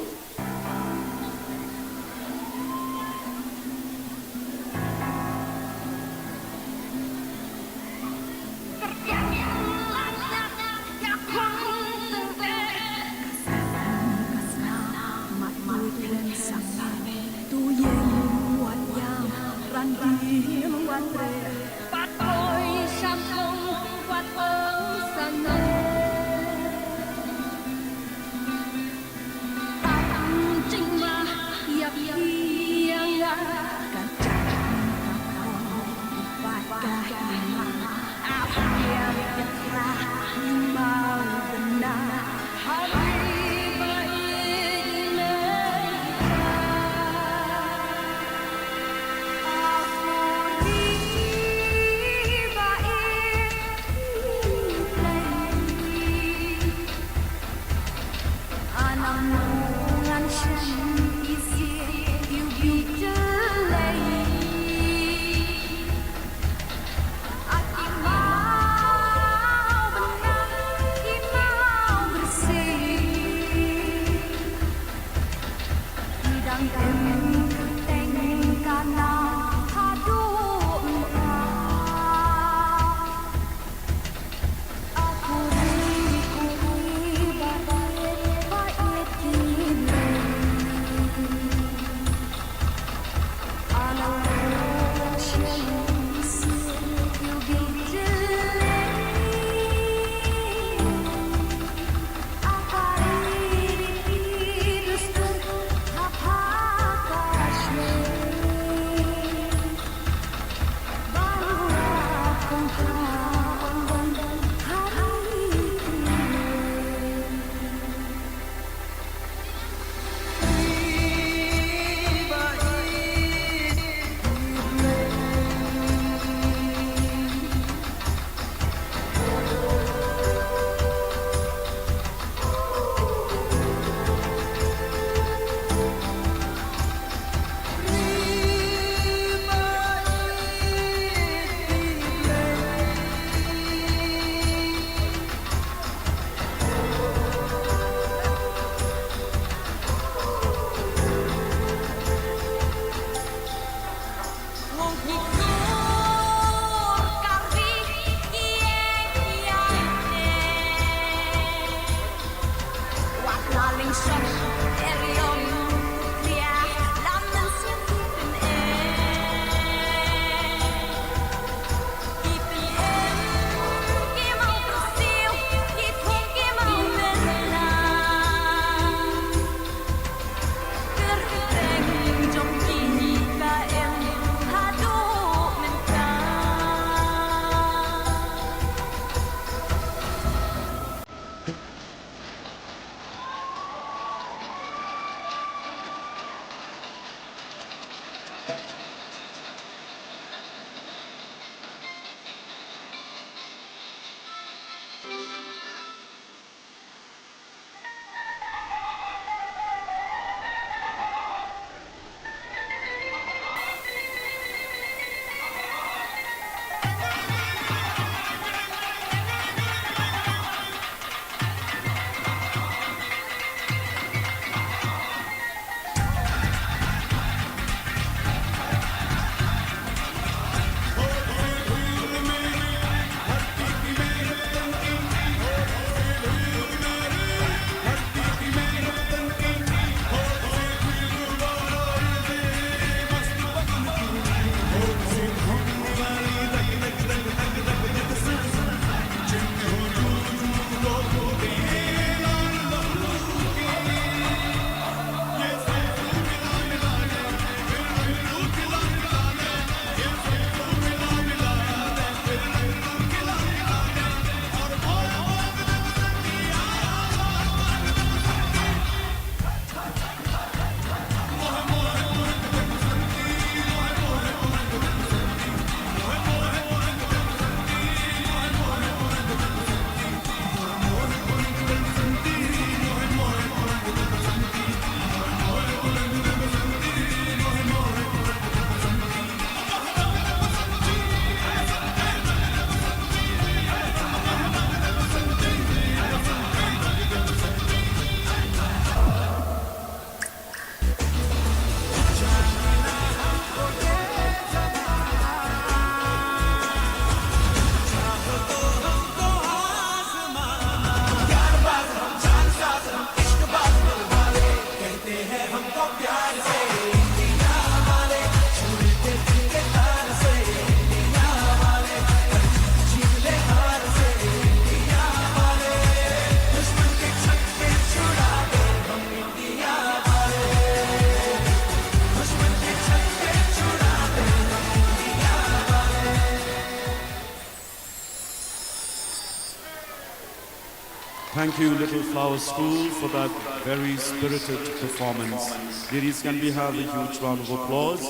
thank you, Little Flower School, for that very spirited performance. Ladies, can we have a huge round of applause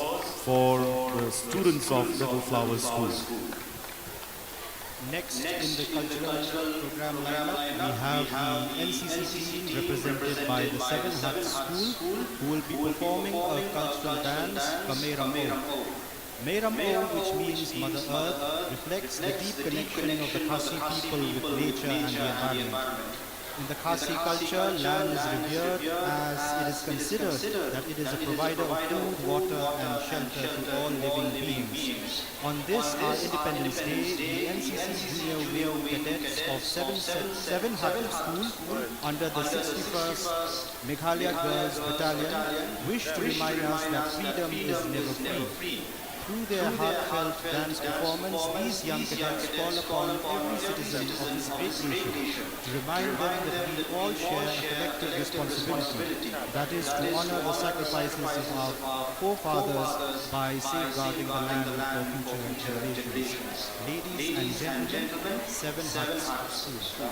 for the students of Little Flower School? Next in the cultural program lineup, we have the NCC team represented by the Seven Huts School, who will be performing a cultural dance, Kameram O. Meram O, which means Mother Earth, reflects the deep connection of the Khasi people with nature and the environment. In the Khasi culture, land is revered as it is considered that it is a provider of food, water and shelter to all living beings. On this, our Independence Day, the NCC Junior Wing Cadets of 7 Hut School under the 61st Meghalaya Girls Battalion wish to remind us that freedom is never free. Through their heartfelt dance performance, these young cadets call upon every citizen of this great nation to remind them that we all share a collective responsibility, that is to honor the sacrifices of our forefathers by safeguarding the land for future generations. Ladies and gentlemen, 7 Huts School.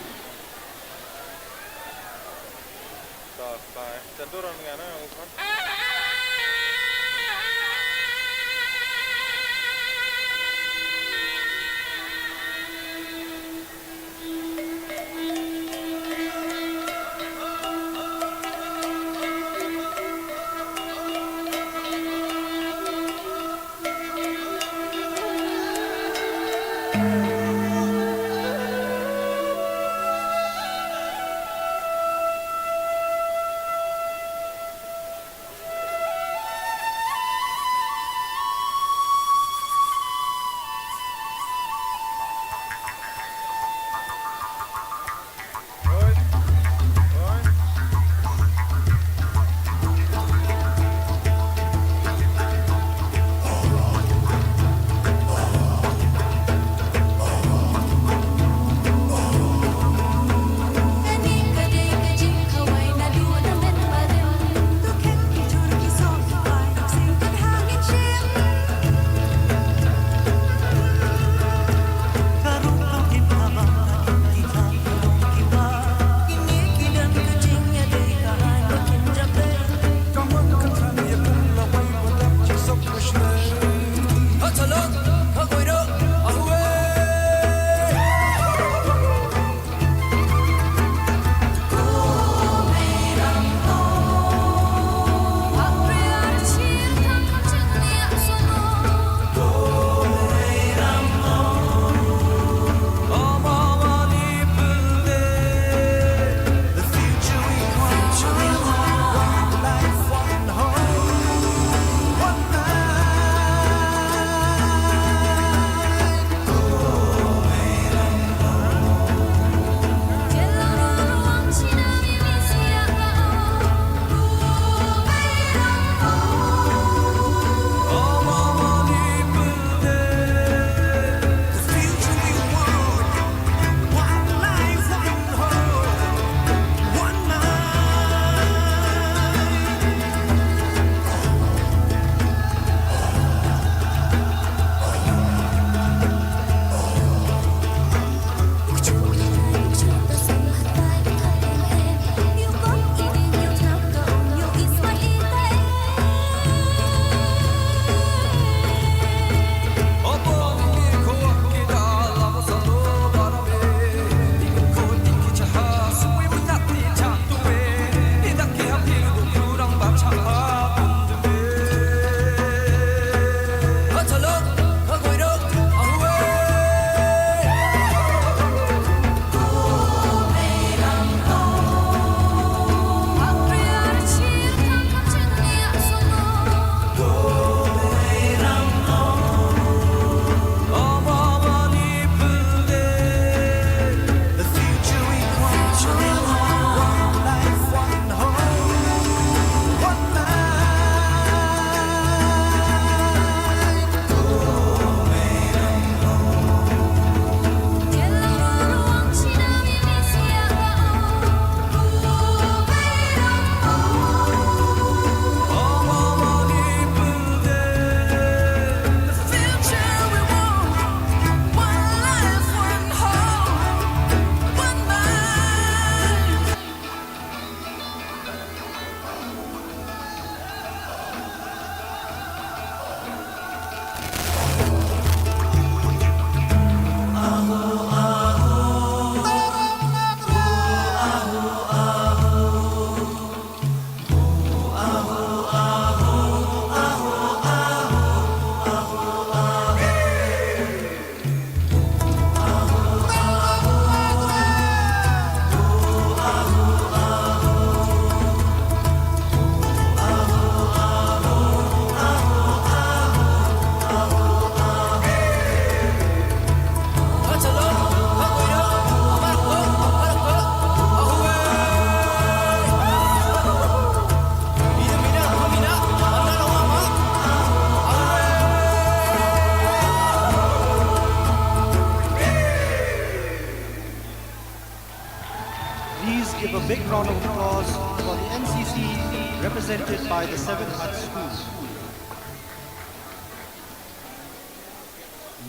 represented by the 7th Hut School.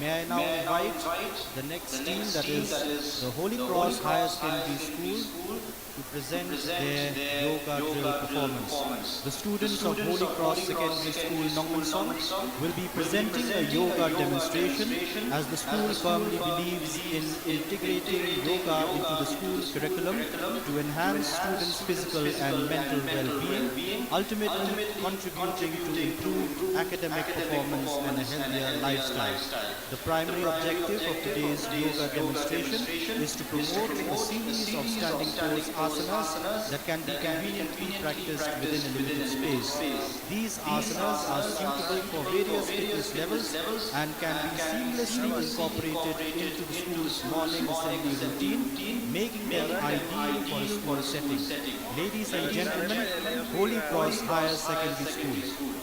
May I now invite the next team, that is the Holy Cross Higher Secondary School, to present their yoga drill performance. The students of Holy Cross Secondary School, Nongmansong, will be presenting a yoga demonstration as the school firmly believes in integrating yoga into the school curriculum to enhance students' physical and mental well-being, ultimately contributing to improved academic performance and a healthier lifestyle. The primary objective of today's yoga demonstration is to promote a series of standing pose asanas that can be conveniently practiced within a limited space. These asanas are suitable for various fitness levels and can be seamlessly incorporated into the school's morning assembly routine, making them ideal for a school setting. Ladies and gentlemen, Holy Cross Higher Secondary School.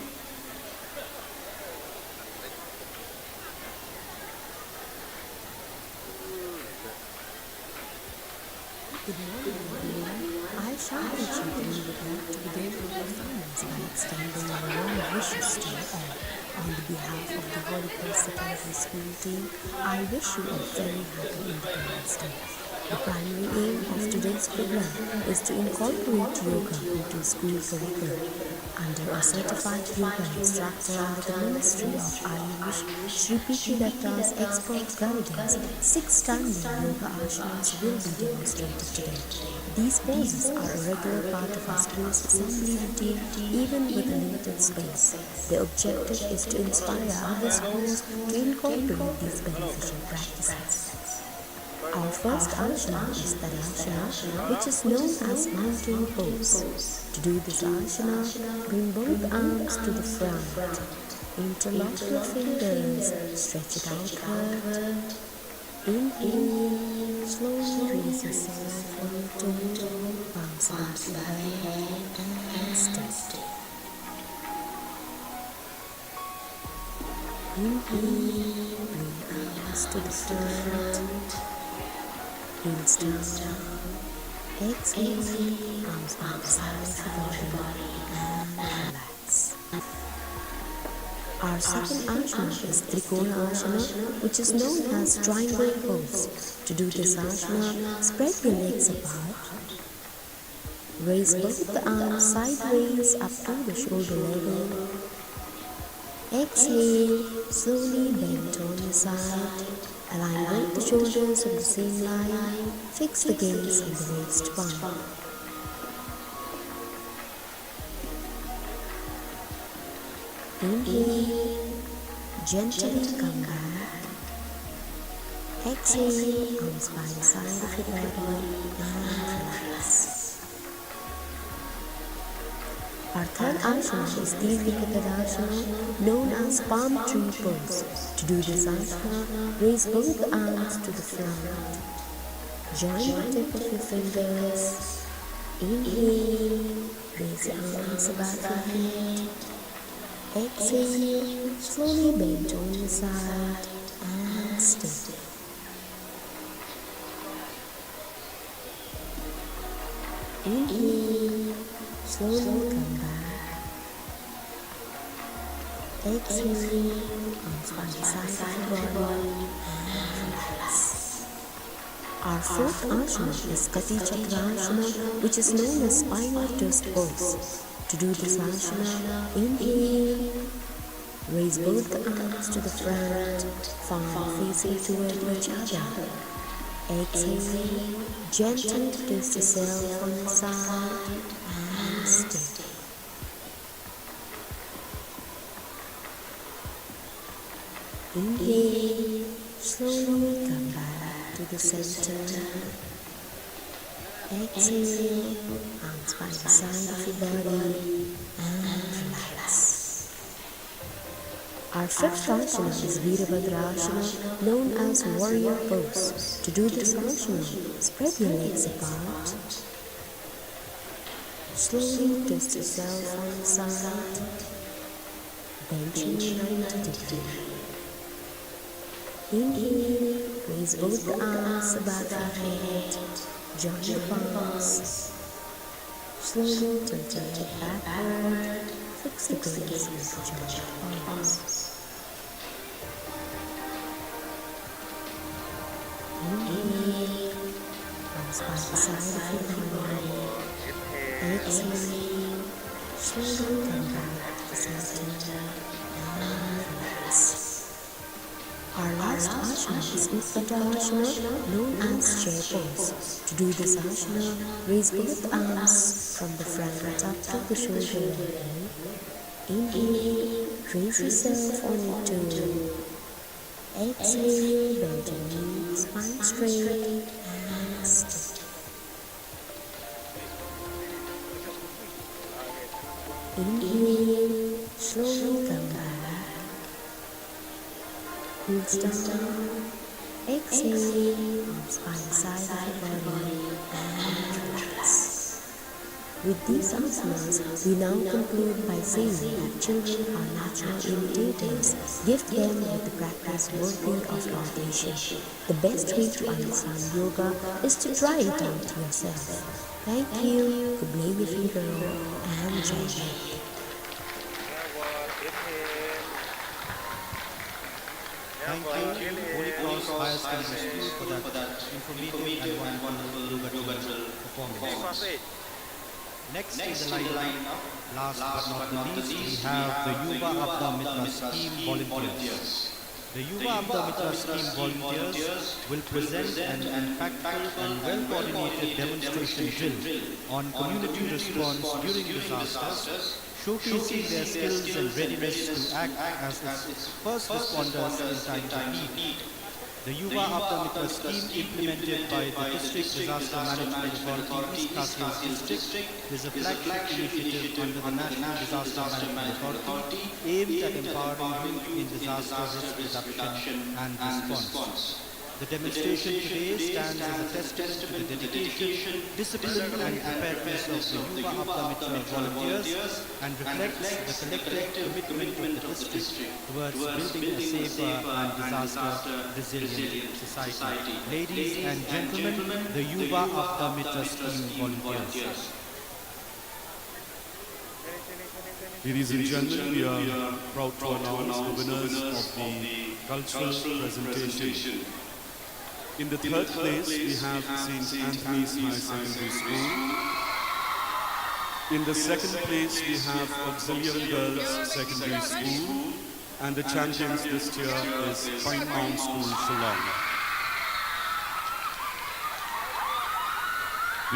Good morning, everyone. I shall be children would like to begin our performance by extending our warm wishes to you all. On the behalf of the Holy Cross Secondary School team, I wish you a very happy Independence Day. The primary aim of today's program is to incorporate yoga into school curriculum. Under a certified yoga instructor under the Ministry of Ayush, Shri P.K. Datta's expert guidance, 6 standing yoga asanas will be demonstrated today. These poses are a regular part of our school's assembly routine, even with a limited space. The objective is to inspire other schools to incorporate these beneficial practices. Our first asana is Tadasana, which is known as mountain pose. To do this asana, bring both arms to the front. Interlock your fingers, stretch it outward. Inhale, slowly raise yourself on your toe, palms out to the head, and step. Inhale, bring arms to the front. Heels down. Exhale, arms by the side of the body and relax. Our second asana is Trikona Asana, which is known as triangle pose. To do this asana, spread your legs apart. Raise both the arms sideways up to the shoulder level. Exhale, slowly bend on your side. Align both the shoulders on the same line. Fix the gaze on the waist bone. Inhale, gently come back. Exhale, arms by the side of your body and relax. Our third asana is Dirghikatadasana, known as palm tree pose. To do this asana, raise both arms to the front. Join the tip of your fingers. Inhale, raise your arms above your head. Exhale, slowly bend on your side and stay. Inhale, slowly come back. Exhale, arms by the side of your body and relax. Our fourth asana is Kati Chakrasana, which is known as spinal twist pose. To do this asana, inhale, raise both the arms to the front, palm facing toward each other. Exhale, gently twist yourself on the side and stay. Inhale, slowly come back to the center. Exhale, arms by the side of your body and relax. Our fifth asana is Virabhadrasana, known as warrior pose. To do this asana, spread your legs apart. Slowly twist yourself on the side. Bend your 90 degrees. Inhale, raise both the arms above your head. Join the palms. Slowly tilt your head backward. Fix the gaze with the joint palms. Inhale, arms by the side of your body. Exhale, slowly come back to the center and relax. Our last asana is Utpata asana, known as chair pose. To do this asana, raise both arms from the front up to the shoulder line. Inhale, raise yourself on your toe. Exhale, bend your knees, spine straight and stiff. Inhale, slowly come back. Heels down. Exhale, arms by the side of the body and relax. With these asanas, we now conclude by saying that children are natural imitators. Gift them with the practice worthy of imitation. The best way to understand yoga is to try it out yourself. Thank you, Kublai Figaro and Jai. Thank you, Holy Cross Higher Secondary School, for that informative and wonderful yoga performance. Next is the line-up. Last but not the least, we have the Yuva Abda Mitra Scheme volunteers. The Yuva Abda Mitra Scheme volunteers will present an impactful and well-coordinated demonstration drill on community response during disasters, showcasing their skills and readiness to act as its first responders in time of need. The Yuva Abda Mitra scheme implemented by the District Disaster Management Authority, East Kashmir District, is a flagship initiative under the National Disaster Management Authority aimed at empowering youth in disaster risk reduction and response. The demonstration today stands as a testament to the dedication, discipline and preparedness of the Yuva Abda Mitra volunteers and reflects the collective commitment of the district towards building a safer and disaster-resilient society. Ladies and gentlemen, the Yuva Abda Mitra scheme volunteers. Ladies and gentlemen, we are proud to announce the winners of the cultural presentation. In the third place, we have St. Anthony's High Secondary School. In the second place, we have Auxilium Girls Secondary School. And the champions this year is Pine Mount School, Shillong.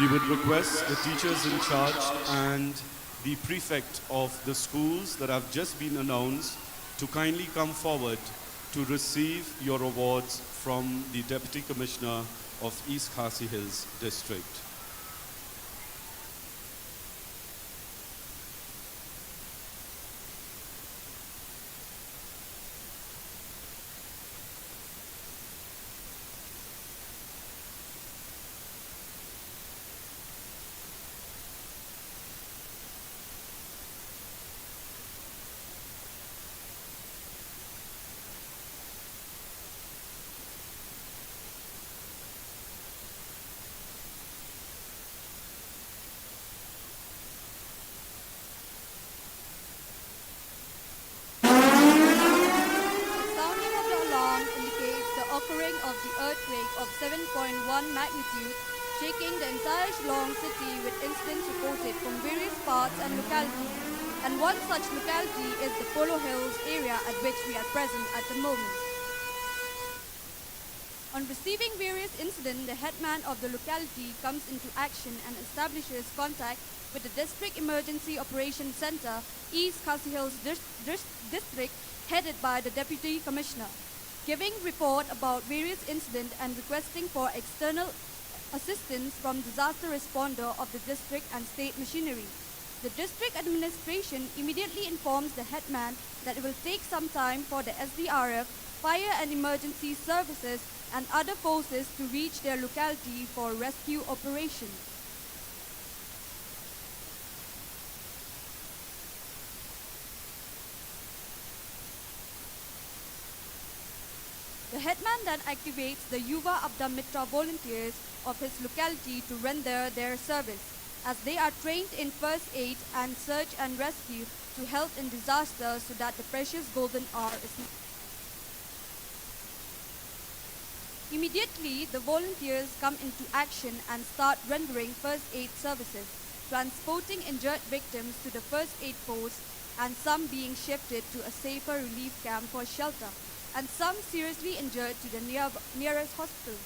We would request the teachers in charge and the prefect of the schools that have just been announced to kindly come forward to receive your awards from the Deputy Commissioner of East Khasi Hills District. of the earthquake of 7.1 magnitude, shaking the entire Shillong city with incidents reported from various parts and localities. And one such locality is the Polo Hills area at which we are present at the moment. On receiving various incidents, the headman of the locality comes into action and establishes contact with the District Emergency Operations Center, East Khasi Hills District, headed by the Deputy Commissioner, giving report about various incidents and requesting for external assistance from disaster responder of the district and state machinery. The district administration immediately informs the headman that it will take some time for the SDRF, fire and emergency services and other forces to reach their locality for rescue operations. The headman then activates the Yuva Abda Mitra volunteers of his locality to render their service. as they are trained in first aid and search and rescue to help in disaster so that the precious golden hour is not. Immediately, the volunteers come into action and start rendering first aid services, transporting injured victims to the first aid post, and some being shifted to a safer relief camp for shelter, and some seriously injured to the nearest hospital.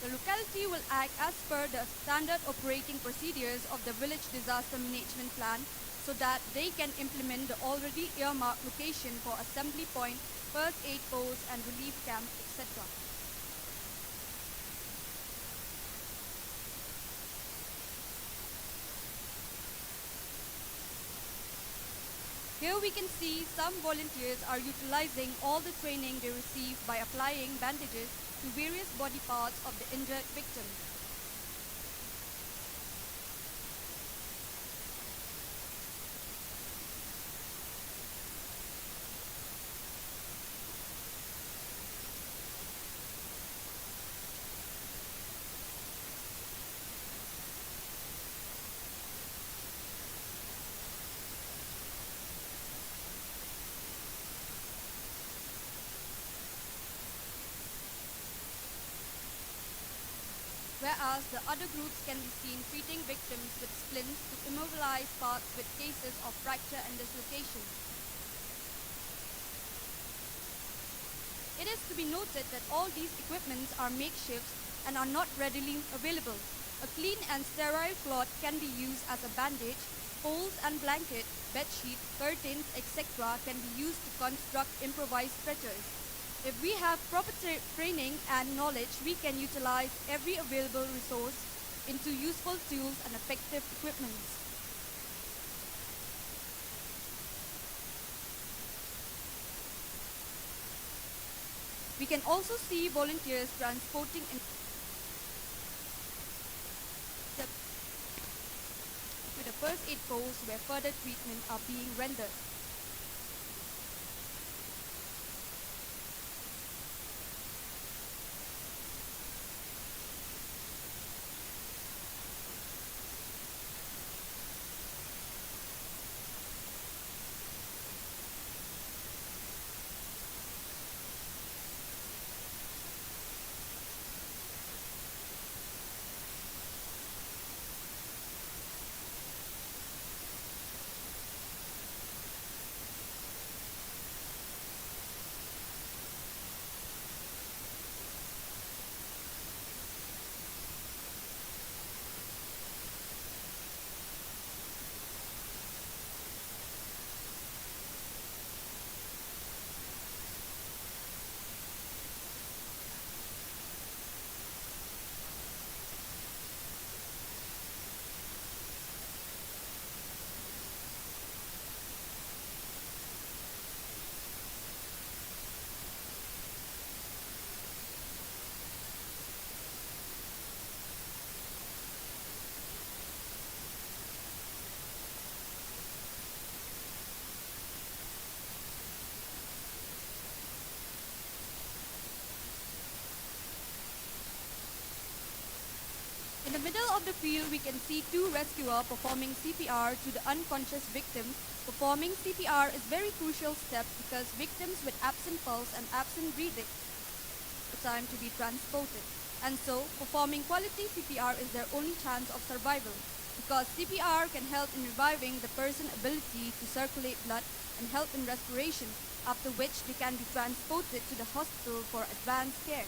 The locality will act as per the standard operating procedures of the Village Disaster Management Plan so that they can implement the already earmarked location for assembly point, first aid post and relief camp, etc. Here we can see some volunteers are utilizing all the training they received by applying bandages to various body parts of the injured victim. Whereas the other groups can be seen treating victims with splints to immobilize parts with cases of fracture and dislocation. It is to be noted that all these equipments are makeshifts and are not readily available. A clean and sterile cloth can be used as a bandage, poles and blanket, bedsheet, curtains, etc. can be used to construct improvised stretchers. If we have proper training and knowledge, we can utilize every available resource into useful tools and effective equipments. We can also see volunteers transporting to the first aid post where further treatment are being rendered. In the middle of the field, we can see two rescuers performing CPR to the unconscious victim. Performing CPR is a very crucial step because victims with absent pulse and absent breathing the time to be transported. And so, performing quality CPR is their only chance of survival because CPR can help in reviving the person's ability to circulate blood and help in respiration, after which they can be transported to the hospital for advanced care.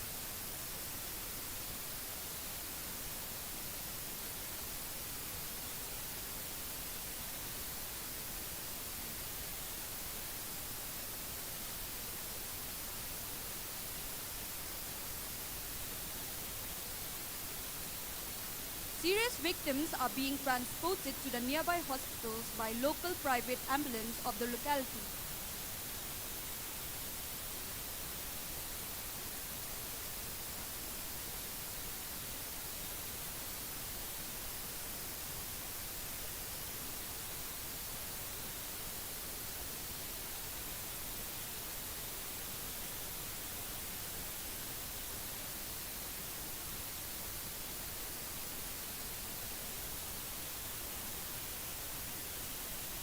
Serious victims are being transported to the nearby hospitals by local private ambulance of the locality.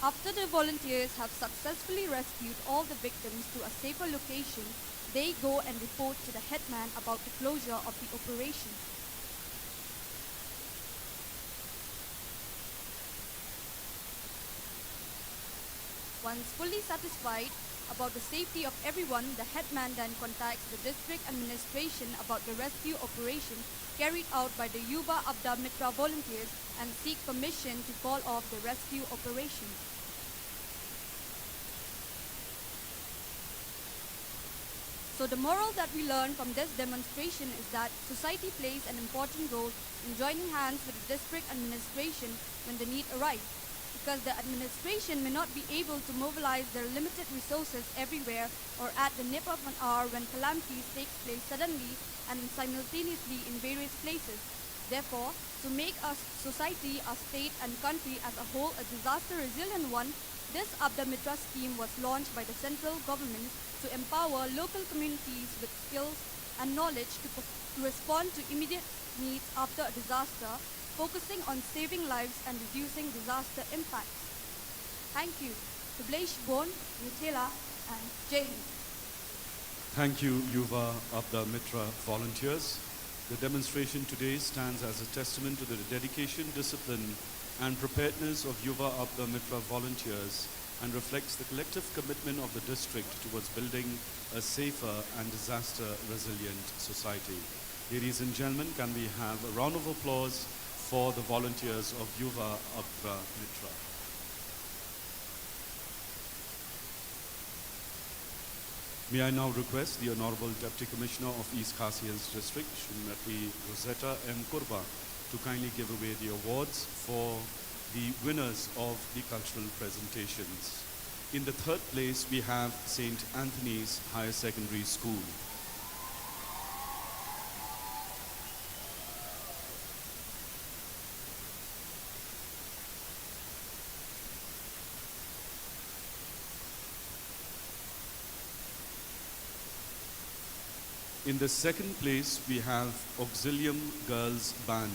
After the volunteers have successfully rescued all the victims to a safer location, they go and report to the headman about the closure of the operation. Once fully satisfied about the safety of everyone, the headman then contacts the district administration about the rescue operation carried out by the Yuva Abda Mitra volunteers and seek permission to call off the rescue operation. So the moral that we learn from this demonstration is that society plays an important role in joining hands with the district administration when the need arises, because the administration may not be able to mobilize their limited resources everywhere or at the nip of an hour when calamities take place suddenly and simultaneously in various places. Therefore, to make our society, our state and country as a whole a disaster resilient one, this Abda Mitra scheme was launched by the central government to empower local communities with skills and knowledge to respond to immediate needs after a disaster, focusing on saving lives and reducing disaster impacts. Thank you. Sublesh Bon, Nutella, and Jai Hind. Thank you, Yuva Abda Mitra volunteers. The demonstration today stands as a testament to the dedication, discipline, and preparedness of Yuva Abda Mitra volunteers and reflects the collective commitment of the district towards building a safer and disaster-resilient society. Ladies and gentlemen, can we have a round of applause for the volunteers of Yuva Abda Mitra? May I now request the Honorable Deputy Commissioner of East Khasi Hills District, Srimati Rosetta M. Kurba, to kindly give away the awards for the winners of the cultural presentations. In the third place, we have St. Anthony's Higher Secondary School. In the second place, we have Auxilium Girls Band.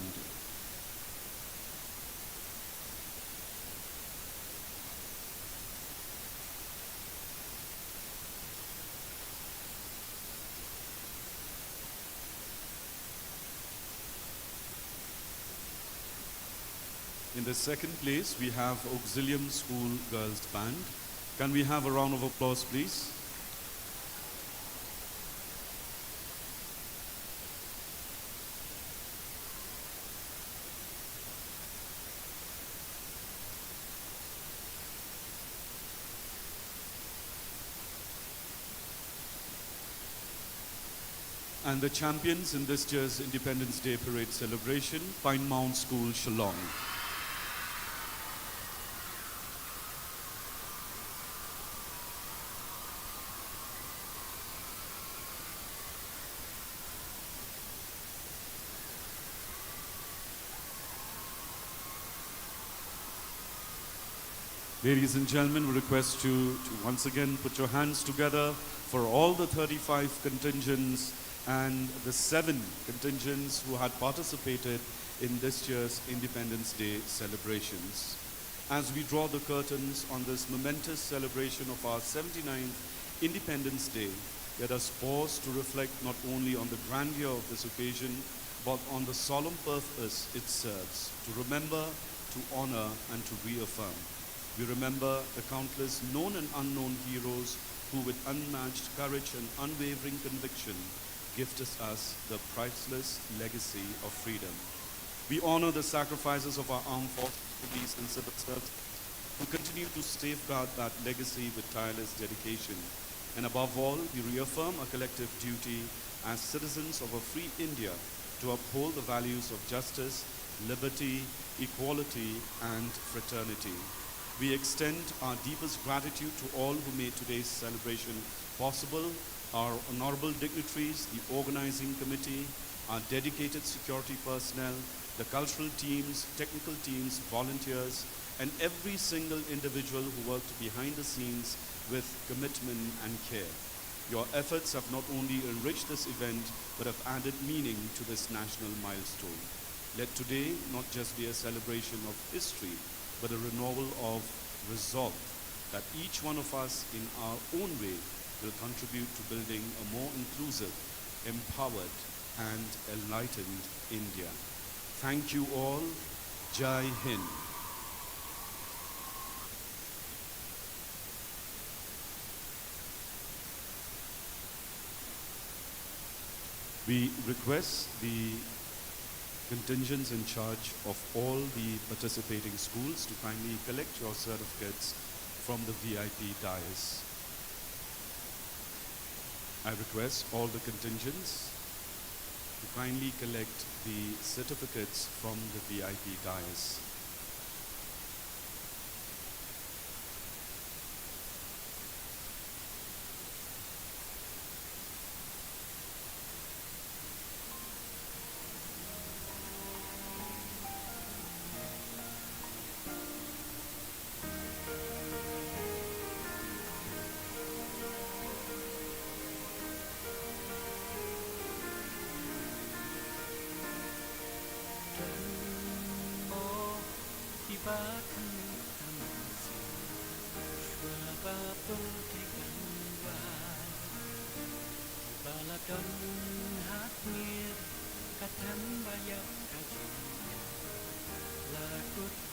In the second place, we have Auxilium School Girls Band. Can we have a round of applause, please? And the champions in this year's Independence Day Parade celebration, Pine Mount School, Shillong. Ladies and gentlemen, we request you to once again put your hands together for all the 35 contingents and the 7 contingents who had participated in this year's Independence Day celebrations. As we draw the curtains on this momentous celebration of our 79th Independence Day, let us pause to reflect not only on the grandeur of this occasion, but on the solemn purpose it serves, to remember, to honor, and to reaffirm. We remember the countless known and unknown heroes who with unmatched courage and unwavering conviction gifted us the priceless legacy of freedom. We honor the sacrifices of our armed forces, police and civil servants who continue to safeguard that legacy with tireless dedication. And above all, we reaffirm our collective duty as citizens of a free India to uphold the values of justice, liberty, equality, and fraternity. We extend our deepest gratitude to all who made today's celebration possible, our honorable dignitaries, the organizing committee, our dedicated security personnel, the cultural teams, technical teams, volunteers, and every single individual who worked behind the scenes with commitment and care. Your efforts have not only enriched this event, but have added meaning to this national milestone. Let today not just be a celebration of history, but a renewal of resolve that each one of us in our own way will contribute to building a more inclusive, empowered, and enlightened India. Thank you all. Jai Hind. We request the contingents in charge of all the participating schools to kindly collect your certificates from the VIP dais. I request all the contingents to kindly collect the certificates from the VIP dais. Lagut